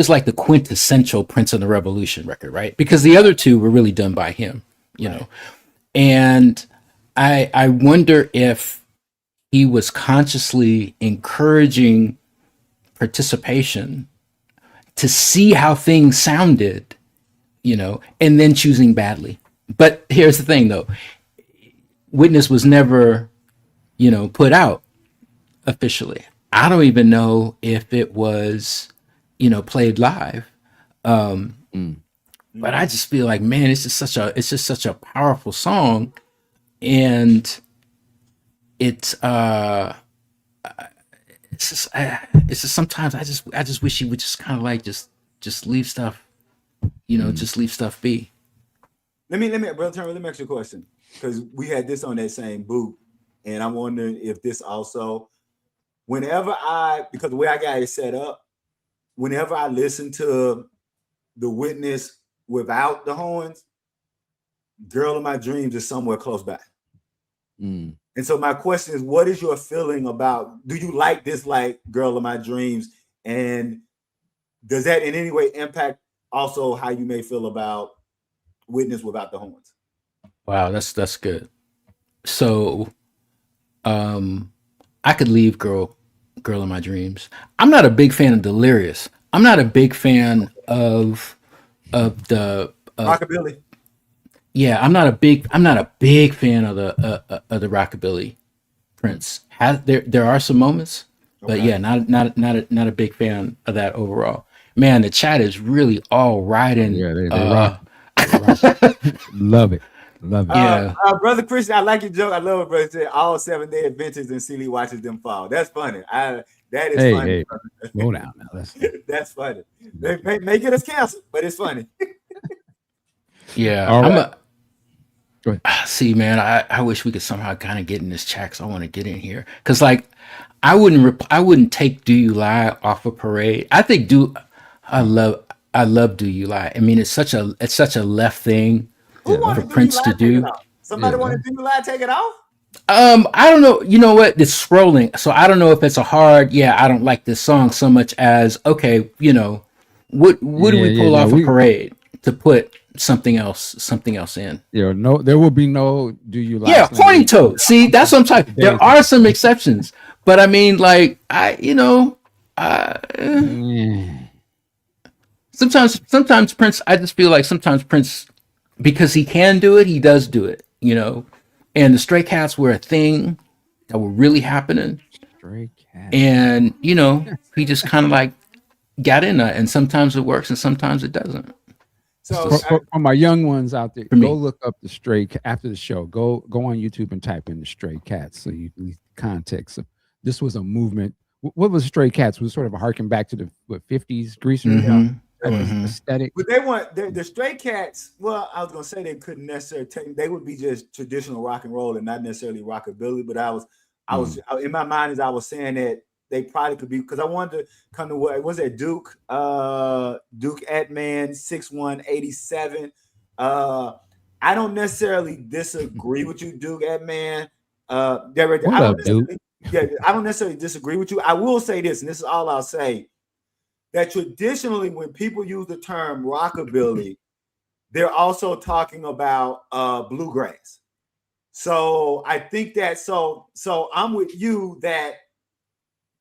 like the quintessential Prince of the Revolution record, right? Because the other two were really done by him, you know. And I wonder if he was consciously encouraging participation to see how things sounded, you know, and then choosing badly. But here's the thing, though. Witness was never, you know, put out officially. I don't even know if it was, you know, played live. But I just feel like, man, it's just such a powerful song, and it's just sometimes I just wish he would just kind of like just leave stuff, you know, just leave stuff be. Let me, brother Turner, let me ask you a question, because we had this on that same boot, and I'm wondering if this also, because the way I got it set up, whenever I listen to the Witness without the horns, Girl of My Dreams is somewhere close by. And so my question is, what is your feeling about, do you like, dislike Girl of My Dreams? And does that in any way impact also how you may feel about Witness without the horns? Wow, that's good. So I could leave Girl of My Dreams. I'm not a big fan of Delirious. I'm not a big fan of the Rockabilly. Yeah, I'm not a big fan of the Rockabilly Prince. There are some moments, but yeah, not a big fan of that overall. Man, the chat is really all riding. Yeah, they rock. Love it. Yeah, Brother Christian, I like your joke. I love it, brother. Said all 7-day adventures and Sealy watches them fall. That's funny. That is funny. Hey, slow down now. That's funny. They may get us canceled, but it's funny. yeah. All right. Go ahead. See, man, I wish we could somehow kind of get in this chat, because I want to get in here. Because like, I wouldn't take Do You Lie off of Parade. I think I love Do You Lie. I mean, it's such a left thing for Prince to do. Somebody want to Do You Lie, take it off? I don't know. You know what? It's scrolling, so I don't know if it's a hard. Yeah, I don't like this song so much as, okay, you know, what do we pull off a Parade to put something else in? There will be no Do You Lie. Yeah, Horny Toad. See, that's what I'm talking. There are some exceptions, but I mean, like, sometimes Prince. I just feel like sometimes Prince, because he can do it, he does do it. You know. And the Stray Cats were a thing that were really happening. Stray Cats. And, you know, he just kind of like got in that. And sometimes it works and sometimes it doesn't. So for my young ones out there, For me. go look up the Stray after the show. Go on YouTube and type in the Stray Cats, so you can context. This was a movement. What was Stray Cats? It was sort of a harken back to the 50s greaser aesthetic. But they want the Stray Cats. Well, I was gonna say they couldn't necessarily they would be just traditional rock and roll and not necessarily rockabilly. But I was in my mind as I was saying that they probably could be, because I wanted to come to what was that Duke Atman 6187. I don't necessarily disagree with you, Duke Atman. I don't necessarily disagree with you. I will say this, and this is all I'll say, that traditionally when people use the term rockabilly, they're also talking about bluegrass. So I think that so I'm with you that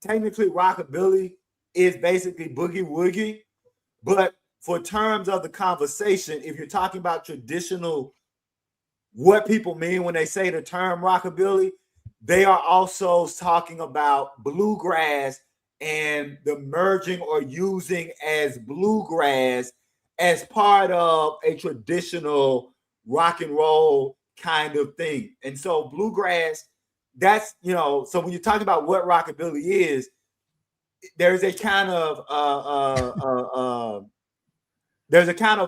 technically rockabilly is basically boogie woogie, but for terms of the conversation, if you're talking about traditional, what people mean when they say the term rockabilly, they are also talking about bluegrass and the merging or using as bluegrass as part of a traditional rock and roll kind of thing. And so bluegrass, that's, so when you're talking about what rockabilly is, there's a kind of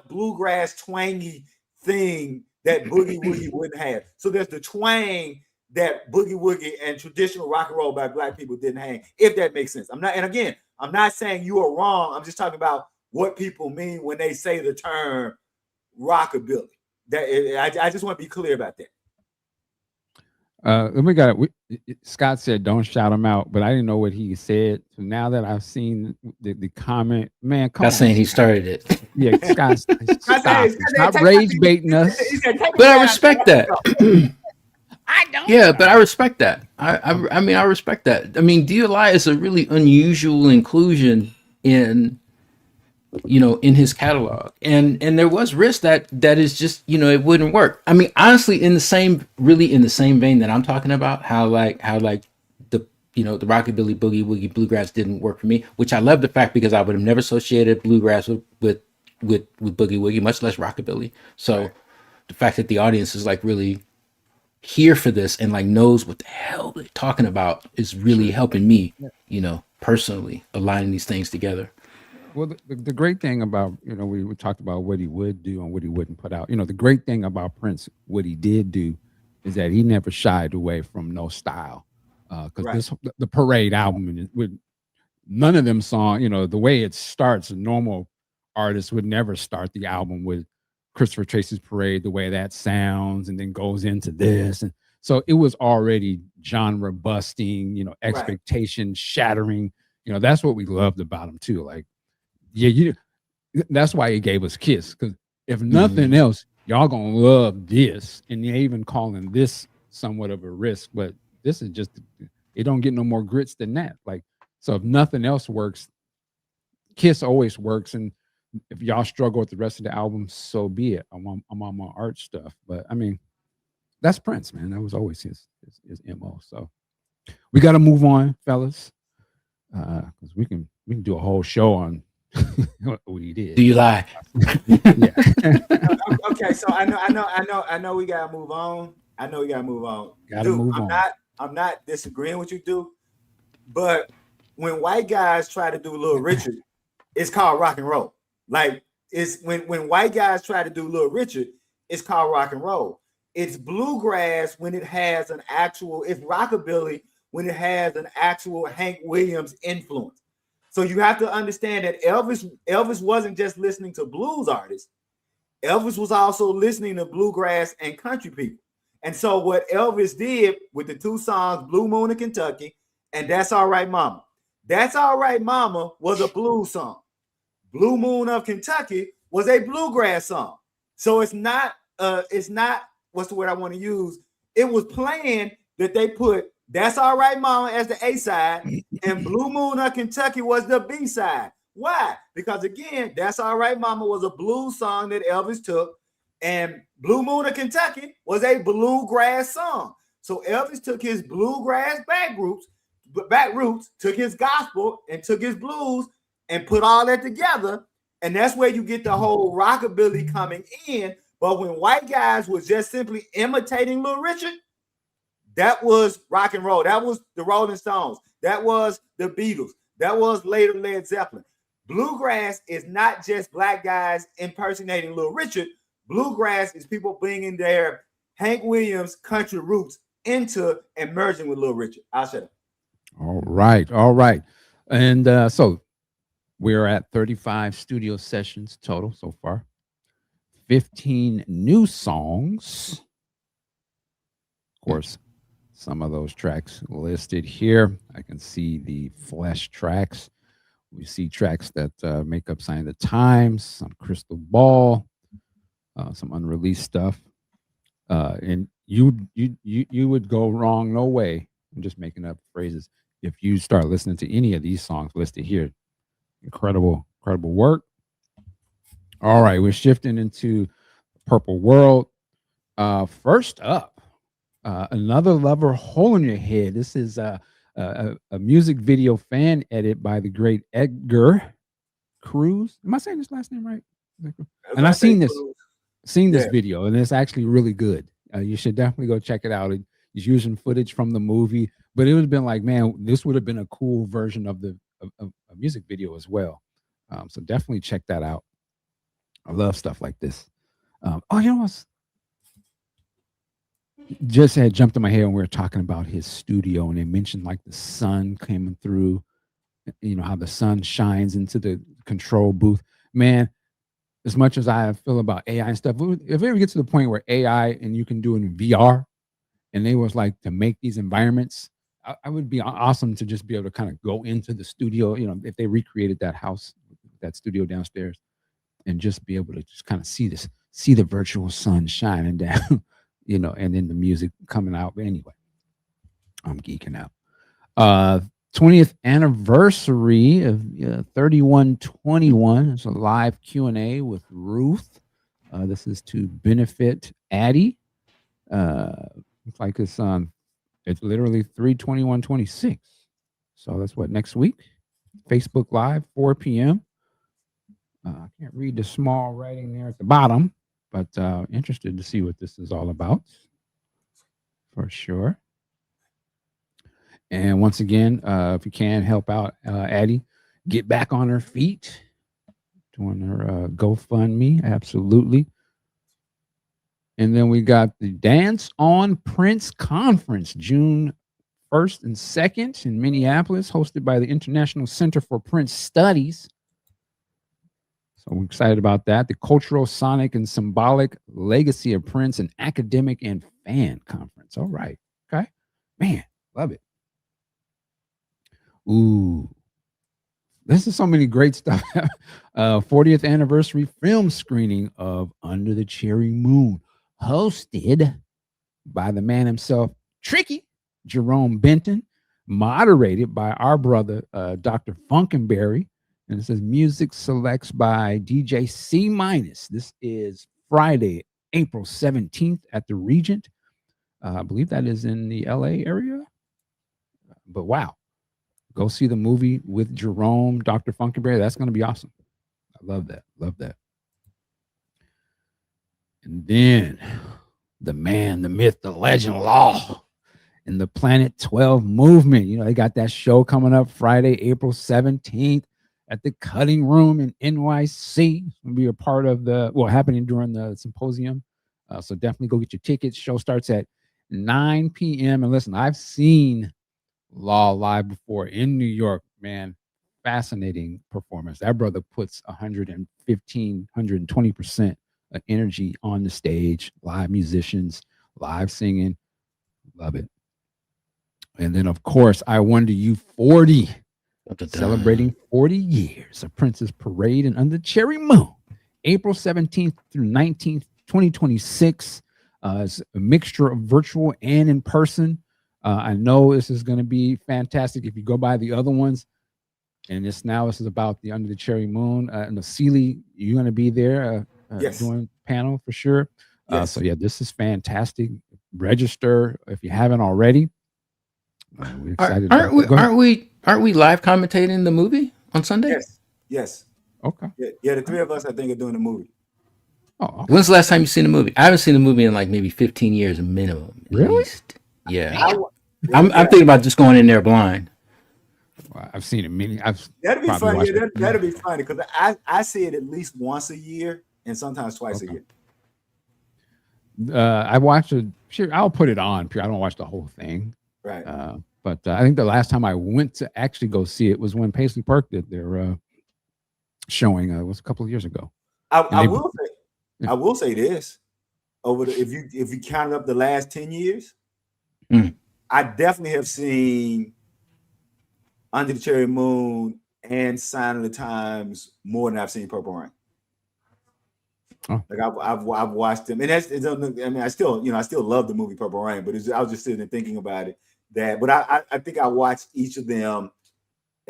bluegrass twangy thing that boogie woogie wouldn't have. So there's the twang that boogie woogie and traditional rock and roll by Black people didn't hang, if that makes sense. I'm not saying you are wrong. I'm just talking about what people mean when they say the term rockabilly. I just want to be clear about that. We got it. Scott said, "Don't shout him out," but I didn't know what he said. So now that I've seen the comment, man, come on. That's saying he started it. Yeah, Scott, stop rage baiting us. But I respect that. I don't. Yeah, but I respect that. I mean, I respect that. I mean, Do You Lie is a really unusual inclusion in in his catalog. And there was risk that is just, it wouldn't work. I mean, honestly, in the same vein that I'm talking about, how the the rockabilly, boogie woogie, bluegrass didn't work for me, which I love the fact, because I would have never associated bluegrass with boogie woogie, much less rockabilly. So the fact that the audience is like really here for this and like knows what the hell they're talking about is really helping me, personally aligning these things together. Well, the great thing about, we talked about what he would do and what he wouldn't put out. The great thing about Prince, what he did do, is that he never shied away from no style. Because the Parade album, and with none of them songs, the way it starts, a normal artist would never start the album with Christopher Tracy's Parade, the way that sounds, and then goes into this. And so it was already genre busting, expectation shattering. That's what we loved about him too. Like, yeah, that's why he gave us Kiss. Because if nothing else, y'all gonna love this. And you're even calling this somewhat of a risk, but this is just, it don't get no more grits than that. Like, so if nothing else works, Kiss always works. And if y'all struggle with the rest of the album, so be it. I'm on my art stuff. But I mean, that's Prince, man. That was always his MO. So we got to move on, fellas, because we can do a whole show on what he did. Do you lie? Yeah. Okay, so I know we gotta move on. I'm not disagreeing with you, dude. But when white guys try to do Little Richard, it's called rock and roll. Like, it's when white guys try to do Little Richard, it's called rock and roll. It's bluegrass when it has it's rockabilly when it has an actual Hank Williams influence. So you have to understand that Elvis wasn't just listening to blues artists. Elvis was also listening to bluegrass and country people. And so what Elvis did with the two songs, Blue Moon of Kentucky and That's All Right Mama. That's All Right Mama was a blues song. Blue Moon of Kentucky was a bluegrass song. So it's not what's the word I want to use? It was planned that they put That's All Right Mama as the A side and Blue Moon of Kentucky was the B side. Why? Because again, That's All Right Mama was a blues song that Elvis took, and Blue Moon of Kentucky was a bluegrass song. So Elvis took his bluegrass back roots, took his gospel and took his blues and put all that together. And that's where you get the whole rockabilly coming in. But when white guys was just simply imitating Little Richard, that was rock and roll. That was the Rolling Stones. That was the Beatles. That was later Led Zeppelin. Bluegrass is not just black guys impersonating Little Richard. Bluegrass is people bringing their Hank Williams country roots into and merging with Little Richard. I'll shut up. All right. And so we're at 35 studio sessions total so far. 15 new songs. Of course, some of those tracks listed here. I can see the Flesh tracks. We see tracks that make up Sign of the Times, some Crystal Ball, some unreleased stuff. And you would go wrong no way. I'm just making up phrases. If you start listening to any of these songs listed here, incredible work. All right, we're shifting into Purple World. First up, Another Lover, Hole in Your Head. This is a music video fan edit by the great Edgar Cruz. Am I saying this last name right? And I've seen this video, and it's actually really good. You should definitely go check it out. He's using footage from the movie, but it would have been like, man, this would have been a cool version of a music video as well. So definitely check that out. I love stuff like this. You know what's just had jumped in my head when we were talking about his studio, and they mentioned like the sun coming through, how the sun shines into the control booth. Man, as much as I feel about AI and stuff, if it ever gets to the point where AI and you can do it in VR, and they was like to make these environments, I would be awesome to just be able to kind of go into the studio, if they recreated that house, that studio downstairs, and just be able to just kind of see the virtual sun shining down, and then the music coming out. But anyway, I'm geeking out. 20th anniversary of 3121. It's a live Q&A with Ruth. This is to benefit Addie. Looks like it's literally 3/21/26. So that's what, next week? Facebook Live, 4 p.m. I can't read the small writing there at the bottom, but interested to see what this is all about, for sure. And once again, if you can help out Addie get back on her feet, doing her GoFundMe, absolutely. And then we got the Dance on Prince Conference, June 1st and 2nd in Minneapolis, hosted by the International Center for Prince Studies. So we're excited about that. The Cultural, Sonic, and Symbolic Legacy of Prince, an academic and fan conference. All right. Okay. Man, love it. Ooh. This is so many great stuff. 40th anniversary film screening of Under the Cherry Moon, hosted by the man himself, Tricky Jerome Benton, moderated by our brother, Dr. Funkenberry. And it says music selects by DJ C-. This is Friday, April 17th at the Regent. I believe that is in the LA area. But wow, go see the movie with Jerome, Dr. Funkenberry. That's going to be awesome. I love that. Love that. And then the man, the myth, the legend, Law and the Planet 12 movement. You know, they got that show coming up Friday, April 17th at the Cutting Room in NYC. It's going to be a part of happening during the symposium. So definitely go get your tickets. Show starts at 9 p.m. And listen, I've seen Law live before in New York, man. Fascinating performance. That brother puts 115, 120% of energy on the stage. Live musicians, live singing. Love it. And then, of course, I Wonder You 40, celebrating 40 years of Prince's Parade and Under the Cherry Moon, April 17th through 19th, 2026. It's a mixture of virtual and in person. I know this is going to be fantastic. If you go by the other ones, and this is about the Under the Cherry Moon. And the Sealy, you're going to be there Yes. doing panel for sure. Yes. So yeah, this is fantastic. Register if you haven't already. We're excited. Aren't we live commentating the movie on Sunday? Yes. Yes. Okay. Yeah, the three of us, I think, are doing the movie. Oh, okay. When's the last time you seen the movie? I haven't seen the movie in like maybe 15 years minimum. At Really? least. Yeah. I'm thinking about just going in there blind. Well, I've seen it many. That'd be funny. Yeah, that'd be funny because I see it at least once a year and sometimes twice a year. I watched it. Sure, I'll put it on. I don't watch the whole thing. Right. But I think the last time I went to actually go see it was when Paisley Park did their showing. It was a couple of years ago. I will say this: if you counted up the last 10 years, I definitely have seen Under the Cherry Moon and Sign of the Times more than I've seen Purple Rain. Oh. Like I've watched them, and I still love the movie Purple Rain, but I was just sitting and thinking about it. But I think I watch each of them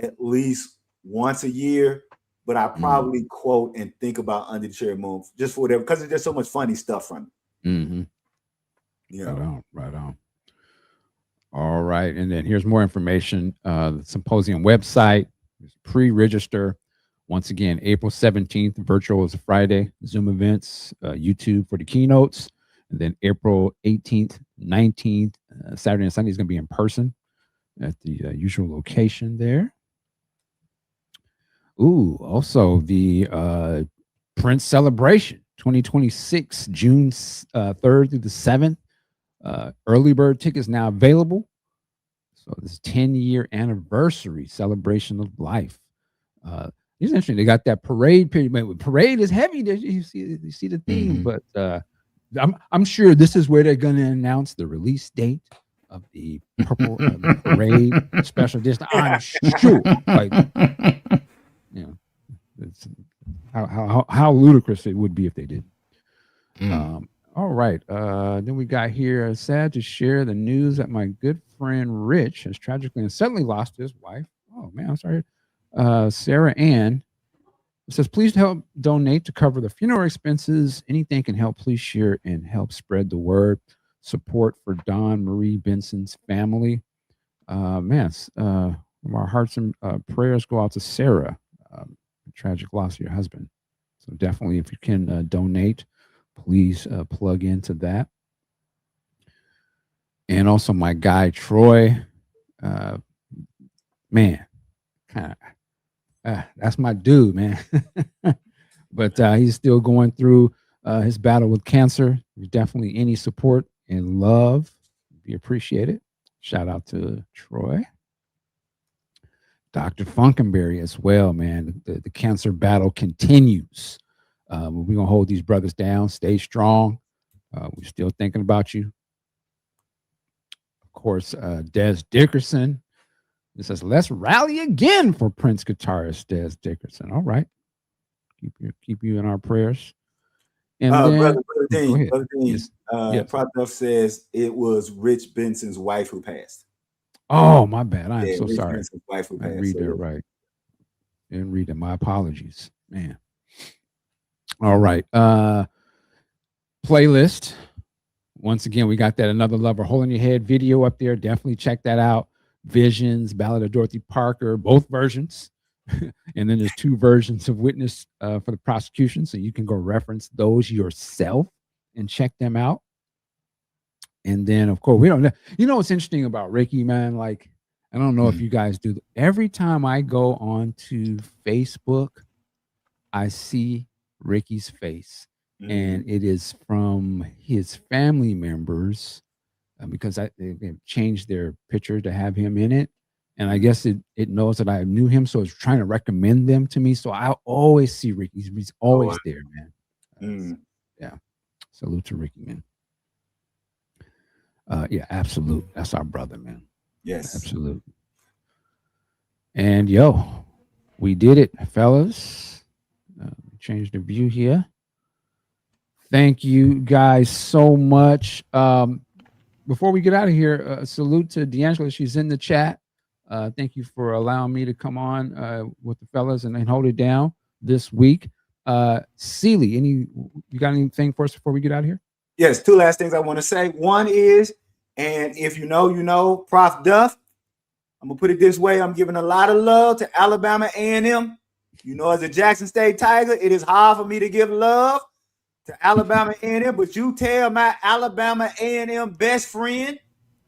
at least once a year. But I probably quote and think about Under the Cherry Moon just for whatever, because there's so much funny stuff from it. Mm-hmm. Yeah. Right on. All right, and then here's more information. The symposium website is pre-register. Once again, April 17th, virtual is a Friday. Zoom events, YouTube for the keynotes. And then April 18th, 19th, Saturday and Sunday is going to be in person at the usual location there. Ooh, also the Prince Celebration 2026, June 3rd through the 7th. Early bird tickets now available. So this 10-year anniversary celebration of life. It's interesting. They got that parade period. Parade is heavy. You see the theme, but I'm sure this is where they're going to announce the release date of the purple the parade special edition. I'm sure. Like, it's how ludicrous it would be if they did. All right. Then we got here. Sad to share the news that my good friend Rich has tragically and suddenly lost his wife. Oh man, I'm sorry. Sarah Ann says, please help donate to cover the funeral expenses. Anything can help. Please share and help spread the word. Support for Don Marie Benson's family. Man, our hearts and prayers go out to Sarah. Tragic loss of your husband. So definitely, if you can donate, please plug into that. And also my guy Troy, man, kind of that's my dude, man. But he's still going through his battle with cancer. Definitely any support and love be appreciated. Shout out to Troy. Dr. Funkenberry as well, man. The cancer battle continues. We're going to hold these brothers down. Stay strong. We're still thinking about you. Of course, Des Dickerson. It says, let's rally again for Prince guitarist Des Dickerson. All right. Keep you in our prayers. And then, Brother Dean, yes. Prop Duff says it was Rich Benson's wife who passed. Oh, my bad. I am so Rich sorry. Benson's wife who I passed. read that right. Didn't read it. My apologies, man. All right. Playlist. Once again, we got that Another Lover Holding Your Head video up there. Definitely check that out. Visions, Ballad of Dorothy Parker, both versions. And then there's 2 versions of Witness for the Prosecution. So you can go reference those yourself and check them out. And then, of course, we don't know. You know what's interesting about Ricky, man? Like, I don't know if you guys do. Every time I go onto Facebook, I see Ricky's face. And it is from his family members because they've changed their picture to have him in it. And I guess it knows that I knew him, so it's trying to recommend them to me. So I always see Ricky. He's always there, man. Yeah. Salute to Ricky, man. Yeah, absolute. That's our brother, man. Yes. Absolute. And yo, we did it, fellas. Change the view here. Thank you guys so much. Before we get out of here, salute to D'Angela. She's in the chat. Thank you for allowing me to come on with the fellas and hold it down this week. Celie, you got anything for us before we get out of here? Yes, 2 last things I want to say. One is, and if you know, Prof Duff, I'm gonna put it this way: I'm giving a lot of love to Alabama A&M. You know, as a Jackson State Tiger, it is hard for me to give love to Alabama A&M, but you tell my Alabama A&M best friend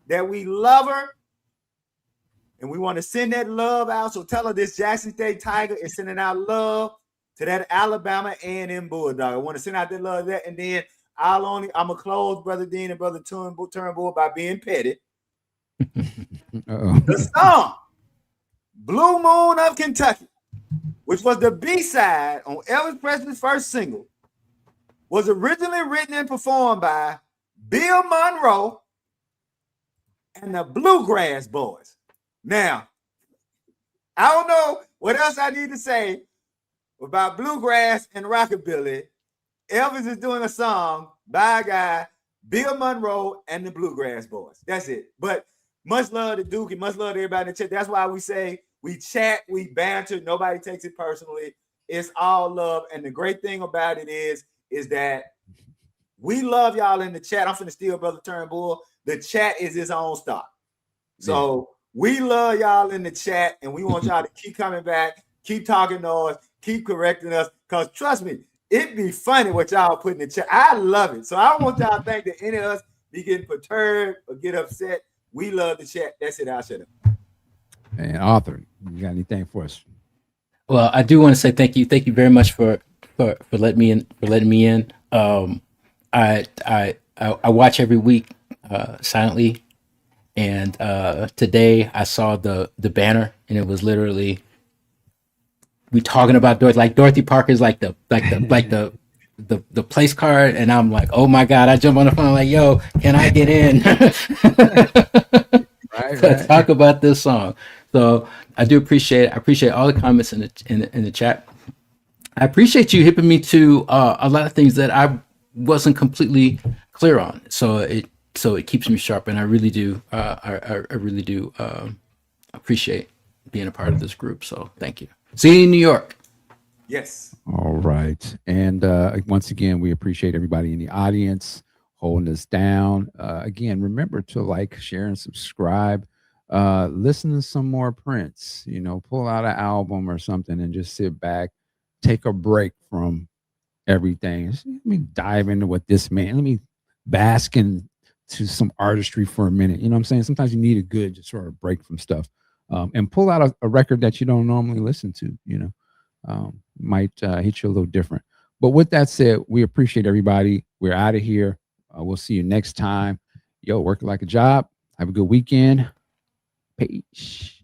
that we love her and we want to send that love out. So tell her this Jackson State Tiger is sending out love to that Alabama A&M Bulldog. I want to send out that love there, and then I'm gonna close Brother Dean and Brother Turnbull by being petty. The song Blue Moon of Kentucky, which was the B-side on Elvis Presley's first single, was originally written and performed by Bill Monroe and the Bluegrass Boys. Now, I don't know what else I need to say about bluegrass and rockabilly. Elvis is doing a song by a guy, Bill Monroe and the Bluegrass Boys. That's it. But much love to Duke and much love to everybody in the chat. That's why we say we chat, we banter. Nobody takes it personally. It's all love. And the great thing about it is that we love y'all in the chat. I'm finna steal Brother Turnbull. The chat is his own stock. So we love y'all in the chat, and we want y'all to keep coming back, keep talking to us, keep correcting us, because trust me, it'd be funny what y'all put in the chat. I love it. So I don't want y'all to think that any of us be getting perturbed or get upset. We love the chat. That's it. I'll shut up. And Arthur, you got anything for us? Well, I do want to say thank you. Thank you very much for letting me in. I watch every week silently, and today I saw the banner, and it was literally we talking about Dorothy. Like Dorothy Parker is like the place card, and I'm like, oh my god! I jump on the phone like, yo, can I get in? Right. Talk about this song. So I do appreciate it. I appreciate all the comments in the chat. I appreciate you hipping me to a lot of things that I wasn't completely clear on. So it keeps me sharp, and I really do I really do appreciate being a part of this group. So thank you. See you in New York. Yes. All right. And once again, we appreciate everybody in the audience holding us down. Again, remember to like, share, and subscribe. Listen to some more Prince, you know, pull out an album or something and just sit back, take a break from everything. Let me dive into what this man, let me bask into some artistry for a minute. You know what I'm saying? Sometimes you need a good just sort of break from stuff, and pull out a record that you don't normally listen to, you know, might hit you a little different. But with that said, we appreciate everybody. We're out of here. We'll see you next time. Yo, work like a job. Have a good weekend. Peace.